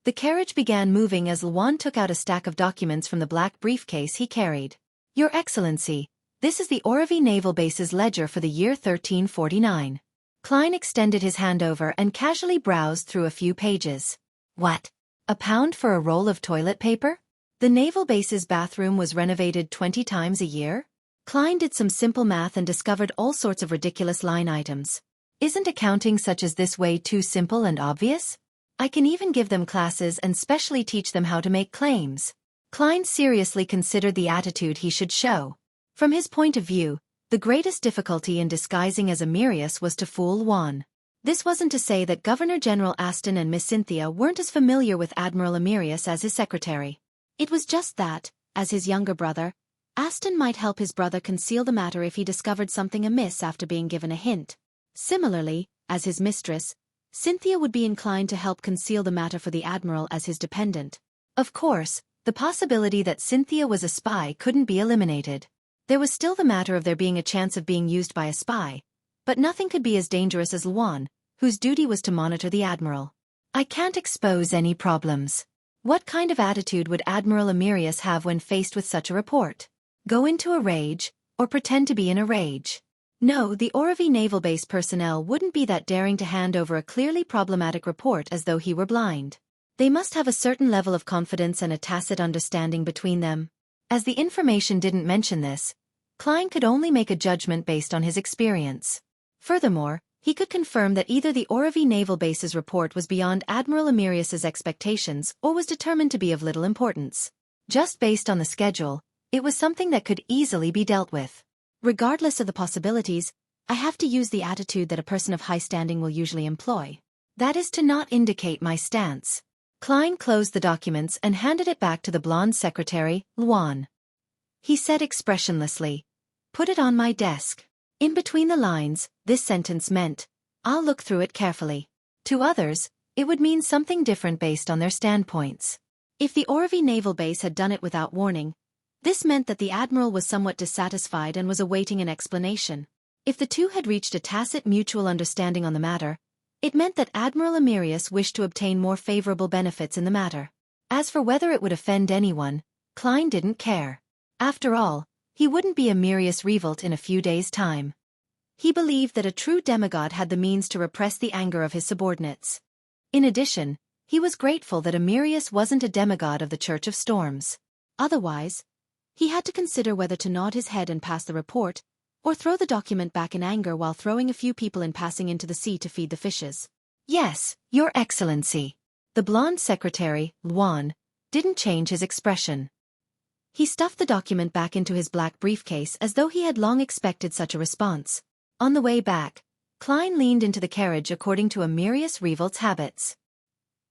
The carriage began moving as Luan took out a stack of documents from the black briefcase he carried. Your Excellency, this is the Oravi Naval Base's ledger for the year 1349. Klein extended his hand over and casually browsed through a few pages. What? £1 for a roll of toilet paper? The naval base's bathroom was renovated 20 times a year? Klein did some simple math and discovered all sorts of ridiculous line items. Isn't accounting such as this way too simple and obvious? I can even give them classes and specially teach them how to make claims. Klein seriously considered the attitude he should show. From his point of view, the greatest difficulty in disguising as Amyrius was to fool Juan. This wasn't to say that Governor-General Aston and Miss Cynthia weren't as familiar with Admiral Amyrius as his secretary. It was just that, as his younger brother, Aston might help his brother conceal the matter if he discovered something amiss after being given a hint. Similarly, as his mistress, Cynthia would be inclined to help conceal the matter for the Admiral as his dependent. Of course, the possibility that Cynthia was a spy couldn't be eliminated. There was still the matter of there being a chance of being used by a spy, but nothing could be as dangerous as Luan, whose duty was to monitor the Admiral. I can't expose any problems. What kind of attitude would Admiral Amyrius have when faced with such a report? Go into a rage, or pretend to be in a rage? No, the Oravi Naval Base personnel wouldn't be that daring to hand over a clearly problematic report as though he were blind. They must have a certain level of confidence and a tacit understanding between them. As the information didn't mention this, Klein could only make a judgment based on his experience. Furthermore, he could confirm that either the Oravi Naval Base's report was beyond Admiral Amyrius's expectations or was determined to be of little importance. Just based on the schedule, it was something that could easily be dealt with. Regardless of the possibilities, I have to use the attitude that a person of high standing will usually employ. That is to not indicate my stance. Klein closed the documents and handed it back to the blonde secretary, Luan. He said expressionlessly, "Put it on my desk." In between the lines, this sentence meant, "I'll look through it carefully." To others, it would mean something different based on their standpoints. If the Oravi Naval Base had done it without warning, this meant that the Admiral was somewhat dissatisfied and was awaiting an explanation. If the two had reached a tacit mutual understanding on the matter, it meant that Admiral Amyrius wished to obtain more favorable benefits in the matter. As for whether it would offend anyone, Klein didn't care. After all, he wouldn't be Amyrius Revolt in a few days' time. He believed that a true demigod had the means to repress the anger of his subordinates. In addition, he was grateful that Amyrius wasn't a demigod of the Church of Storms. Otherwise, he had to consider whether to nod his head and pass the report, or throw the document back in anger while throwing a few people in passing into the sea to feed the fishes. Yes, Your Excellency. The blonde secretary, Luan, didn't change his expression. He stuffed the document back into his black briefcase as though he had long expected such a response. On the way back, Klein leaned into the carriage according to Amyrius Revolt's habits.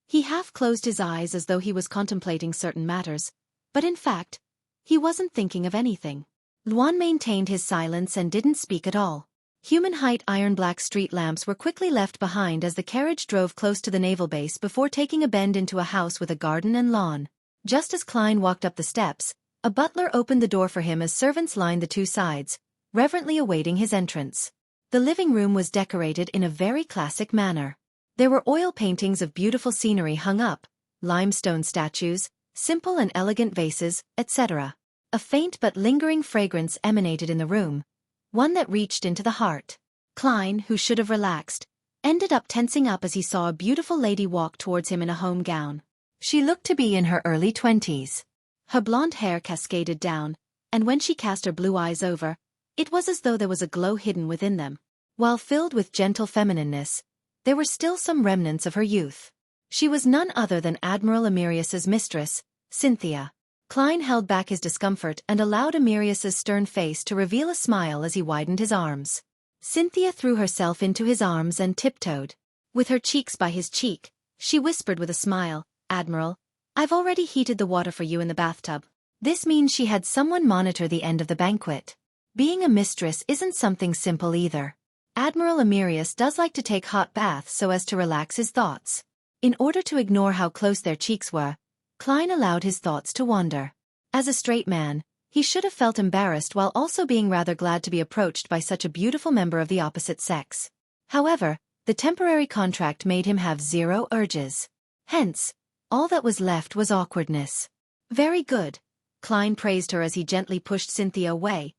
He half closed his eyes as though he was contemplating certain matters, but in fact, he wasn't thinking of anything. Luan maintained his silence and didn't speak at all. Human-height iron-black street lamps were quickly left behind as the carriage drove close to the naval base before taking a bend into a house with a garden and lawn. Just as Klein walked up the steps, a butler opened the door for him as servants lined the two sides, reverently awaiting his entrance. The living room was decorated in a very classic manner. There were oil paintings of beautiful scenery hung up, limestone statues, simple and elegant vases, etc. A faint but lingering fragrance emanated in the room, one that reached into the heart. Klein, who should have relaxed, ended up tensing up as he saw a beautiful lady walk towards him in a home gown. She looked to be in her early 20s. Her blonde hair cascaded down, and when she cast her blue eyes over, it was as though there was a glow hidden within them. While filled with gentle feminineness, there were still some remnants of her youth. She was none other than Admiral Amyrius's mistress, Cynthia. Klein held back his discomfort and allowed Amyrius's stern face to reveal a smile as he widened his arms. Cynthia threw herself into his arms and tiptoed. With her cheeks by his cheek, she whispered with a smile, "Admiral, I've already heated the water for you in the bathtub." This means she had someone monitor the end of the banquet. Being a mistress isn't something simple either. Admiral Amyrius does like to take hot baths so as to relax his thoughts. In order to ignore how close their cheeks were, Klein allowed his thoughts to wander. As a straight man, he should have felt embarrassed while also being rather glad to be approached by such a beautiful member of the opposite sex. However, the temporary contract made him have zero urges. Hence, all that was left was awkwardness. Very good, Klein praised her as he gently pushed Cynthia away,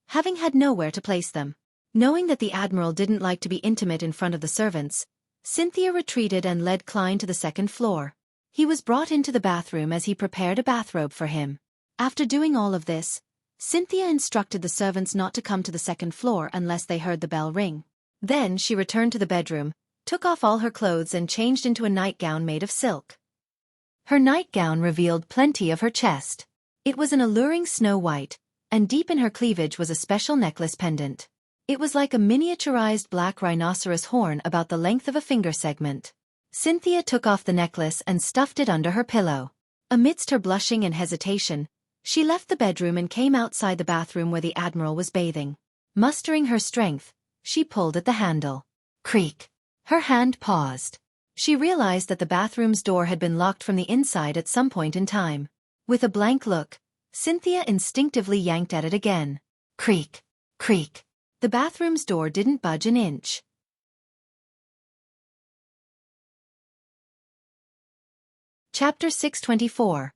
having had nowhere to place them. Knowing that the Admiral didn't like to be intimate in front of the servants, Cynthia retreated and led Klein to the second floor. He was brought into the bathroom as he prepared a bathrobe for him. After doing all of this, Cynthia instructed the servants not to come to the second floor unless they heard the bell ring. Then she returned to the bedroom, took off all her clothes and changed into a nightgown made of silk. Her nightgown revealed plenty of her chest. It was an alluring snow white, and deep in her cleavage was a special necklace pendant. It was like a miniaturized black rhinoceros horn about the length of a finger segment. Cynthia took off the necklace and stuffed it under her pillow. Amidst her blushing and hesitation, she left the bedroom and came outside the bathroom where the Admiral was bathing. Mustering her strength, she pulled at the handle. Creak. Her hand paused. She realized that the bathroom's door had been locked from the inside at some point in time. With a blank look, Cynthia instinctively yanked at it again. Creak. Creak. The bathroom's door didn't budge an inch. Chapter 624.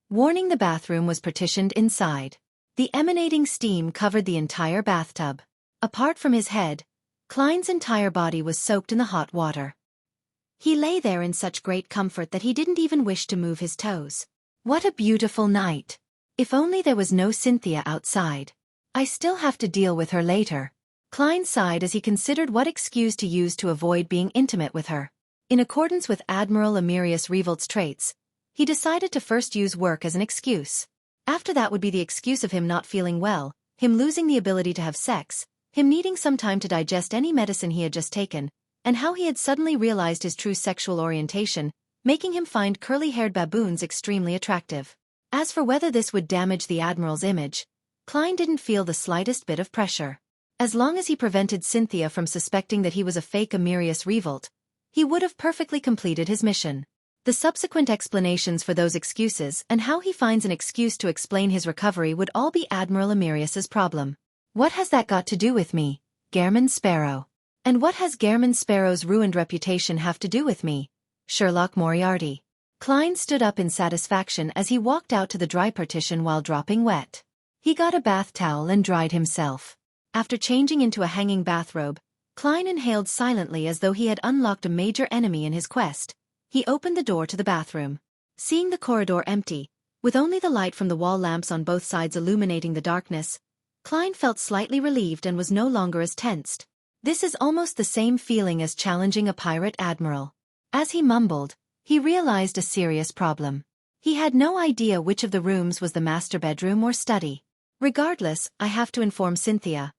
Warning: the bathroom was partitioned inside. The emanating steam covered the entire bathtub. Apart from his head, Klein's entire body was soaked in the hot water. He lay there in such great comfort that he didn't even wish to move his toes. What a beautiful night. If only there was no Cynthia outside. I still have to deal with her later. Klein sighed as he considered what excuse to use to avoid being intimate with her. In accordance with Admiral Amyrius Revolt's traits, he decided to first use work as an excuse. After that would be the excuse of him not feeling well, him losing the ability to have sex, him needing some time to digest any medicine he had just taken, and how he had suddenly realized his true sexual orientation, making him find curly-haired baboons extremely attractive. As for whether this would damage the Admiral's image, Klein didn't feel the slightest bit of pressure. As long as he prevented Cynthia from suspecting that he was a fake Amyrius Revolt, he would have perfectly completed his mission. The subsequent explanations for those excuses and how he finds an excuse to explain his recovery would all be Admiral Amyrius's problem. What has that got to do with me, Gehrman Sparrow? And what has Gehrman Sparrow's ruined reputation have to do with me, Sherlock Moriarty? Klein stood up in satisfaction as he walked out to the dry partition while dropping wet. He got a bath towel and dried himself. After changing into a hanging bathrobe, Klein inhaled silently as though he had unlocked a major enemy in his quest. He opened the door to the bathroom. Seeing the corridor empty, with only the light from the wall lamps on both sides illuminating the darkness, Klein felt slightly relieved and was no longer as tensed. This is almost the same feeling as challenging a pirate admiral. As he mumbled, he realized a serious problem. He had no idea which of the rooms was the master bedroom or study. Regardless, I have to inform Cynthia.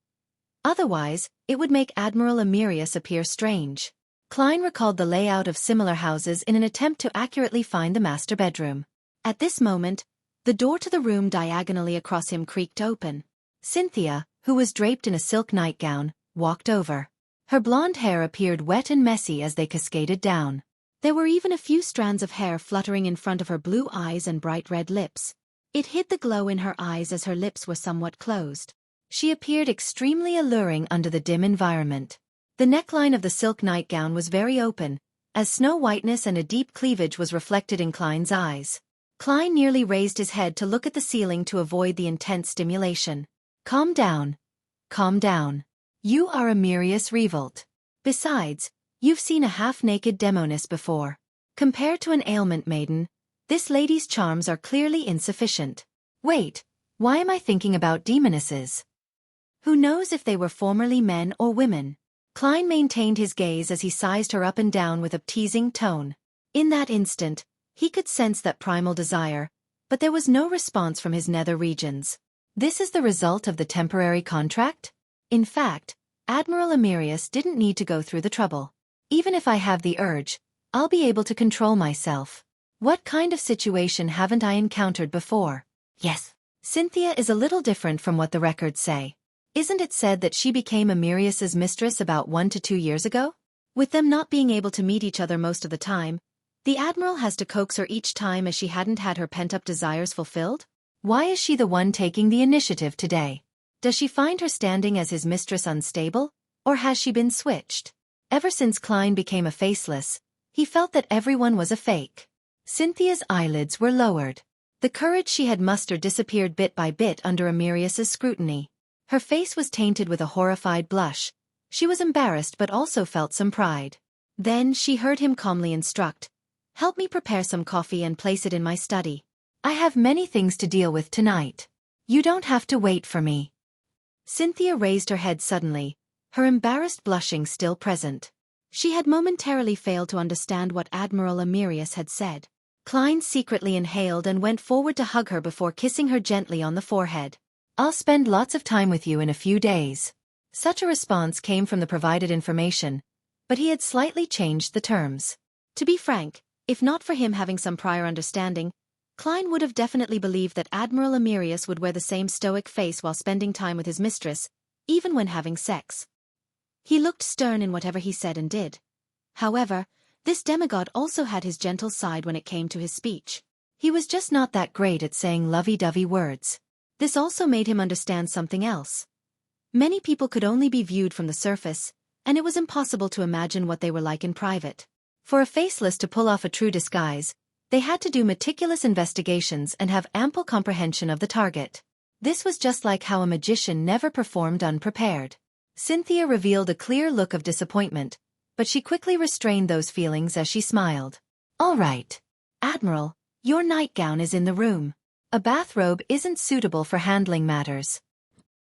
Otherwise, it would make Admiral Amyrius appear strange. Klein recalled the layout of similar houses in an attempt to accurately find the master bedroom. At this moment, the door to the room diagonally across him creaked open. Cynthia, who was draped in a silk nightgown, walked over. Her blonde hair appeared wet and messy as they cascaded down. There were even a few strands of hair fluttering in front of her blue eyes and bright red lips. It hid the glow in her eyes as her lips were somewhat closed. She appeared extremely alluring under the dim environment. The neckline of the silk nightgown was very open, as snow whiteness and a deep cleavage was reflected in Klein's eyes. Klein nearly raised his head to look at the ceiling to avoid the intense stimulation. Calm down. Calm down. You are Amyrius Revolt. Besides, you've seen a half-naked demoness before. Compared to an ailment maiden, this lady's charms are clearly insufficient. Wait, why am I thinking about demonesses? Who knows if they were formerly men or women? Klein maintained his gaze as he sized her up and down with a teasing tone. In that instant, he could sense that primal desire, but there was no response from his nether regions. This is the result of the temporary contract? In fact, Admiral Amyrius didn't need to go through the trouble. Even if I have the urge, I'll be able to control myself. What kind of situation haven't I encountered before? Yes. Cynthia is a little different from what the records say. Isn't it said that she became Amyrius's mistress about 1 to 2 years ago? With them not being able to meet each other most of the time, The Admiral has to coax her each time as she hadn't had her pent-up desires fulfilled? Why is she the one taking the initiative today? Does she find her standing as his mistress unstable, or has she been switched? Ever since Klein became a faceless, he felt that everyone was a fake. Cynthia's eyelids were lowered. The courage she had mustered disappeared bit by bit under Amyrius's scrutiny. Her face was tainted with a horrified blush. She was embarrassed but also felt some pride. Then she heard him calmly instruct, "Help me prepare some coffee and place it in my study. I have many things to deal with tonight. You don't have to wait for me." Cynthia raised her head suddenly, her embarrassed blushing still present. She had momentarily failed to understand what Admiral Amyrius had said. Klein secretly inhaled and went forward to hug her before kissing her gently on the forehead. "I'll spend lots of time with you in a few days." Such a response came from the provided information, but he had slightly changed the terms. To be frank, if not for him having some prior understanding, Klein would have definitely believed that Admiral Amyrius would wear the same stoic face while spending time with his mistress, even when having sex. He looked stern in whatever he said and did. However, this demigod also had his gentle side when it came to his speech. He was just not that great at saying lovey-dovey words. This also made him understand something else. Many people could only be viewed from the surface, and it was impossible to imagine what they were like in private. For a faceless to pull off a true disguise, they had to do meticulous investigations and have ample comprehension of the target. This was just like how a magician never performed unprepared. Cynthia revealed a clear look of disappointment, but she quickly restrained those feelings as she smiled. "All right. Admiral, your nightgown is in the room. A bathrobe isn't suitable for handling matters.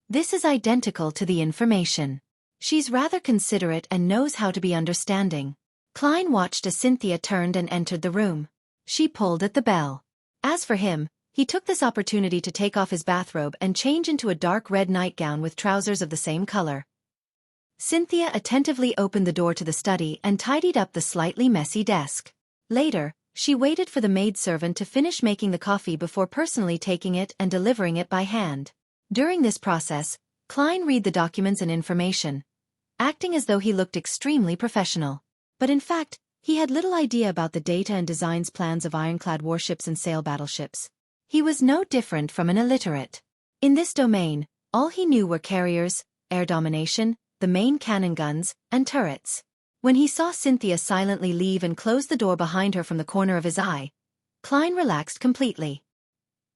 This is identical to the information. She's rather considerate and knows how to be understanding." Klein watched as Cynthia turned and entered the room. She pulled at the bell. As for him, he took this opportunity to take off his bathrobe and change into a dark red nightgown with trousers of the same color. Cynthia attentively opened the door to the study and tidied up the slightly messy desk. Later, she waited for the maidservant to finish making the coffee before personally taking it and delivering it by hand. During this process, Klein read the documents and information, acting as though he looked extremely professional. But in fact, he had little idea about the data and designs plans of ironclad warships and sail battleships. He was no different from an illiterate. In this domain, all he knew were carriers, air domination, the main cannon guns, and turrets. When he saw Cynthia silently leave and close the door behind her from the corner of his eye, Klein relaxed completely.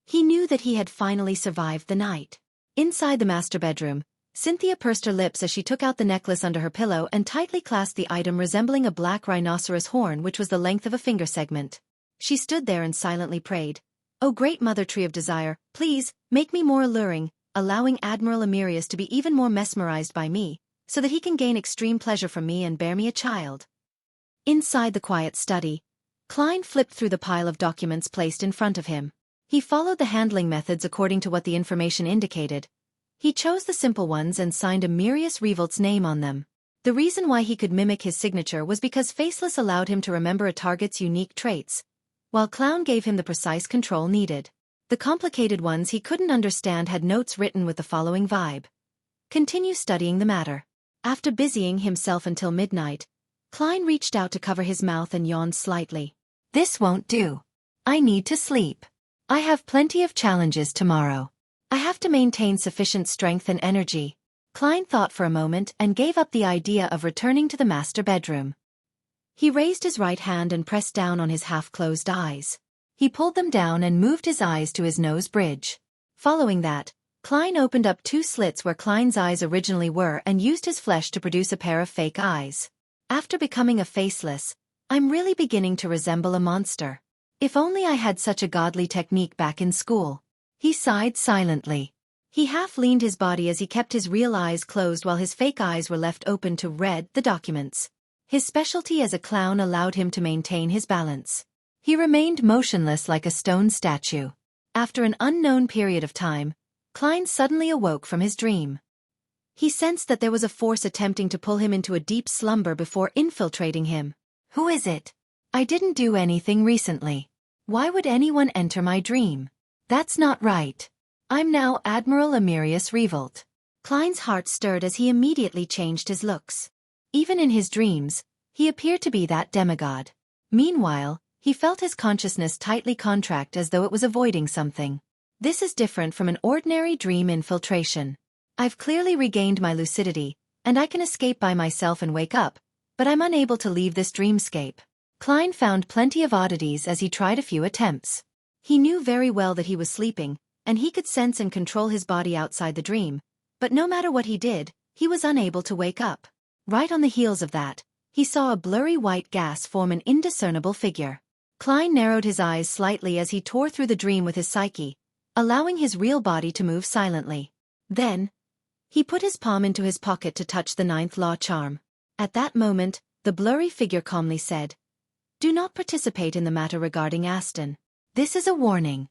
He knew that he had finally survived the night. Inside the master bedroom, Cynthia pursed her lips as she took out the necklace under her pillow and tightly clasped the item resembling a black rhinoceros horn which was the length of a finger segment. She stood there and silently prayed, "O great mother tree of desire, please, make me more alluring, allowing Admiral Amyrius to be even more mesmerized by me, so that he can gain extreme pleasure from me and bear me a child." Inside the quiet study, Klein flipped through the pile of documents placed in front of him. He followed the handling methods according to what the information indicated. He chose the simple ones and signed Amyrius Revolt's name on them. The reason why he could mimic his signature was because Faceless allowed him to remember a target's unique traits, while Clown gave him the precise control needed. The complicated ones he couldn't understand had notes written with the following vibe: "Continue studying the matter." After busying himself until midnight, Klein reached out to cover his mouth and yawned slightly. "This won't do. I need to sleep. I have plenty of challenges tomorrow. I have to maintain sufficient strength and energy." Klein thought for a moment and gave up the idea of returning to the master bedroom. He raised his right hand and pressed down on his half-closed eyes. He pulled them down and moved his eyes to his nose bridge. Following that, Klein opened up two slits where Klein's eyes originally were and used his flesh to produce a pair of fake eyes. After becoming a faceless, I'm really beginning to resemble a monster. If only I had such a godly technique back in school. He sighed silently. He half-leaned his body as he kept his real eyes closed while his fake eyes were left open to read the documents. His specialty as a clown allowed him to maintain his balance. He remained motionless like a stone statue. After an unknown period of time, Klein suddenly awoke from his dream. He sensed that there was a force attempting to pull him into a deep slumber before infiltrating him. Who is it? I didn't do anything recently. Why would anyone enter my dream? That's not right. I'm now Admiral Amyrius Revolt. Klein's heart stirred as he immediately changed his looks. Even in his dreams, he appeared to be that demigod. Meanwhile, He felt his consciousness tightly contract as though it was avoiding something. This is different from an ordinary dream infiltration. I've clearly regained my lucidity, and I can escape by myself and wake up, but I'm unable to leave this dreamscape. Klein found plenty of oddities as he tried a few attempts. He knew very well that he was sleeping, and he could sense and control his body outside the dream, but no matter what he did, he was unable to wake up. Right on the heels of that, he saw a blurry white gas form an indiscernible figure. Klein narrowed his eyes slightly as he tore through the dream with his psyche, allowing his real body to move silently. Then, he put his palm into his pocket to touch the 9th law charm. At that moment, the blurry figure calmly said, "Do not participate in the matter regarding Aston. This is a warning."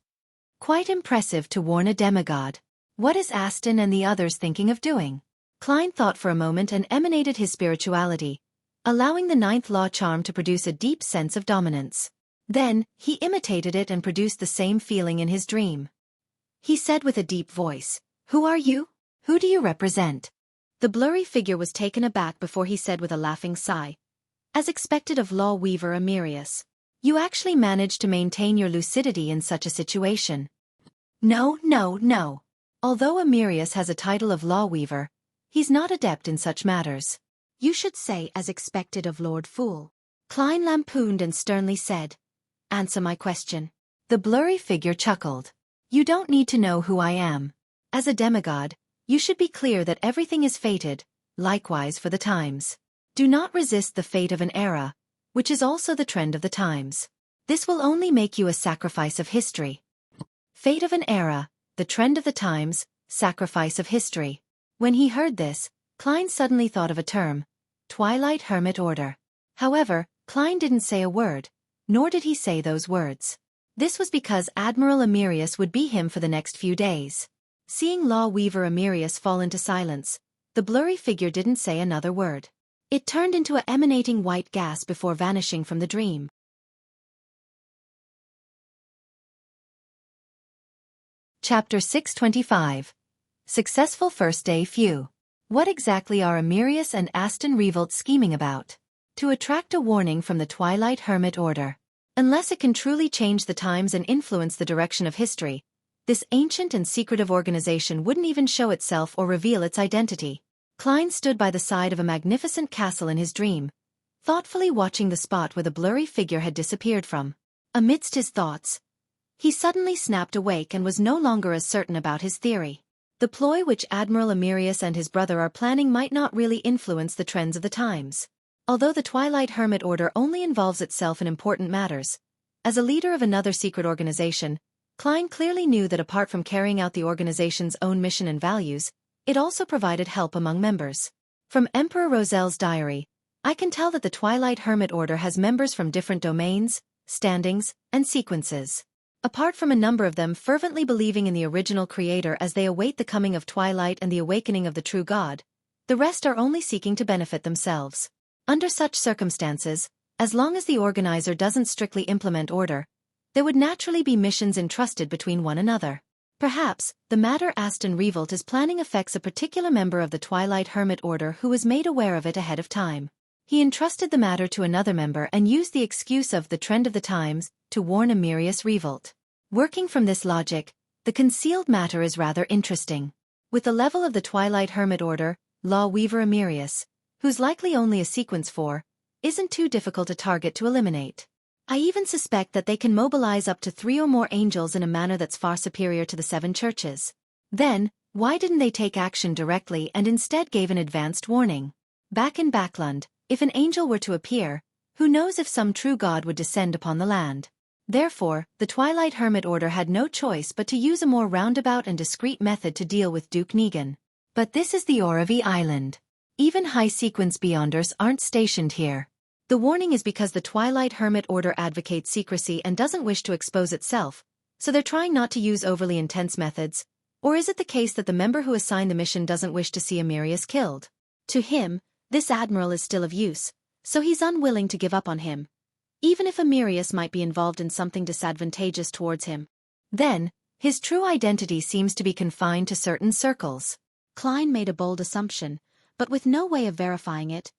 Quite impressive to warn a demigod. What is Aston and the others thinking of doing? Klein thought for a moment and emanated his spirituality, allowing the 9th law charm to produce a deep sense of dominance. Then, he imitated it and produced the same feeling in his dream. He said with a deep voice, "Who are you? Who do you represent?" The blurry figure was taken aback before he said with a laughing sigh, "As expected of law weaver Amyrius. You actually managed to maintain your lucidity in such a situation." No. Although Amyrius has a title of law weaver, he's not adept in such matters. "You should say as expected of Lord Fool." Klein lampooned and sternly said, "Answer my question." The blurry figure chuckled. "You don't need to know who I am. As a demigod, you should be clear that everything is fated, likewise for the times. Do not resist the fate of an era, which is also the trend of the times. This will only make you a sacrifice of history." Fate of an era, the trend of the times, sacrifice of history. When he heard this, Klein suddenly thought of a term, Twilight Hermit Order. However, Klein didn't say a word, nor did he say those words. This was because Admiral Amyrius would be him for the next few days. Seeing law weaver Amyrius fall into silence, the blurry figure didn't say another word. It turned into a emanating white gas before vanishing from the dream. Chapter 625. Successful First Day Few. What exactly are Amyrius and Aston Revolt scheming about? To attract a warning from the Twilight Hermit Order. Unless it can truly change the times and influence the direction of history, this ancient and secretive organization wouldn't even show itself or reveal its identity. Klein stood by the side of a magnificent castle in his dream, thoughtfully watching the spot where the blurry figure had disappeared from. Amidst his thoughts, he suddenly snapped awake and was no longer as certain about his theory. The ploy which Admiral Amyrius and his brother are planning might not really influence the trends of the times. Although the Twilight Hermit Order only involves itself in important matters, as a leader of another secret organization, Klein clearly knew that apart from carrying out the organization's own mission and values, it also provided help among members. From Emperor Roselle's diary, I can tell that the Twilight Hermit Order has members from different domains, standings, and sequences. Apart from a number of them fervently believing in the original creator as they await the coming of Twilight and the awakening of the true God, the rest are only seeking to benefit themselves. Under such circumstances, as long as the organizer doesn't strictly implement order, there would naturally be missions entrusted between one another. Perhaps, the matter Aston Revolt is planning affects a particular member of the Twilight Hermit Order who was made aware of it ahead of time. He entrusted the matter to another member and used the excuse of the trend of the times to warn Amyrius Revolt. Working from this logic, the concealed matter is rather interesting. With the level of the Twilight Hermit Order, Law Weaver Amyrius, who's likely only a sequence 4, isn't too difficult a target to eliminate. I even suspect that they can mobilize up to 3 or more angels in a manner that's far superior to the 7 churches. Then, why didn't they take action directly and instead gave an advanced warning? Back in Backlund, if an angel were to appear, who knows if some true god would descend upon the land? Therefore, the Twilight Hermit Order had no choice but to use a more roundabout and discreet method to deal with Duke Negan. But this is the Oravi Island. Even high-sequence Beyonders aren't stationed here. The warning is because the Twilight Hermit Order advocates secrecy and doesn't wish to expose itself, so they're trying not to use overly intense methods. Or is it the case that the member who assigned the mission doesn't wish to see Amyrius killed? To him, this admiral is still of use, so he's unwilling to give up on him, even if Amyrius might be involved in something disadvantageous towards him. Then, his true identity seems to be confined to certain circles. Klein made a bold assumption, but with no way of verifying it.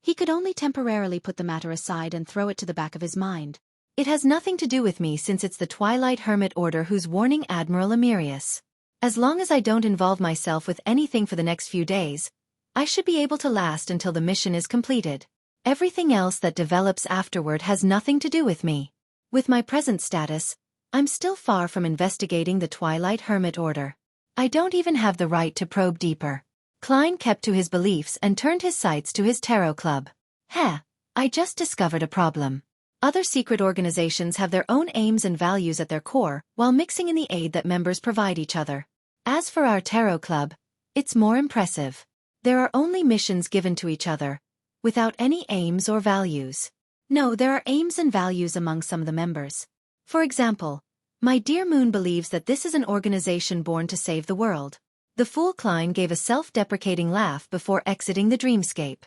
He could only temporarily put the matter aside and throw it to the back of his mind. It has nothing to do with me since it's the Twilight Hermit Order who's warning Admiral Amyrius. As long as I don't involve myself with anything for the next few days, I should be able to last until the mission is completed. Everything else that develops afterward has nothing to do with me. With my present status, I'm still far from investigating the Twilight Hermit Order. I don't even have the right to probe deeper. Klein kept to his beliefs and turned his sights to his tarot club. I just discovered a problem. Other secret organizations have their own aims and values at their core, while mixing in the aid that members provide each other. As for our tarot club, it's more impressive. There are only missions given to each other, without any aims or values. No, there are aims and values among some of the members. For example, my dear Moon believes that this is an organization born to save the world. The fool Klein gave a self-deprecating laugh before exiting the dreamscape.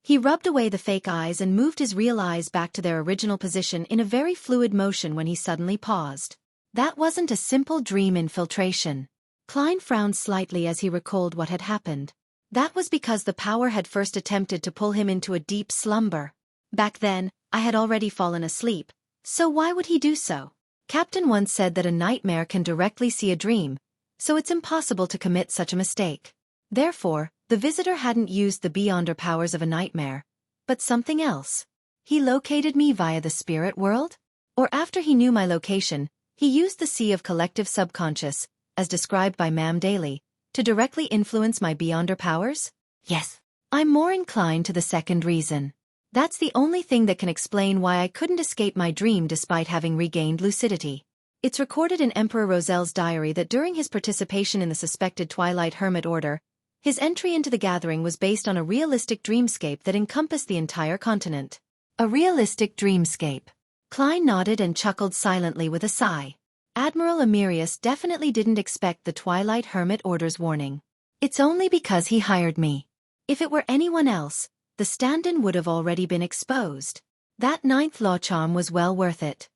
He rubbed away the fake eyes and moved his real eyes back to their original position in a very fluid motion when he suddenly paused. That wasn't a simple dream infiltration. Klein frowned slightly as he recalled what had happened. That was because the power had first attempted to pull him into a deep slumber. Back then, I had already fallen asleep, so why would he do so? Captain once said that a nightmare can directly see a dream, so it's impossible to commit such a mistake. Therefore, the visitor hadn't used the beyonder powers of a nightmare, but something else. He located me via the spirit world? Or after he knew my location, he used the sea of collective subconscious, as described by Ma'am Daly, to directly influence my beyonder powers? Yes. I'm more inclined to the second reason. That's the only thing that can explain why I couldn't escape my dream despite having regained lucidity. It's recorded in Emperor Roselle's diary that during his participation in the suspected Twilight Hermit Order, his entry into the gathering was based on a realistic dreamscape that encompassed the entire continent. A realistic dreamscape. Klein nodded and chuckled silently with a sigh. Admiral Amyrius definitely didn't expect the Twilight Hermit Order's warning. It's only because he hired me. If it were anyone else, the stand-in would have already been exposed. That ninth law charm was well worth it.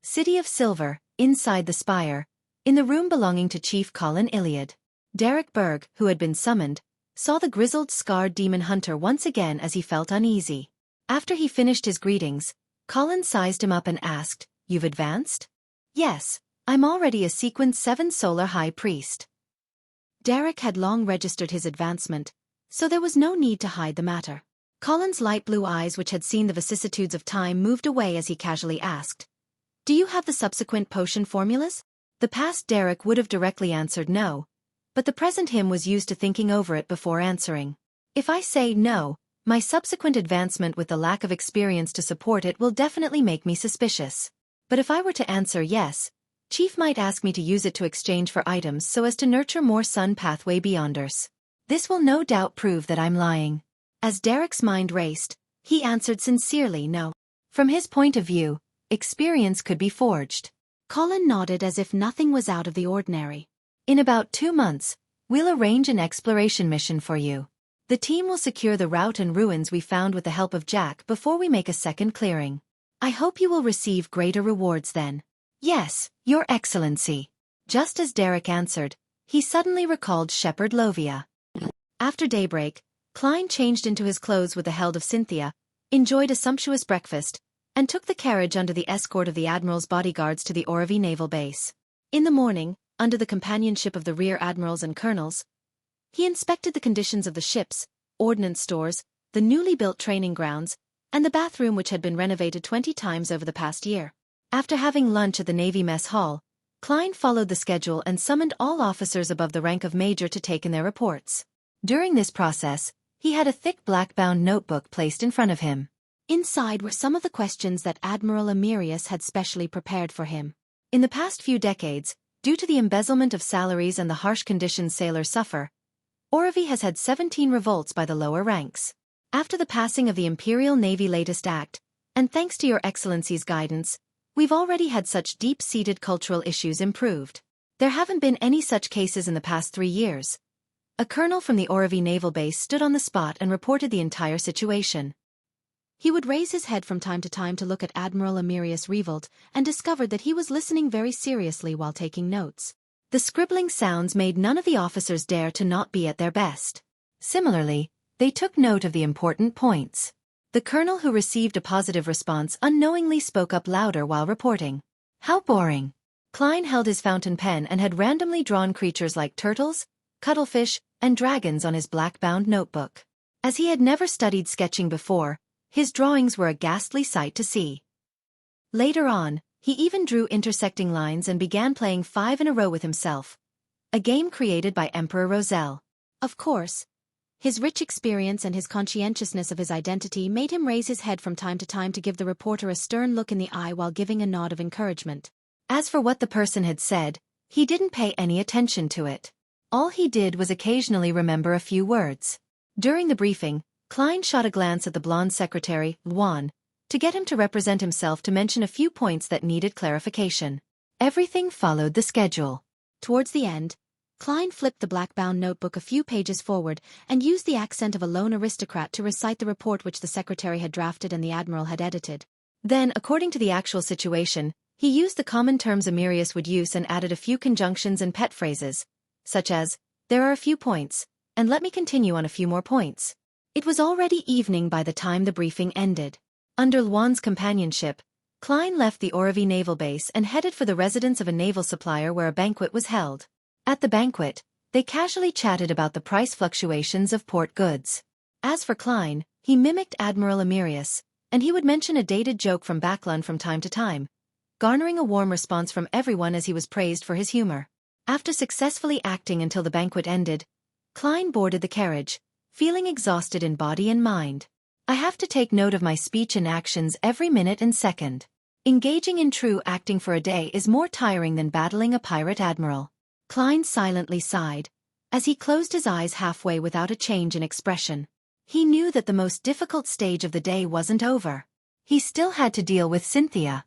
City of Silver, inside the spire, in the room belonging to Chief Colin Iliad. Derek Berg, who had been summoned, saw the grizzled, scarred demon hunter once again as he felt uneasy. After he finished his greetings, Colin sized him up and asked, "You've advanced?" "Yes, I'm already a Sequence 7 Solar High Priest." Derek had long registered his advancement, so there was no need to hide the matter. Colin's light blue eyes, which had seen the vicissitudes of time, moved away as he casually asked, "Do you have the subsequent potion formulas?" The past Derek would have directly answered no, but the present him was used to thinking over it before answering. If I say no, my subsequent advancement with the lack of experience to support it will definitely make me suspicious. But if I were to answer yes, Chief might ask me to use it to exchange for items so as to nurture more Sun Pathway Beyonders. This will no doubt prove that I'm lying. As Derek's mind raced, he answered sincerely no. From his point of view, experience could be forged. Colin nodded as if nothing was out of the ordinary. "In about 2 months, we'll arrange an exploration mission for you. The team will secure the route and ruins we found with the help of Jack before we make a second clearing. I hope you will receive greater rewards then." "Yes, Your Excellency." Just as Derek answered, he suddenly recalled Shepherd Lovia. After daybreak, Klein changed into his clothes with the help of Cynthia, enjoyed a sumptuous breakfast, and took the carriage under the escort of the Admiral's bodyguards to the Oravi naval base. In the morning, under the companionship of the rear admirals and colonels, he inspected the conditions of the ships, ordnance stores, the newly built training grounds, and the bathroom which had been renovated 20 times over the past year. After having lunch at the Navy Mess Hall, Klein followed the schedule and summoned all officers above the rank of major to take in their reports. During this process, he had a thick black-bound notebook placed in front of him. Inside were some of the questions that Admiral Amyrius had specially prepared for him. In the past few decades, due to the embezzlement of salaries and the harsh conditions sailors suffer, Oravi has had 17 revolts by the lower ranks. After the passing of the Imperial Navy latest act, and thanks to Your Excellency's guidance, we've already had such deep-seated cultural issues improved. There haven't been any such cases in the past 3 years. A colonel from the Oravi naval base stood on the spot and reported the entire situation. He would raise his head from time to time to look at Admiral Amyrius Revolt and discovered that he was listening very seriously while taking notes. The scribbling sounds made none of the officers dare to not be at their best. Similarly, they took note of the important points. The colonel who received a positive response unknowingly spoke up louder while reporting. How boring. Klein held his fountain pen and had randomly drawn creatures like turtles, cuttlefish, and dragons on his black-bound notebook. As he had never studied sketching before, his drawings were a ghastly sight to see. Later on, he even drew intersecting lines and began playing 5 in a row with himself, a game created by Emperor Roselle. Of course, his rich experience and his conscientiousness of his identity made him raise his head from time to time to give the reporter a stern look in the eye while giving a nod of encouragement. As for what the person had said, he didn't pay any attention to it. All he did was occasionally remember a few words. During the briefing, Klein shot a glance at the blonde secretary, Luan, to get him to represent himself to mention a few points that needed clarification. Everything followed the schedule. Towards the end, Klein flipped the black-bound notebook a few pages forward and used the accent of a lone aristocrat to recite the report which the secretary had drafted and the admiral had edited. Then, according to the actual situation, he used the common terms Amyrius would use and added a few conjunctions and pet phrases, such as, "There are a few points, and let me continue on a few more points." It was already evening by the time the briefing ended. Under Luan's companionship, Klein left the Oravi naval base and headed for the residence of a naval supplier where a banquet was held. At the banquet, they casually chatted about the price fluctuations of port goods. As for Klein, he mimicked Admiral Amyrius, and he would mention a dated joke from Backlund from time to time, garnering a warm response from everyone as he was praised for his humor. After successfully acting until the banquet ended, Klein boarded the carriage, feeling exhausted in body and mind. I have to take note of my speech and actions every minute and second. Engaging in true acting for a day is more tiring than battling a pirate admiral. Klein silently sighed, as he closed his eyes halfway without a change in expression. He knew that the most difficult stage of the day wasn't over. He still had to deal with Cynthia.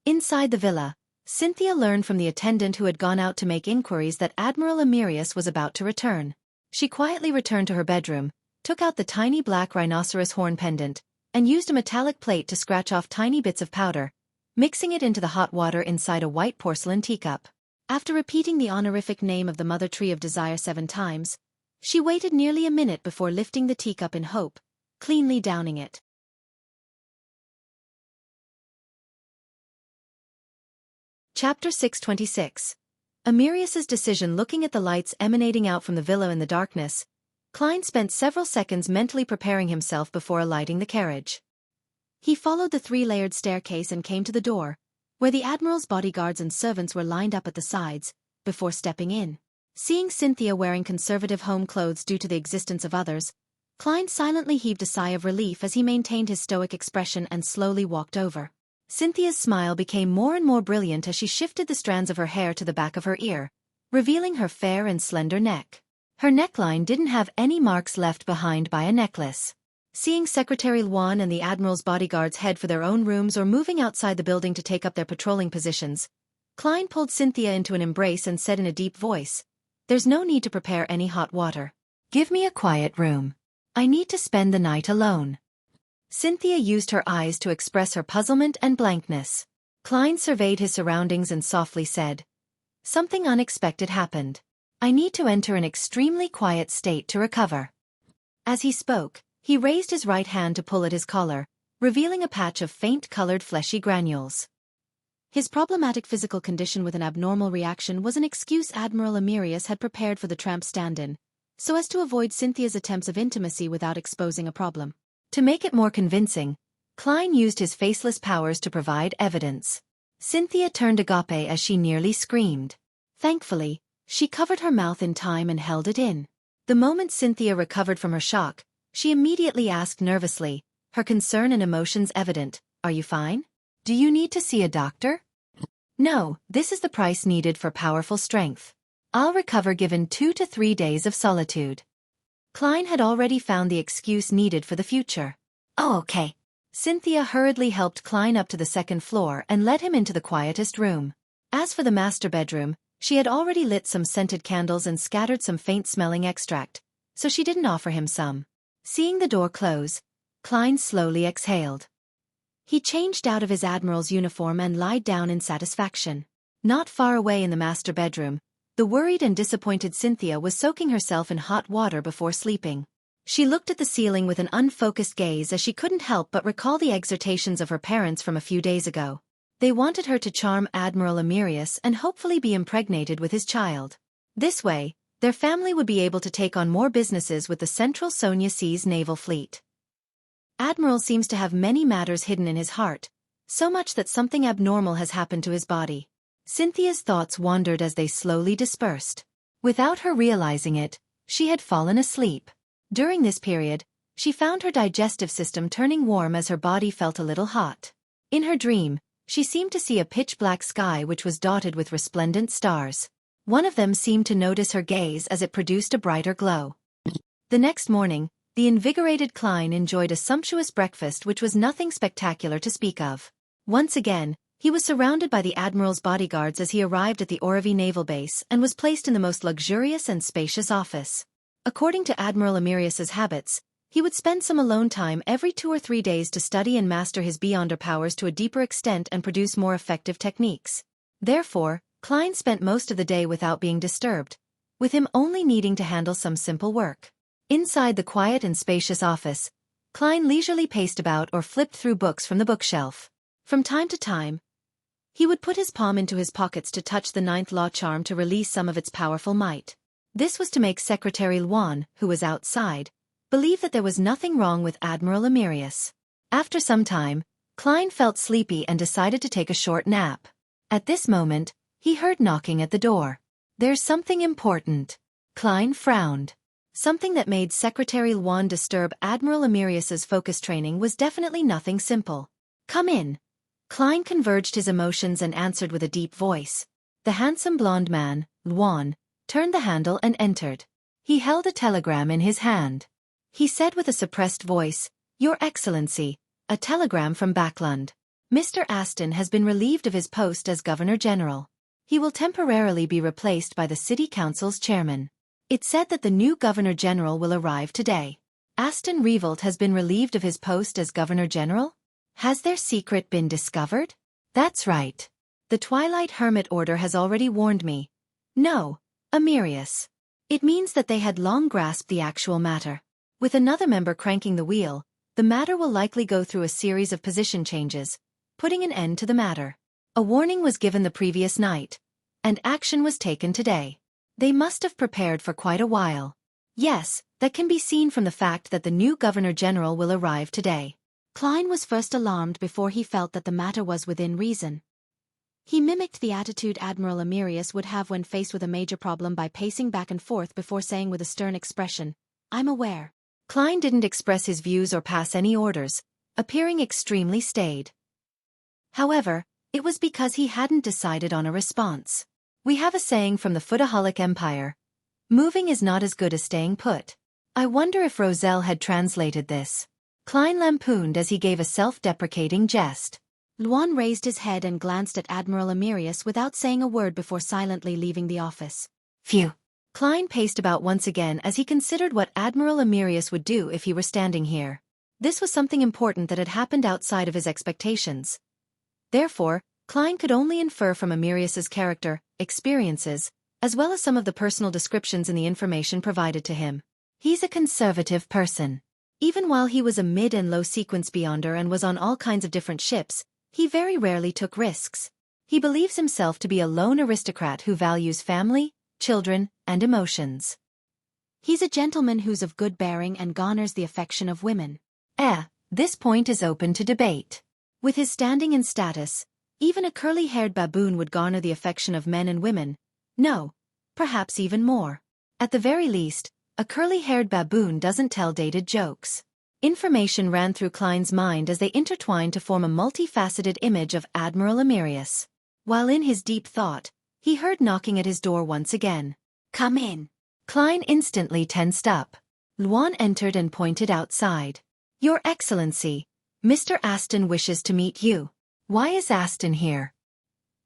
Inside the villa, Cynthia learned from the attendant who had gone out to make inquiries that Admiral Amyrius was about to return. She quietly returned to her bedroom, took out the tiny black rhinoceros horn pendant, and used a metallic plate to scratch off tiny bits of powder, mixing it into the hot water inside a white porcelain teacup. After repeating the honorific name of the Mother Tree of Desire 7 times, she waited nearly a minute before lifting the teacup in hope, cleanly downing it. Chapter 626. Amyrius's decision. Looking at the lights emanating out from the villa in the darkness, Klein spent several seconds mentally preparing himself before alighting the carriage. He followed the 3-layered staircase and came to the door, where the admiral's bodyguards and servants were lined up at the sides, before stepping in. Seeing Cynthia wearing conservative home clothes due to the existence of others, Klein silently heaved a sigh of relief as he maintained his stoic expression and slowly walked over. Cynthia's smile became more and more brilliant as she shifted the strands of her hair to the back of her ear, revealing her fair and slender neck. Her neckline didn't have any marks left behind by a necklace. Seeing Secretary Luan and the Admiral's bodyguards head for their own rooms or moving outside the building to take up their patrolling positions, Klein pulled Cynthia into an embrace and said in a deep voice, "There's no need to prepare any hot water. Give me a quiet room. I need to spend the night alone." Cynthia used her eyes to express her puzzlement and blankness. Klein surveyed his surroundings and softly said, "Something unexpected happened. I need to enter an extremely quiet state to recover." As he spoke, he raised his right hand to pull at his collar, revealing a patch of faint-colored fleshy granules. His problematic physical condition with an abnormal reaction was an excuse Admiral Amyrius had prepared for the tramp stand-in, so as to avoid Cynthia's attempts of intimacy without exposing a problem. To make it more convincing, Klein used his faceless powers to provide evidence. Cynthia turned agape as she nearly screamed. Thankfully, she covered her mouth in time and held it in. The moment Cynthia recovered from her shock, she immediately asked nervously, her concern and emotions evident, "Are you fine? Do you need to see a doctor?" "No, this is the price needed for powerful strength. I'll recover given 2 to 3 days of solitude." Klein had already found the excuse needed for the future. "Oh, okay." Cynthia hurriedly helped Klein up to the 2nd floor and led him into the quietest room. As for the master bedroom, she had already lit some scented candles and scattered some faint-smelling extract, so she didn't offer him some. Seeing the door close, Klein slowly exhaled. He changed out of his admiral's uniform and lied down in satisfaction. Not far away in the master bedroom, the worried and disappointed Cynthia was soaking herself in hot water before sleeping. She looked at the ceiling with an unfocused gaze as she couldn't help but recall the exhortations of her parents from a few days ago. They wanted her to charm Admiral Amyrius and hopefully be impregnated with his child. This way, their family would be able to take on more businesses with the Central Sonia Seas naval fleet. Admiral seems to have many matters hidden in his heart, so much that something abnormal has happened to his body. Cynthia's thoughts wandered as they slowly dispersed. Without her realizing it, she had fallen asleep. During this period, she found her digestive system turning warm as her body felt a little hot. In her dream, she seemed to see a pitch-black sky which was dotted with resplendent stars. One of them seemed to notice her gaze as it produced a brighter glow. The next morning, the invigorated Klein enjoyed a sumptuous breakfast which was nothing spectacular to speak of. Once again, he was surrounded by the Admiral's bodyguards as he arrived at the Oravi naval base and was placed in the most luxurious and spacious office. According to Admiral Amyrius's habits, he would spend some alone time every 2 or 3 days to study and master his Beyonder powers to a deeper extent and produce more effective techniques. Therefore, Klein spent most of the day without being disturbed, with him only needing to handle some simple work. Inside the quiet and spacious office, Klein leisurely paced about or flipped through books from the bookshelf. From time to time, he would put his palm into his pockets to touch the 9th law charm to release some of its powerful might. This was to make Secretary Luan, who was outside, believe that there was nothing wrong with Admiral Amyrius. After some time, Klein felt sleepy and decided to take a short nap. At this moment, he heard knocking at the door. "There's something important." Klein frowned. Something that made Secretary Luan disturb Admiral Amyrius's focus training was definitely nothing simple. "Come in." Klein converged his emotions and answered with a deep voice. The handsome blonde man, Luan, turned the handle and entered. He held a telegram in his hand. He said with a suppressed voice, "Your Excellency, a telegram from Backlund. Mr. Aston has been relieved of his post as Governor-General. He will temporarily be replaced by the City Council's chairman. It said that the new Governor-General will arrive today." Aston Revolt has been relieved of his post as Governor-General? Has their secret been discovered? That's right. The Twilight Hermit Order has already warned me. No, Amyrius. It means that they had long grasped the actual matter. With another member cranking the wheel, the matter will likely go through a series of position changes, putting an end to the matter. A warning was given the previous night, and action was taken today. They must have prepared for quite a while. Yes, that can be seen from the fact that the new Governor-General will arrive today. Klein was first alarmed before he felt that the matter was within reason. He mimicked the attitude Admiral Amyrius would have when faced with a major problem by pacing back and forth before saying with a stern expression, "I'm aware." Klein didn't express his views or pass any orders, appearing extremely staid. However, it was because he hadn't decided on a response. We have a saying from the Footaholic Empire, "Moving is not as good as staying put." I wonder if Roselle had translated this. Klein lampooned as he gave a self-deprecating jest. Luan raised his head and glanced at Admiral Amyrius without saying a word before silently leaving the office. Phew. Klein paced about once again as he considered what Admiral Amyrius would do if he were standing here. This was something important that had happened outside of his expectations. Therefore, Klein could only infer from Amyrius's character, experiences, as well as some of the personal descriptions in the information provided to him. He's a conservative person. Even while he was a mid- and low-sequence Beyonder and was on all kinds of different ships, he very rarely took risks. He believes himself to be a lone aristocrat who values family, children, and emotions. He's a gentleman who's of good bearing and garners the affection of women. This point is open to debate. With his standing and status, even a curly-haired baboon would garner the affection of men and women. No, perhaps even more. At the very least, a curly-haired baboon doesn't tell dated jokes. Information ran through Klein's mind as they intertwined to form a multifaceted image of Admiral Amyrius. While in his deep thought, he heard knocking at his door once again. "Come in." Klein instantly tensed up. Luan entered and pointed outside. "Your Excellency, Mr. Aston wishes to meet you." "Why is Aston here?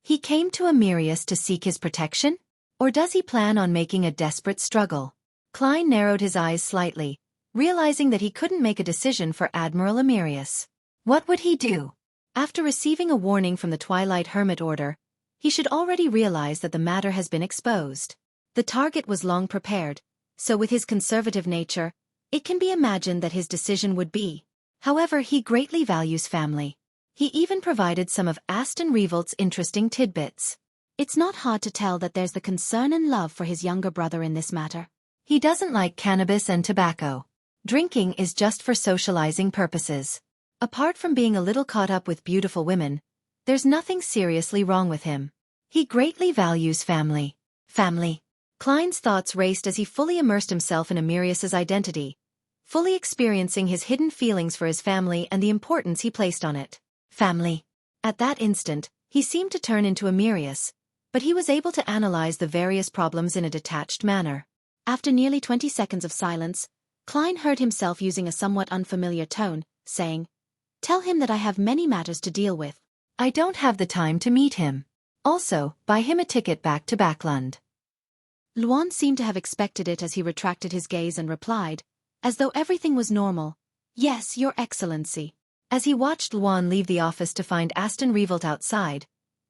He came to Amyrius to seek his protection? Or does he plan on making a desperate struggle?" Klein narrowed his eyes slightly, realizing that he couldn't make a decision for Admiral Amyrius. What would he do? After receiving a warning from the Twilight Hermit Order, he should already realize that the matter has been exposed. The target was long prepared, so with his conservative nature, It can be imagined that his decision would be. However, he greatly values family. He even provided some of Aston Revolt's interesting tidbits. It's not hard to tell that there's the concern and love for his younger brother in this matter. He doesn't like cannabis and tobacco. Drinking is just for socializing purposes. Apart from being a little caught up with beautiful women, there's nothing seriously wrong with him. He greatly values family. Family. Klein's thoughts raced as he fully immersed himself in Amyrius's identity, fully experiencing his hidden feelings for his family and the importance he placed on it. Family. At that instant, he seemed to turn into Amyrius, but he was able to analyze the various problems in a detached manner. After nearly 20 seconds of silence, Klein heard himself using a somewhat unfamiliar tone, saying, "Tell him that I have many matters to deal with. I don't have the time to meet him. Also, buy him a ticket back to Backland." Luan seemed to have expected it as he retracted his gaze and replied, as though everything was normal, "Yes, Your Excellency." As he watched Luan leave the office to find Aston Revolt outside,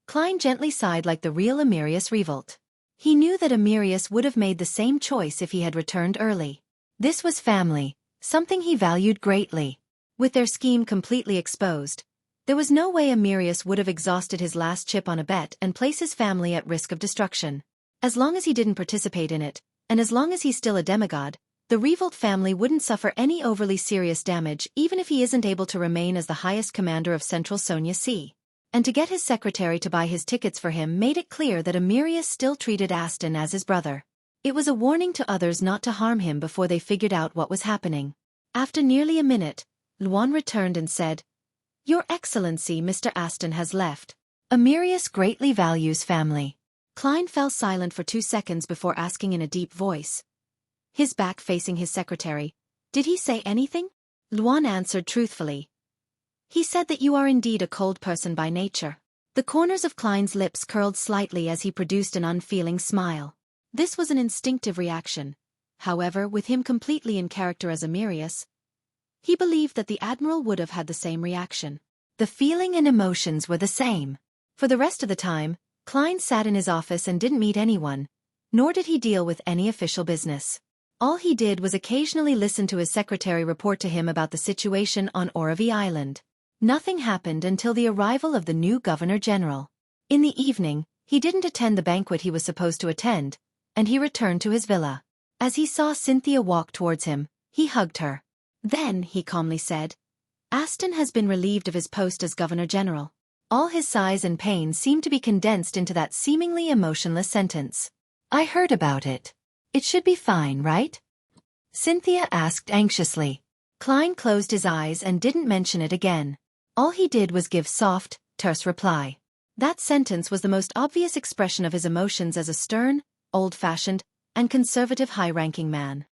Klein gently sighed like the real Amyrius Revolt. He knew that Amyrius would have made the same choice if he had returned early. This was family, something he valued greatly. With their scheme completely exposed, there was no way Amyrius would have exhausted his last chip on a bet and place his family at risk of destruction. As long as he didn't participate in it, and as long as he's still a demigod, the Revolt family wouldn't suffer any overly serious damage even if he isn't able to remain as the highest commander of Central Sonia Sea. And to get his secretary to buy his tickets for him made it clear that Amyrius still treated Aston as his brother. It was a warning to others not to harm him before they figured out what was happening. After nearly a minute, Luan returned and said, "Your Excellency, Mr. Aston has left. Amyrius greatly values family." Klein fell silent for 2 seconds before asking in a deep voice, his back facing his secretary, "Did he say anything?" Luan answered truthfully, "He said that you are indeed a cold person by nature." The corners of Klein's lips curled slightly as he produced an unfeeling smile. This was an instinctive reaction. However, with him completely in character as Amyrius, he believed that the Admiral would have had the same reaction. The feeling and emotions were the same. For the rest of the time, Klein sat in his office and didn't meet anyone, nor did he deal with any official business. All he did was occasionally listen to his secretary report to him about the situation on Oravi Island. Nothing happened until the arrival of the new Governor-General. In the evening, he didn't attend the banquet he was supposed to attend, and he returned to his villa. As he saw Cynthia walk towards him, he hugged her. "Then," he calmly said, "Aston has been relieved of his post as Governor-General." All his sighs and pain seemed to be condensed into that seemingly emotionless sentence. "I heard about it. It should be fine, right?" Cynthia asked anxiously. Klein closed his eyes and didn't mention it again. All he did was give soft, terse reply. That sentence was the most obvious expression of his emotions as a stern, old-fashioned, and conservative high-ranking man.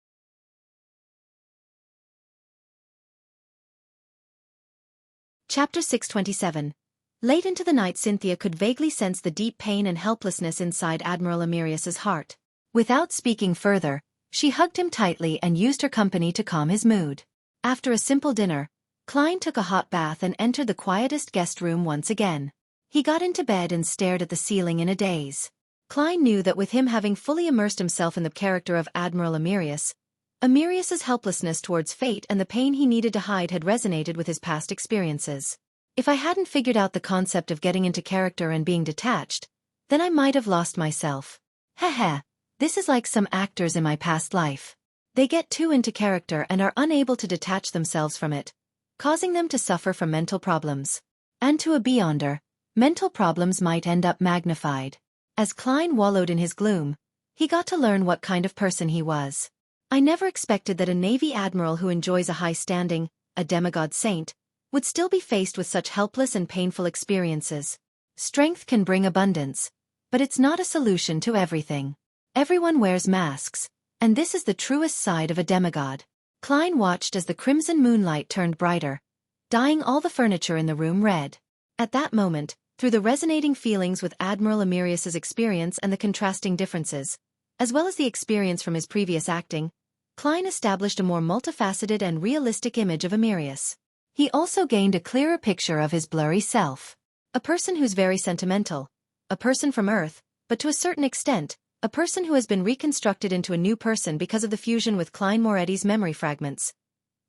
Chapter 627. Late into the night, Cynthia could vaguely sense the deep pain and helplessness inside Admiral Amyrius's heart. Without speaking further, she hugged him tightly and used her company to calm his mood. After a simple dinner, Klein took a hot bath and entered the quietest guest room once again. He got into bed and stared at the ceiling in a daze. Klein knew that with him having fully immersed himself in the character of Admiral Amyrius, Amyrius's helplessness towards fate and the pain he needed to hide had resonated with his past experiences. If I hadn't figured out the concept of getting into character and being detached, then I might have lost myself. Heh. This is like some actors in my past life. They get too into character and are unable to detach themselves from it, causing them to suffer from mental problems. And to a beyonder, mental problems might end up magnified. As Klein wallowed in his gloom, he got to learn what kind of person he was. I never expected that a Navy admiral who enjoys a high standing, a demigod saint, would still be faced with such helpless and painful experiences. Strength can bring abundance, but it's not a solution to everything. Everyone wears masks, and this is the truest side of a demigod. Klein watched as the crimson moonlight turned brighter, dyeing all the furniture in the room red. At that moment, through the resonating feelings with Admiral Amyrius's experience and the contrasting differences, as well as the experience from his previous acting, Klein established a more multifaceted and realistic image of Amyrius. He also gained a clearer picture of his blurry self. A person who's very sentimental, a person from Earth, but to a certain extent, a person who has been reconstructed into a new person because of the fusion with Klein Moretti's memory fragments.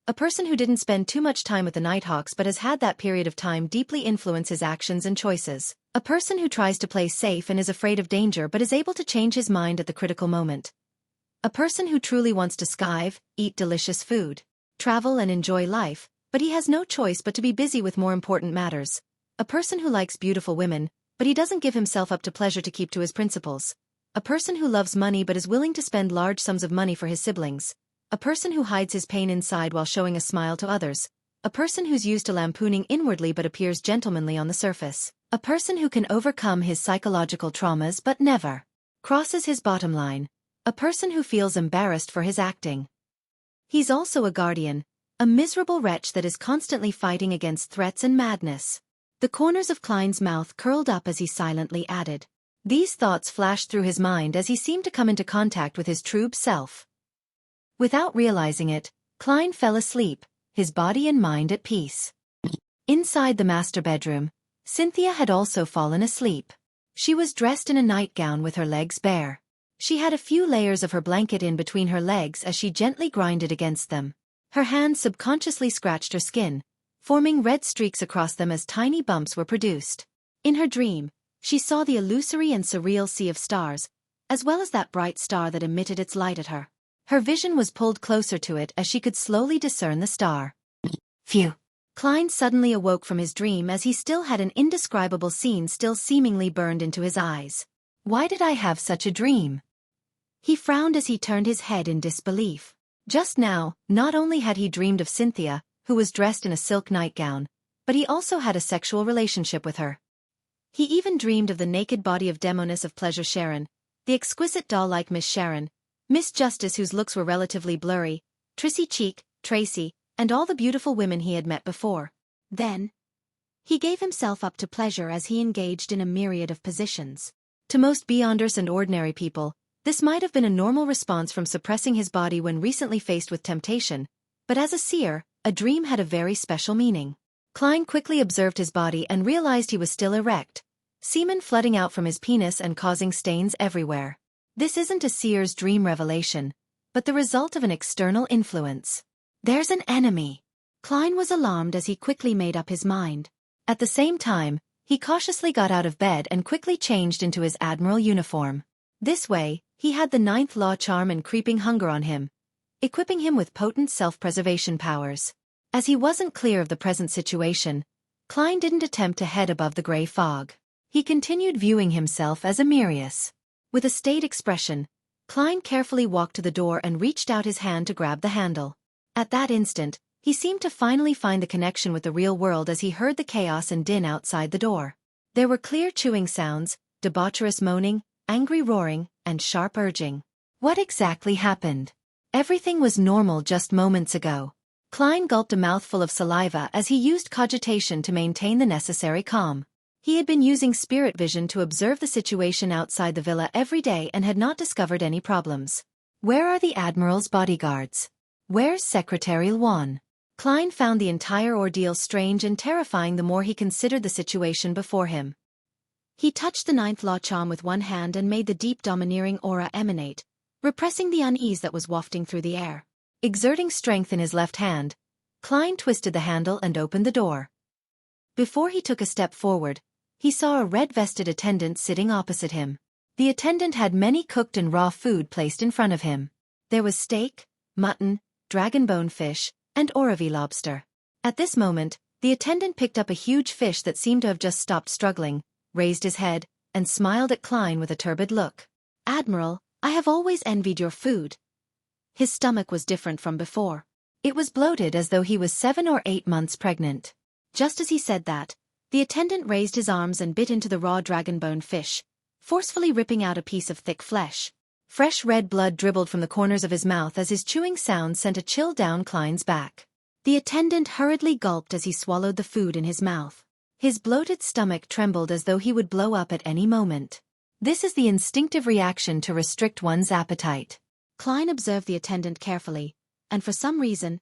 A person who didn't spend too much time with the Nighthawks but has had that period of time deeply influence his actions and choices. A person who tries to play safe and is afraid of danger but is able to change his mind at the critical moment. A person who truly wants to skive, eat delicious food, travel and enjoy life, but he has no choice but to be busy with more important matters. A person who likes beautiful women, but he doesn't give himself up to pleasure to keep to his principles. A person who loves money but is willing to spend large sums of money for his siblings. A person who hides his pain inside while showing a smile to others. A person who's used to lampooning inwardly but appears gentlemanly on the surface. A person who can overcome his psychological traumas but never crosses his bottom line. A person who feels embarrassed for his acting. He's also a guardian, a miserable wretch that is constantly fighting against threats and madness. The corners of Klein's mouth curled up as he silently added. These thoughts flashed through his mind as he seemed to come into contact with his true self. Without realizing it, Klein fell asleep, his body and mind at peace. Inside the master bedroom, Cynthia had also fallen asleep. She was dressed in a nightgown with her legs bare. She had a few layers of her blanket in between her legs as she gently grinded against them. Her hands subconsciously scratched her skin, forming red streaks across them as tiny bumps were produced. In her dream, she saw the illusory and surreal sea of stars, as well as that bright star that emitted its light at her. Her vision was pulled closer to it as she could slowly discern the star. Phew! Klein suddenly awoke from his dream as he still had an indescribable scene still seemingly burned into his eyes. Why did I have such a dream? He frowned as he turned his head in disbelief. Just now, not only had he dreamed of Cynthia, who was dressed in a silk nightgown, but he also had a sexual relationship with her. He even dreamed of the naked body of Demoness of Pleasure Sharon, the exquisite doll-like Miss Sharon, Miss Justice whose looks were relatively blurry, Trissy Cheek, Tracy, and all the beautiful women he had met before. Then, he gave himself up to pleasure as he engaged in a myriad of positions. To most beyonders and ordinary people, this might have been a normal response from suppressing his body when recently faced with temptation, but as a seer, a dream had a very special meaning. Klein quickly observed his body and realized he was still erect, semen flooding out from his penis and causing stains everywhere. This isn't a seer's dream revelation, but the result of an external influence. There's an enemy. Klein was alarmed as he quickly made up his mind. At the same time, he cautiously got out of bed and quickly changed into his admiral uniform. This way, he had the 9th law charm and creeping hunger on him, equipping him with potent self-preservation powers. As he wasn't clear of the present situation, Klein didn't attempt to head above the gray fog. He continued viewing himself as Amyrius. With a staid expression, Klein carefully walked to the door and reached out his hand to grab the handle. At that instant, he seemed to finally find the connection with the real world as he heard the chaos and din outside the door. There were clear chewing sounds, debaucherous moaning, angry roaring, and sharp urging. What exactly happened? Everything was normal just moments ago. Klein gulped a mouthful of saliva as he used cogitation to maintain the necessary calm. He had been using spirit vision to observe the situation outside the villa every day and had not discovered any problems. Where are the Admiral's bodyguards? Where's Secretary Lwan? Klein found the entire ordeal strange and terrifying the more he considered the situation before him. He touched the 9th law charm with one hand and made the deep domineering aura emanate, repressing the unease that was wafting through the air. Exerting strength in his left hand, Klein twisted the handle and opened the door. Before he took a step forward, he saw a red-vested attendant sitting opposite him. The attendant had many cooked and raw food placed in front of him. There was steak, mutton, dragon-bone fish, and Oravi lobster. At this moment, the attendant picked up a huge fish that seemed to have just stopped struggling, raised his head, and smiled at Klein with a turbid look. "Admiral, I have always envied your food." His stomach was different from before. It was bloated as though he was 7 or 8 months pregnant. Just as he said that, the attendant raised his arms and bit into the raw dragon-bone fish, forcefully ripping out a piece of thick flesh. Fresh red blood dribbled from the corners of his mouth as his chewing sound sent a chill down Klein's back. The attendant hurriedly gulped as he swallowed the food in his mouth. His bloated stomach trembled as though he would blow up at any moment. This is the instinctive reaction to restrict one's appetite. Klein observed the attendant carefully, and for some reason,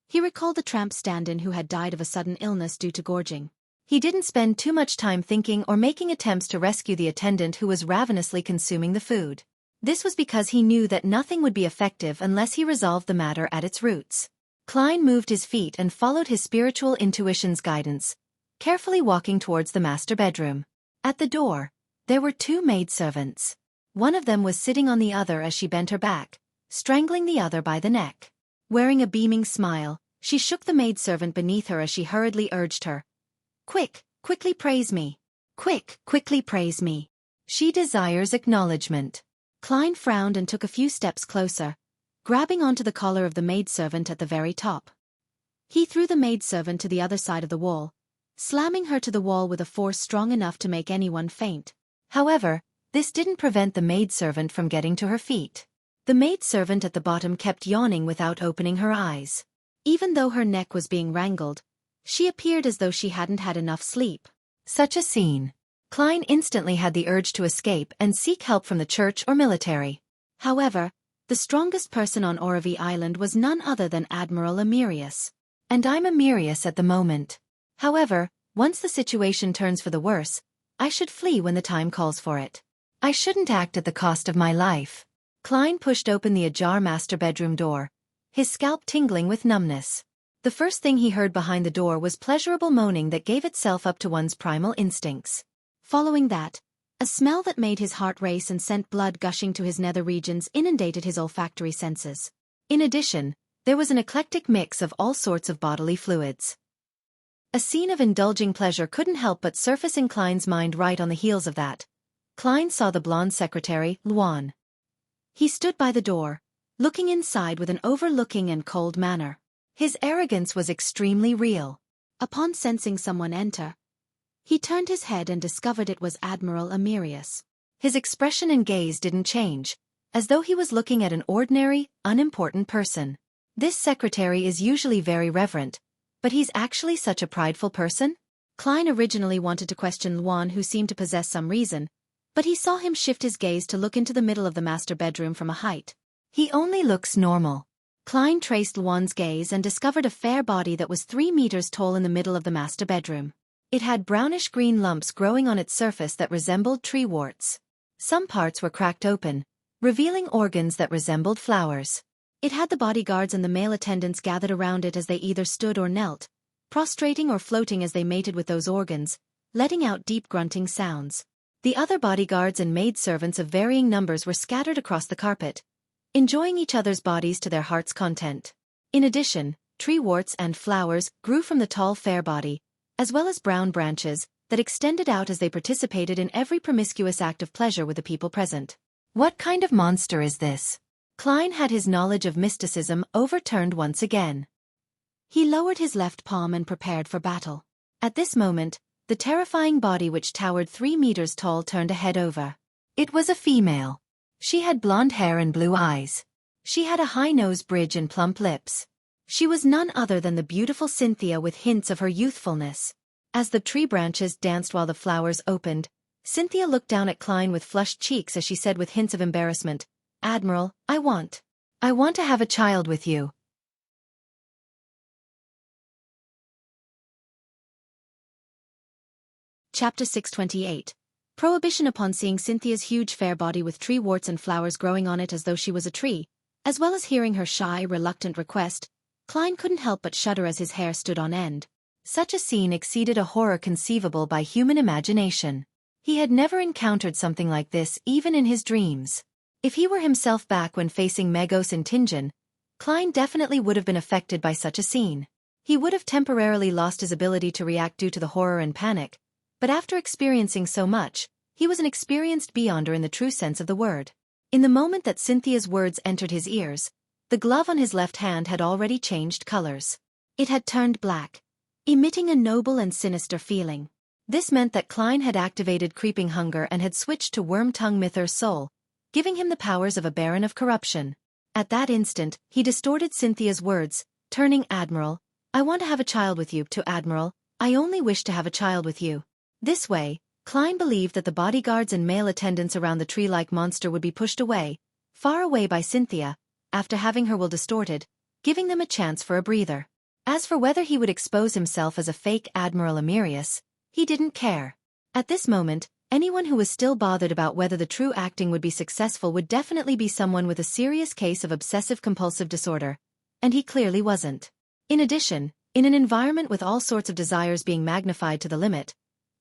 he recalled the tramp stand-in who had died of a sudden illness due to gorging. He didn't spend too much time thinking or making attempts to rescue the attendant who was ravenously consuming the food. This was because he knew that nothing would be effective unless he resolved the matter at its roots. Klein moved his feet and followed his spiritual intuition's guidance, carefully walking towards the master bedroom. At the door, there were two maidservants. One of them was sitting on the other as she bent her back, strangling the other by the neck. Wearing a beaming smile, she shook the maidservant beneath her as she hurriedly urged her. Quickly praise me. Quickly praise me. She desires acknowledgement. Klein frowned and took a few steps closer, grabbing onto the collar of the maidservant at the very top. He threw the maidservant to the other side of the wall, slamming her to the wall with a force strong enough to make anyone faint. However, this didn't prevent the maidservant from getting to her feet. The maidservant at the bottom kept yawning without opening her eyes. Even though her neck was being wrangled, she appeared as though she hadn't had enough sleep. Such a scene. Klein instantly had the urge to escape and seek help from the church or military. However, the strongest person on Oravi Island was none other than Admiral Amyrius. And I'm Amyrius at the moment. However, once the situation turns for the worse, I should flee when the time calls for it. I shouldn't act at the cost of my life. Klein pushed open the ajar master bedroom door, his scalp tingling with numbness. The first thing he heard behind the door was pleasurable moaning that gave itself up to one's primal instincts. Following that, a smell that made his heart race and sent blood gushing to his nether regions inundated his olfactory senses. In addition, there was an eclectic mix of all sorts of bodily fluids. A scene of indulging pleasure couldn't help but surface in Klein's mind right on the heels of that. Klein saw the blonde secretary, Luan. He stood by the door, looking inside with an overlooking and cold manner. His arrogance was extremely real. Upon sensing someone enter, he turned his head and discovered it was Admiral Amyrius. His expression and gaze didn't change, as though he was looking at an ordinary, unimportant person. This secretary is usually very reverent, but he's actually such a prideful person? Klein originally wanted to question Luan, who seemed to possess some reason, but he saw him shift his gaze to look into the middle of the master bedroom from a height. He only looks normal. Klein traced Luan's gaze and discovered a fair body that was 3 meters tall in the middle of the master bedroom. It had brownish-green lumps growing on its surface that resembled tree warts. Some parts were cracked open, revealing organs that resembled flowers. It had the bodyguards and the male attendants gathered around it as they either stood or knelt, prostrating or floating as they mated with those organs, letting out deep grunting sounds. The other bodyguards and maidservants of varying numbers were scattered across the carpet, enjoying each other's bodies to their heart's content. In addition, tree warts and flowers grew from the tall fair body, as well as brown branches that extended out as they participated in every promiscuous act of pleasure with the people present. What kind of monster is this? Klein had his knowledge of mysticism overturned once again. He lowered his left palm and prepared for battle. At this moment, the terrifying body which towered 3 meters tall turned a head over. It was a female. She had blonde hair and blue eyes. She had a high nose bridge and plump lips. She was none other than the beautiful Cynthia with hints of her youthfulness. As the tree branches danced while the flowers opened, Cynthia looked down at Klein with flushed cheeks as she said with hints of embarrassment, "Admiral, I want to have a child with you." Chapter 628. Prohibition. Upon seeing Cynthia's huge fair body with tree warts and flowers growing on it as though she was a tree, as well as hearing her shy, reluctant request, Klein couldn't help but shudder as his hair stood on end. Such a scene exceeded a horror conceivable by human imagination. He had never encountered something like this even in his dreams. If he were himself back when facing Megos in Tingen, Klein definitely would have been affected by such a scene. He would have temporarily lost his ability to react due to the horror and panic, but after experiencing so much, he was an experienced beyonder in the true sense of the word. In the moment that Cynthia's words entered his ears, the glove on his left hand had already changed colors. It had turned black, emitting a noble and sinister feeling. This meant that Klein had activated creeping hunger and had switched to worm-tongue Mythor soul, giving him the powers of a baron of corruption. At that instant, he distorted Cynthia's words, turning "Admiral, I want to have a child with you" to "Admiral, I only wish to have a child with you." This way, Klein believed that the bodyguards and male attendants around the tree-like monster would be pushed away, far away by Cynthia, after having her will distorted, giving them a chance for a breather. As for whether he would expose himself as a fake Admiral Amyrius, he didn't care. At this moment, Anyone who was still bothered about whether the true acting would be successful would definitely be someone with a serious case of obsessive-compulsive disorder, and he clearly wasn't. In addition, in an environment with all sorts of desires being magnified to the limit,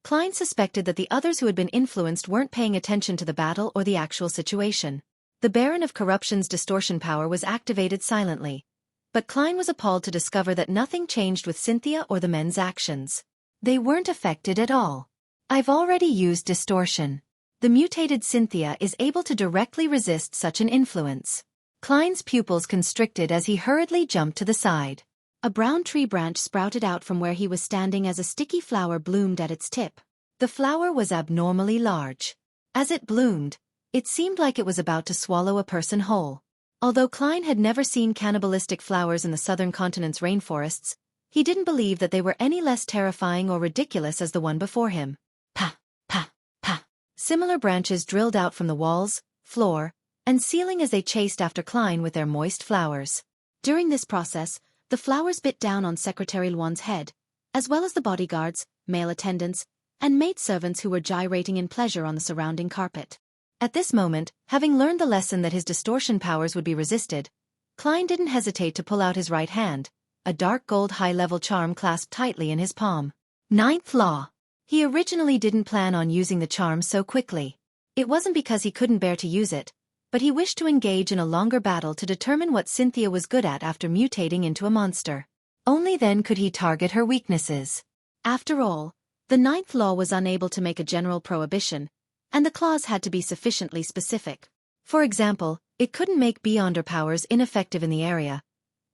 Klein suspected that the others who had been influenced weren't paying attention to the battle or the actual situation. The Baron of Corruption's distortion power was activated silently, but Klein was appalled to discover that nothing changed with Cynthia or the men's actions. They weren't affected at all. I've already used distortion. The mutated Cynthia is able to directly resist such an influence. Klein's pupils constricted as he hurriedly jumped to the side. A brown tree branch sprouted out from where he was standing as a sticky flower bloomed at its tip. The flower was abnormally large. As it bloomed, it seemed like it was about to swallow a person whole. Although Klein had never seen cannibalistic flowers in the southern continent's rainforests, he didn't believe that they were any less terrifying or ridiculous as the one before him. Pa, pa, pa. Similar branches drilled out from the walls, floor, and ceiling as they chased after Klein with their moist flowers. During this process, the flowers bit down on Secretary Luan's head, as well as the bodyguards, male attendants, and maidservants who were gyrating in pleasure on the surrounding carpet. At this moment, having learned the lesson that his distortion powers would be resisted, Klein didn't hesitate to pull out his right hand, a dark gold high-level charm clasped tightly in his palm. Ninth Law. He originally didn't plan on using the charm so quickly. It wasn't because he couldn't bear to use it, but he wished to engage in a longer battle to determine what Cynthia was good at after mutating into a monster. Only then could he target her weaknesses. After all, the Ninth Law was unable to make a general prohibition, and the clause had to be sufficiently specific. For example, it couldn't make Beyonder powers ineffective in the area,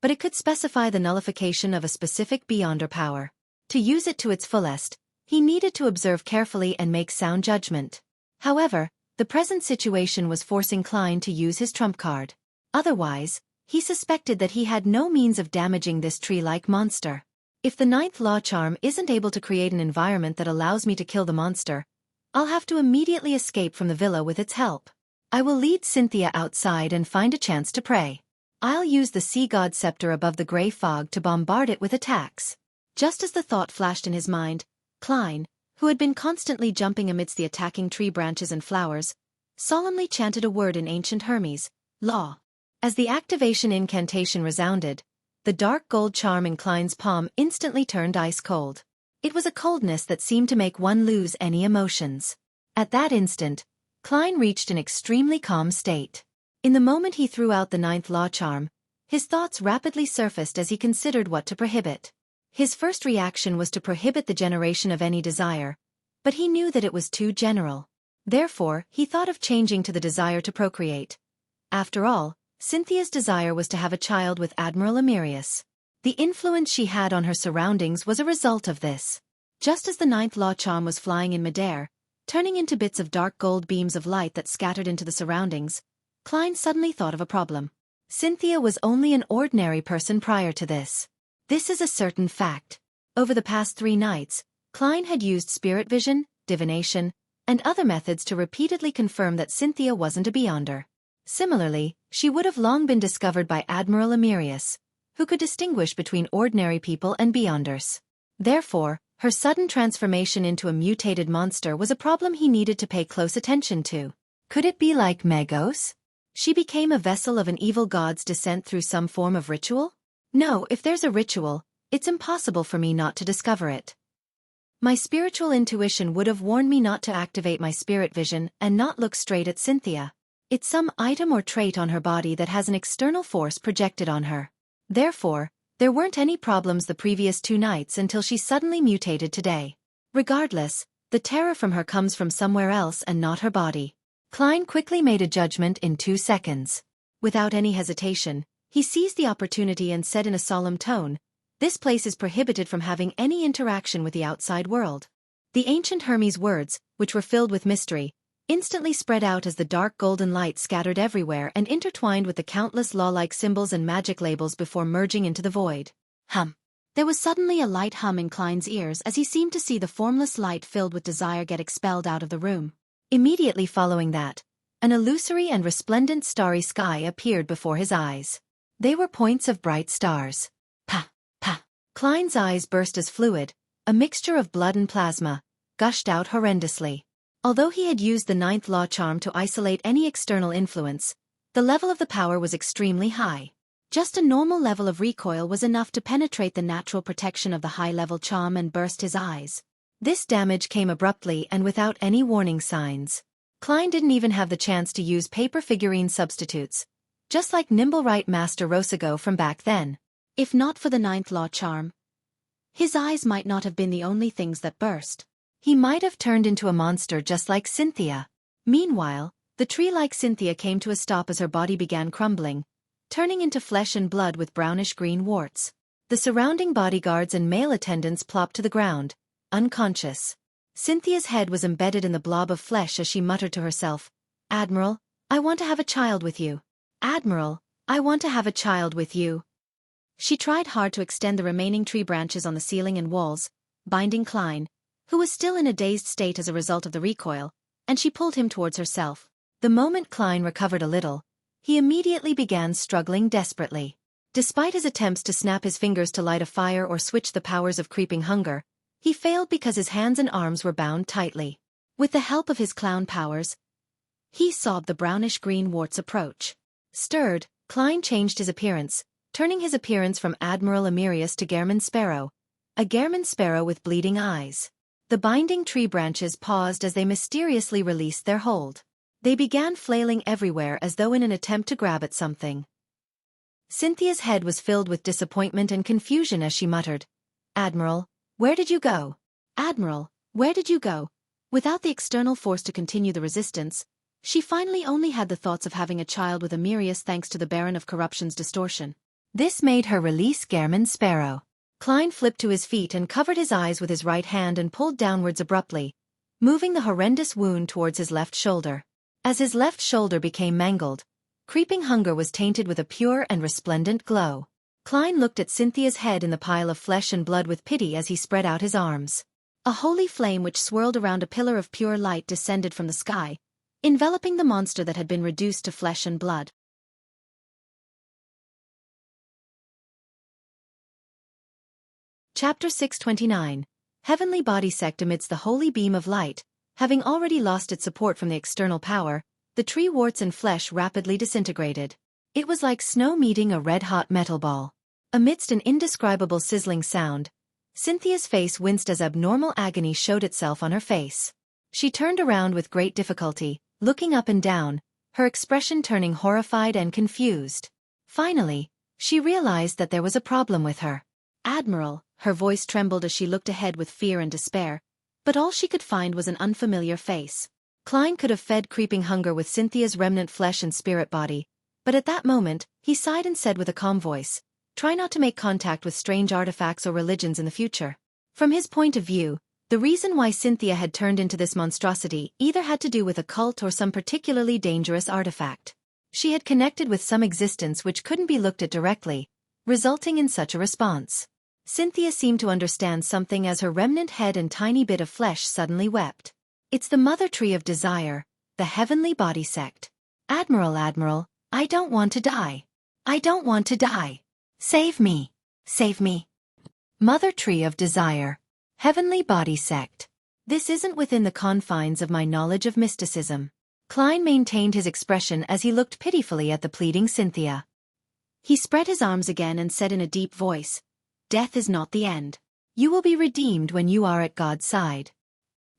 but it could specify the nullification of a specific Beyonder power. To use it to its fullest, he needed to observe carefully and make sound judgment. However, the present situation was forcing Klein to use his trump card. Otherwise, he suspected that he had no means of damaging this tree-like monster. If the Ninth Law charm isn't able to create an environment that allows me to kill the monster, I'll have to immediately escape from the villa with its help. I will lead Cynthia outside and find a chance to pray. I'll use the sea god scepter above the gray fog to bombard it with attacks. Just as the thought flashed in his mind, Klein, who had been constantly jumping amidst the attacking tree branches and flowers, solemnly chanted a word in ancient Hermes, law. As the activation incantation resounded, the dark gold charm in Klein's palm instantly turned ice cold. It was a coldness that seemed to make one lose any emotions. At that instant, Klein reached an extremely calm state. In the moment he threw out the Ninth Law charm, his thoughts rapidly surfaced as he considered what to prohibit. His first reaction was to prohibit the generation of any desire, but he knew that it was too general. Therefore, he thought of changing to the desire to procreate. After all, Cynthia's desire was to have a child with Admiral Amyrius. The influence she had on her surroundings was a result of this. Just as the Ninth Law charm was flying in midair, turning into bits of dark gold beams of light that scattered into the surroundings, Klein suddenly thought of a problem. Cynthia was only an ordinary person prior to this. This is a certain fact. Over the past 3 nights, Klein had used spirit vision, divination, and other methods to repeatedly confirm that Cynthia wasn't a Beyonder. Similarly, she would have long been discovered by Admiral Amyrius, who could distinguish between ordinary people and Beyonders. Therefore, her sudden transformation into a mutated monster was a problem he needed to pay close attention to. Could it be like Megos? She became a vessel of an evil god's descent through some form of ritual? No, if there's a ritual, it's impossible for me not to discover it. My spiritual intuition would have warned me not to activate my spirit vision and not look straight at Cynthia. It's some item or trait on her body that has an external force projected on her. Therefore, there weren't any problems the previous 2 nights until she suddenly mutated today. Regardless, the terror from her comes from somewhere else and not her body. Klein quickly made a judgment in 2 seconds. Without any hesitation, he seized the opportunity and said in a solemn tone, "This place is prohibited from having any interaction with the outside world." The ancient Hermes words, which were filled with mystery, instantly spread out as the dark golden light scattered everywhere and intertwined with the countless law-like symbols and magic labels before merging into the void. Hum. There was suddenly a light hum in Klein's ears as he seemed to see the formless light filled with desire get expelled out of the room. Immediately following that, an illusory and resplendent starry sky appeared before his eyes. They were points of bright stars. Pa, pa. Klein's eyes burst as fluid, a mixture of blood and plasma, gushed out horrendously. Although he had used the ninth law charm to isolate any external influence, the level of the power was extremely high. Just a normal level of recoil was enough to penetrate the natural protection of the high-level charm and burst his eyes. This damage came abruptly and without any warning signs. Klein didn't even have the chance to use paper figurine substitutes, just like Nimble Right Master Rosago from back then. If not for the ninth law charm, his eyes might not have been the only things that burst. He might have turned into a monster just like Cynthia. Meanwhile, the tree-like Cynthia came to a stop as her body began crumbling, turning into flesh and blood with brownish-green warts. The surrounding bodyguards and male attendants plopped to the ground, unconscious. Cynthia's head was embedded in the blob of flesh as she muttered to herself, "Admiral, I want to have a child with you. Admiral, I want to have a child with you." She tried hard to extend the remaining tree branches on the ceiling and walls, binding Klein, who was still in a dazed state as a result of the recoil, and she pulled him towards herself. The moment Klein recovered a little, he immediately began struggling desperately. Despite his attempts to snap his fingers to light a fire or switch the powers of creeping hunger, he failed because his hands and arms were bound tightly. With the help of his clown powers, he saw the brownish-green warts approach. Stirred, Klein changed his appearance, turning his appearance from Admiral Amyrius to Gehrman Sparrow, a Gehrman Sparrow with bleeding eyes. The binding tree branches paused as they mysteriously released their hold. They began flailing everywhere as though in an attempt to grab at something. Cynthia's head was filled with disappointment and confusion as she muttered, "Admiral, where did you go? Admiral, where did you go?" Without the external force to continue the resistance, she finally only had the thoughts of having a child with Amyrius thanks to the Baron of Corruption's distortion. This made her release Gehrman Sparrow. Klein flipped to his feet and covered his eyes with his right hand and pulled downwards abruptly, moving the horrendous wound towards his left shoulder. As his left shoulder became mangled, creeping hunger was tainted with a pure and resplendent glow. Klein looked at Cynthia's head in the pile of flesh and blood with pity as he spread out his arms. A holy flame which swirled around a pillar of pure light descended from the sky, enveloping the monster that had been reduced to flesh and blood. Chapter 629. Heavenly Body Sect. Amidst the holy beam of light, having already lost its support from the external power, the tree warts and flesh rapidly disintegrated. It was like snow meeting a red-hot metal ball. Amidst an indescribable sizzling sound, Cynthia's face winced as abnormal agony showed itself on her face. She turned around with great difficulty, looking up and down, her expression turning horrified and confused. Finally, she realized that there was a problem with her. "Admiral," her voice trembled as she looked ahead with fear and despair, but all she could find was an unfamiliar face. Klein could have fed creeping hunger with Cynthia's remnant flesh and spirit body, but at that moment, he sighed and said with a calm voice, "Try not to make contact with strange artifacts or religions in the future." From his point of view, the reason why Cynthia had turned into this monstrosity either had to do with a cult or some particularly dangerous artifact. She had connected with some existence which couldn't be looked at directly, resulting in such a response. Cynthia seemed to understand something as her remnant head and tiny bit of flesh suddenly wept. "It's the mother tree of desire, the heavenly body sect. Admiral, Admiral, I don't want to die. I don't want to die. Save me. Save me. Mother tree of desire. Heavenly body sect. This isn't within the confines of my knowledge of mysticism." Klein maintained his expression as he looked pitifully at the pleading Cynthia. He spread his arms again and said in a deep voice, "Death is not the end. You will be redeemed when you are at God's side."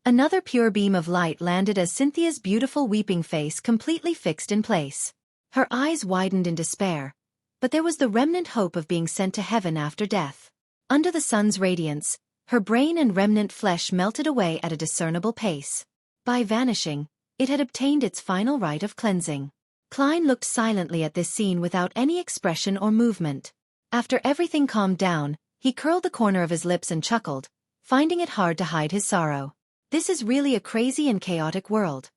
Another pure beam of light landed as Cynthia's beautiful weeping face completely fixed in place. Her eyes widened in despair, but there was the remnant hope of being sent to heaven after death. Under the sun's radiance, her brain and remnant flesh melted away at a discernible pace. By vanishing, it had obtained its final rite of cleansing. Klein looked silently at this scene without any expression or movement. After everything calmed down, he curled the corner of his lips and chuckled, finding it hard to hide his sorrow. This is really a crazy and chaotic world.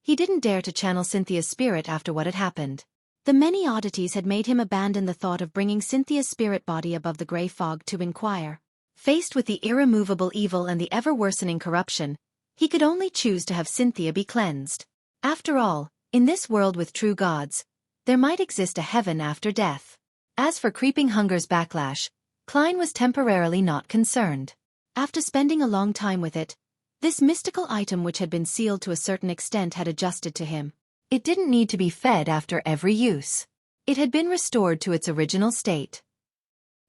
He didn't dare to channel Cynthia's spirit after what had happened. The many oddities had made him abandon the thought of bringing Cynthia's spirit body above the gray fog to inquire. Faced with the irremovable evil and the ever-worsening corruption, he could only choose to have Cynthia be cleansed. After all, in this world with true gods, there might exist a heaven after death. As for creeping hunger's backlash, Klein was temporarily not concerned. After spending a long time with it, This mystical item which had been sealed to a certain extent had adjusted to him. It didn't need to be fed after every use. It had been restored to its original state.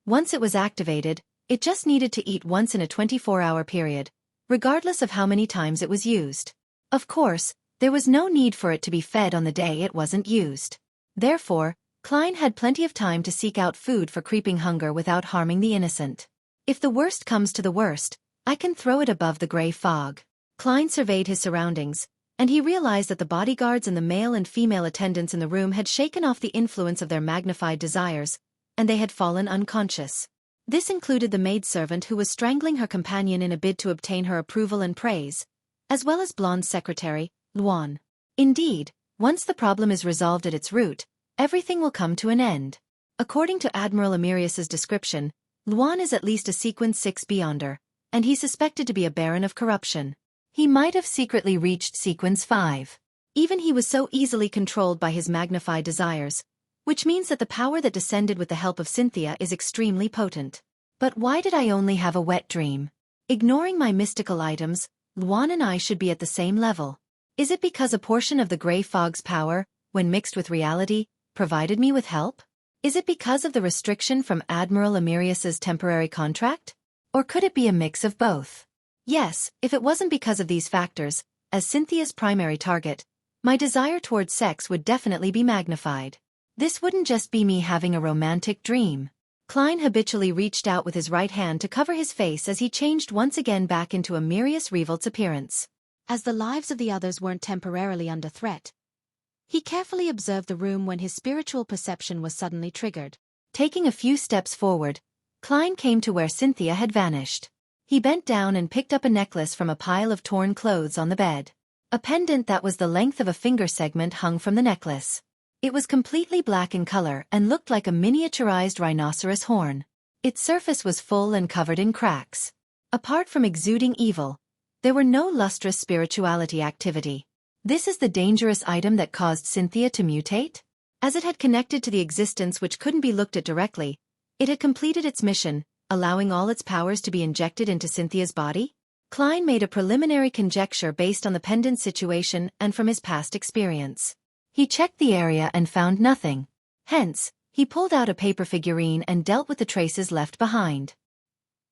Once it was activated, it just needed to eat once in a 24-hour period, regardless of how many times it was used. Of course, there was no need for it to be fed on the day it wasn't used. Therefore, Klein had plenty of time to seek out food for creeping hunger without harming the innocent. If the worst comes to the worst, I can throw it above the gray fog. Klein surveyed his surroundings, and he realized that the bodyguards and the male and female attendants in the room had shaken off the influence of their magnified desires, and they had fallen unconscious. This included the maidservant who was strangling her companion in a bid to obtain her approval and praise, as well as blonde secretary, Luan. Indeed, once the problem is resolved at its root, everything will come to an end. According to Admiral Amyrius's description, Luan is at least a sequence 6 beyonder, and he's suspected to be a baron of corruption. He might have secretly reached sequence 5. Even he was so easily controlled by his magnified desires, which means that the power that descended with the help of Cynthia is extremely potent. But why did I only have a wet dream? Ignoring my mystical items, Luan and I should be at the same level. Is it because a portion of the gray fog's power, when mixed with reality, provided me with help? Is it because of the restriction from Admiral Amyrius's temporary contract? Or could it be a mix of both? Yes, if it wasn't because of these factors, as Cynthia's primary target, my desire towards sex would definitely be magnified. This wouldn't just be me having a romantic dream. Klein habitually reached out with his right hand to cover his face as he changed once again back into Amyrius Revolt's appearance. As the lives of the others weren't temporarily under threat, he carefully observed the room when his spiritual perception was suddenly triggered. Taking a few steps forward, Klein came to where Cynthia had vanished. He bent down and picked up a necklace from a pile of torn clothes on the bed. A pendant that was the length of a finger segment hung from the necklace. It was completely black in color and looked like a miniaturized rhinoceros horn. Its surface was full and covered in cracks. Apart from exuding evil, there were no lustrous spirituality activity. This is the dangerous item that caused Cynthia to mutate? As it had connected to the existence which couldn't be looked at directly, it had completed its mission, allowing all its powers to be injected into Cynthia's body? Klein made a preliminary conjecture based on the pendant situation and from his past experience. He checked the area and found nothing. Hence, he pulled out a paper figurine and dealt with the traces left behind.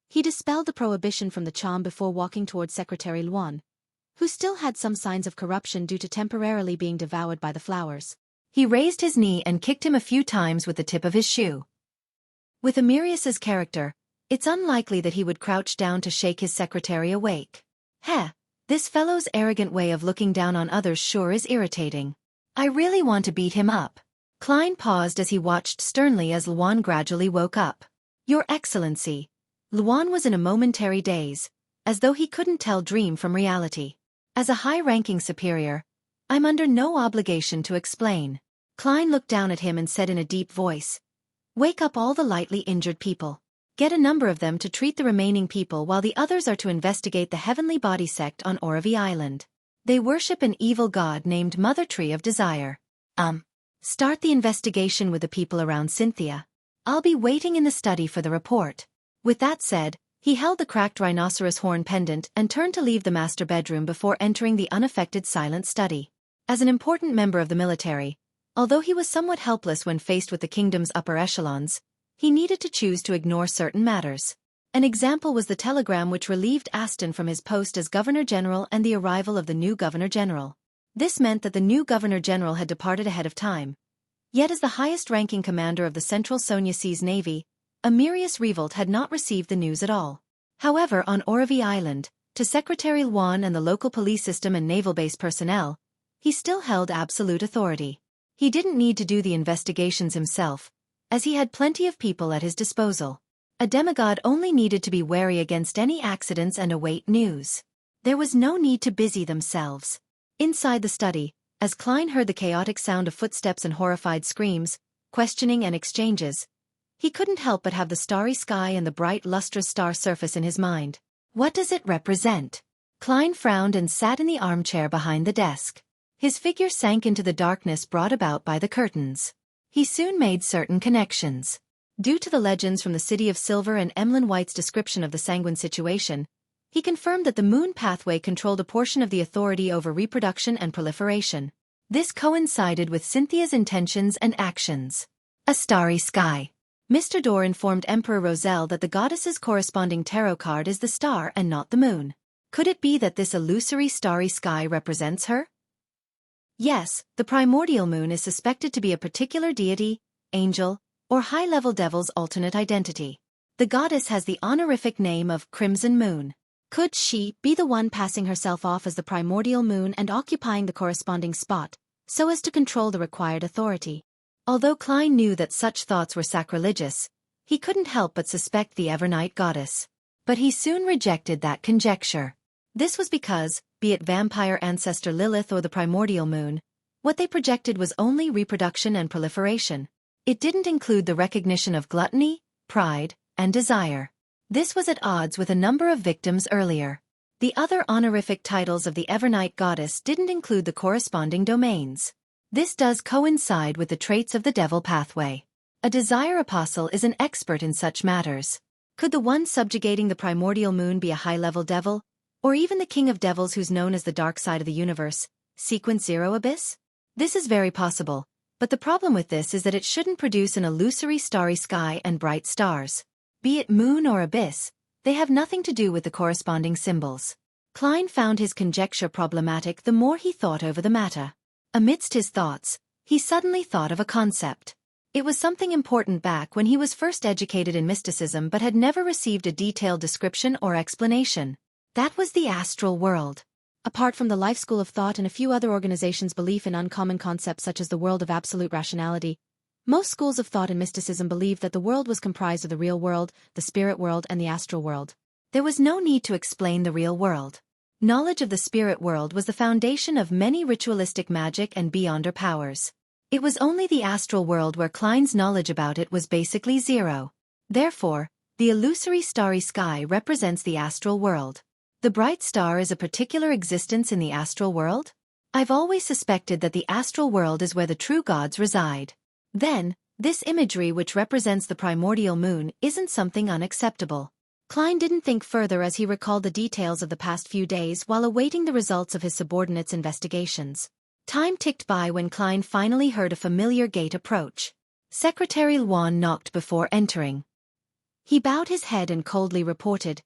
He dispelled the prohibition from the charm before walking towards Secretary Luan, who still had some signs of corruption due to temporarily being devoured by the flowers. He raised his knee and kicked him a few times with the tip of his shoe. With Amyrius's character, it's unlikely that he would crouch down to shake his secretary awake. Heh, this fellow's arrogant way of looking down on others sure is irritating. I really want to beat him up. Klein paused as he watched sternly as Luan gradually woke up. Your Excellency. Luan was in a momentary daze, as though he couldn't tell dream from reality. As a high-ranking superior, I'm under no obligation to explain. Klein looked down at him and said in a deep voice, wake up all the lightly injured people. Get a number of them to treat the remaining people while the others are to investigate the heavenly body sect on Oravi Island. They worship an evil god named Mother Tree of Desire. Start the investigation with the people around Cynthia. I'll be waiting in the study for the report. With that said, he held the cracked rhinoceros horn pendant and turned to leave the master bedroom before entering the unaffected silent study. As an important member of the military, although he was somewhat helpless when faced with the kingdom's upper echelons, he needed to choose to ignore certain matters. An example was the telegram which relieved Aston from his post as Governor-General and the arrival of the new Governor-General. This meant that the new Governor-General had departed ahead of time. Yet as the highest-ranking commander of the Central Sonia Seas Navy, Amyrius Revolt had not received the news at all. However, on Oravi Island, to Secretary Luan and the local police system and naval base personnel, he still held absolute authority. He didn't need to do the investigations himself, as he had plenty of people at his disposal. A demigod only needed to be wary against any accidents and await news. There was no need to busy themselves. Inside the study, as Klein heard the chaotic sound of footsteps and horrified screams, questioning and exchanges, he couldn't help but have the starry sky and the bright lustrous star surface in his mind. What does it represent? Klein frowned and sat in the armchair behind the desk. His figure sank into the darkness brought about by the curtains. He soon made certain connections. Due to the legends from the City of Silver and Emlyn White's description of the sanguine situation, He confirmed that the moon pathway controlled a portion of the authority over reproduction and proliferation. This coincided with Cynthia's intentions and actions. A starry sky. Mr. Dorr informed Emperor Roselle that the goddess's corresponding tarot card is the star and not the moon. Could it be that this illusory starry sky represents her? Yes, the primordial moon is suspected to be a particular deity, angel, or high-level devil's alternate identity. The goddess has the honorific name of Crimson Moon. Could she be the one passing herself off as the primordial moon and occupying the corresponding spot, so as to control the required authority? Although Klein knew that such thoughts were sacrilegious, he couldn't help but suspect the Evernight goddess. But he soon rejected that conjecture. This was because, be it vampire ancestor Lilith or the primordial moon, what they projected was only reproduction and proliferation. It didn't include the recognition of gluttony, pride, and desire. This was at odds with a number of victims earlier. The other honorific titles of the Evernight goddess didn't include the corresponding domains. This does coincide with the traits of the devil pathway. A desire apostle is an expert in such matters. Could the one subjugating the primordial moon be a high-level devil, or even the king of devils who's known as the dark side of the universe, Sequence Zero Abyss? This is very possible, but the problem with this is that it shouldn't produce an illusory starry sky and bright stars. Be it moon or abyss, they have nothing to do with the corresponding symbols. Klein found his conjecture problematic the more he thought over the matter. Amidst his thoughts, he suddenly thought of a concept. It was something important back when he was first educated in mysticism but had never received a detailed description or explanation. That was the astral world. Apart from the Life School of Thought and a few other organizations' belief in uncommon concepts such as the world of absolute rationality, most schools of thought and mysticism believed that the world was comprised of the real world, the spirit world, and the astral world. There was no need to explain the real world. Knowledge of the spirit world was the foundation of many ritualistic magic and beyonder powers. It was only the astral world where Klein's knowledge about it was basically zero. Therefore, the illusory starry sky represents the astral world. The bright star is a particular existence in the astral world? I've always suspected that the astral world is where the true gods reside. Then, this imagery which represents the primordial moon isn't something unacceptable. Klein didn't think further as he recalled the details of the past few days while awaiting the results of his subordinates' investigations. Time ticked by when Klein finally heard a familiar gate approach. Secretary Luan knocked before entering. He bowed his head and coldly reported,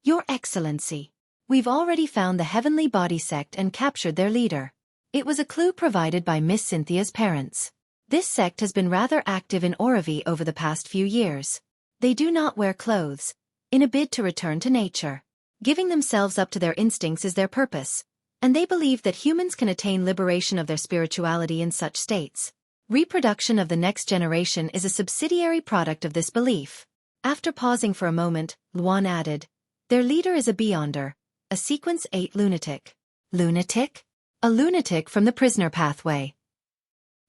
"Your Excellency, we've already found the Heavenly Body Sect and captured their leader." It was a clue provided by Miss Cynthia's parents. This sect has been rather active in Oravi over the past few years. They do not wear clothes, in a bid to return to nature. Giving themselves up to their instincts is their purpose, and they believe that humans can attain liberation of their spirituality in such states. Reproduction of the next generation is a subsidiary product of this belief. After pausing for a moment, Luan added, "Their leader is a beyonder, a Sequence 8 lunatic." Lunatic? A lunatic from the prisoner pathway.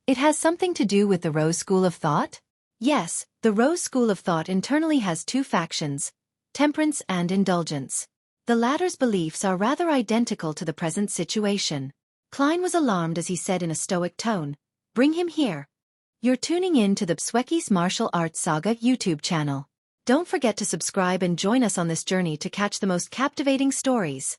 It has something to do with the Rose School of Thought? Yes, the Rose School of Thought internally has two factions, temperance and indulgence. The latter's beliefs are rather identical to the present situation. Klein was alarmed as he said in a stoic tone, "Bring him here." You're tuning in to the Xueqi's Martial Arts Saga YouTube channel. Don't forget to subscribe and join us on this journey to catch the most captivating stories.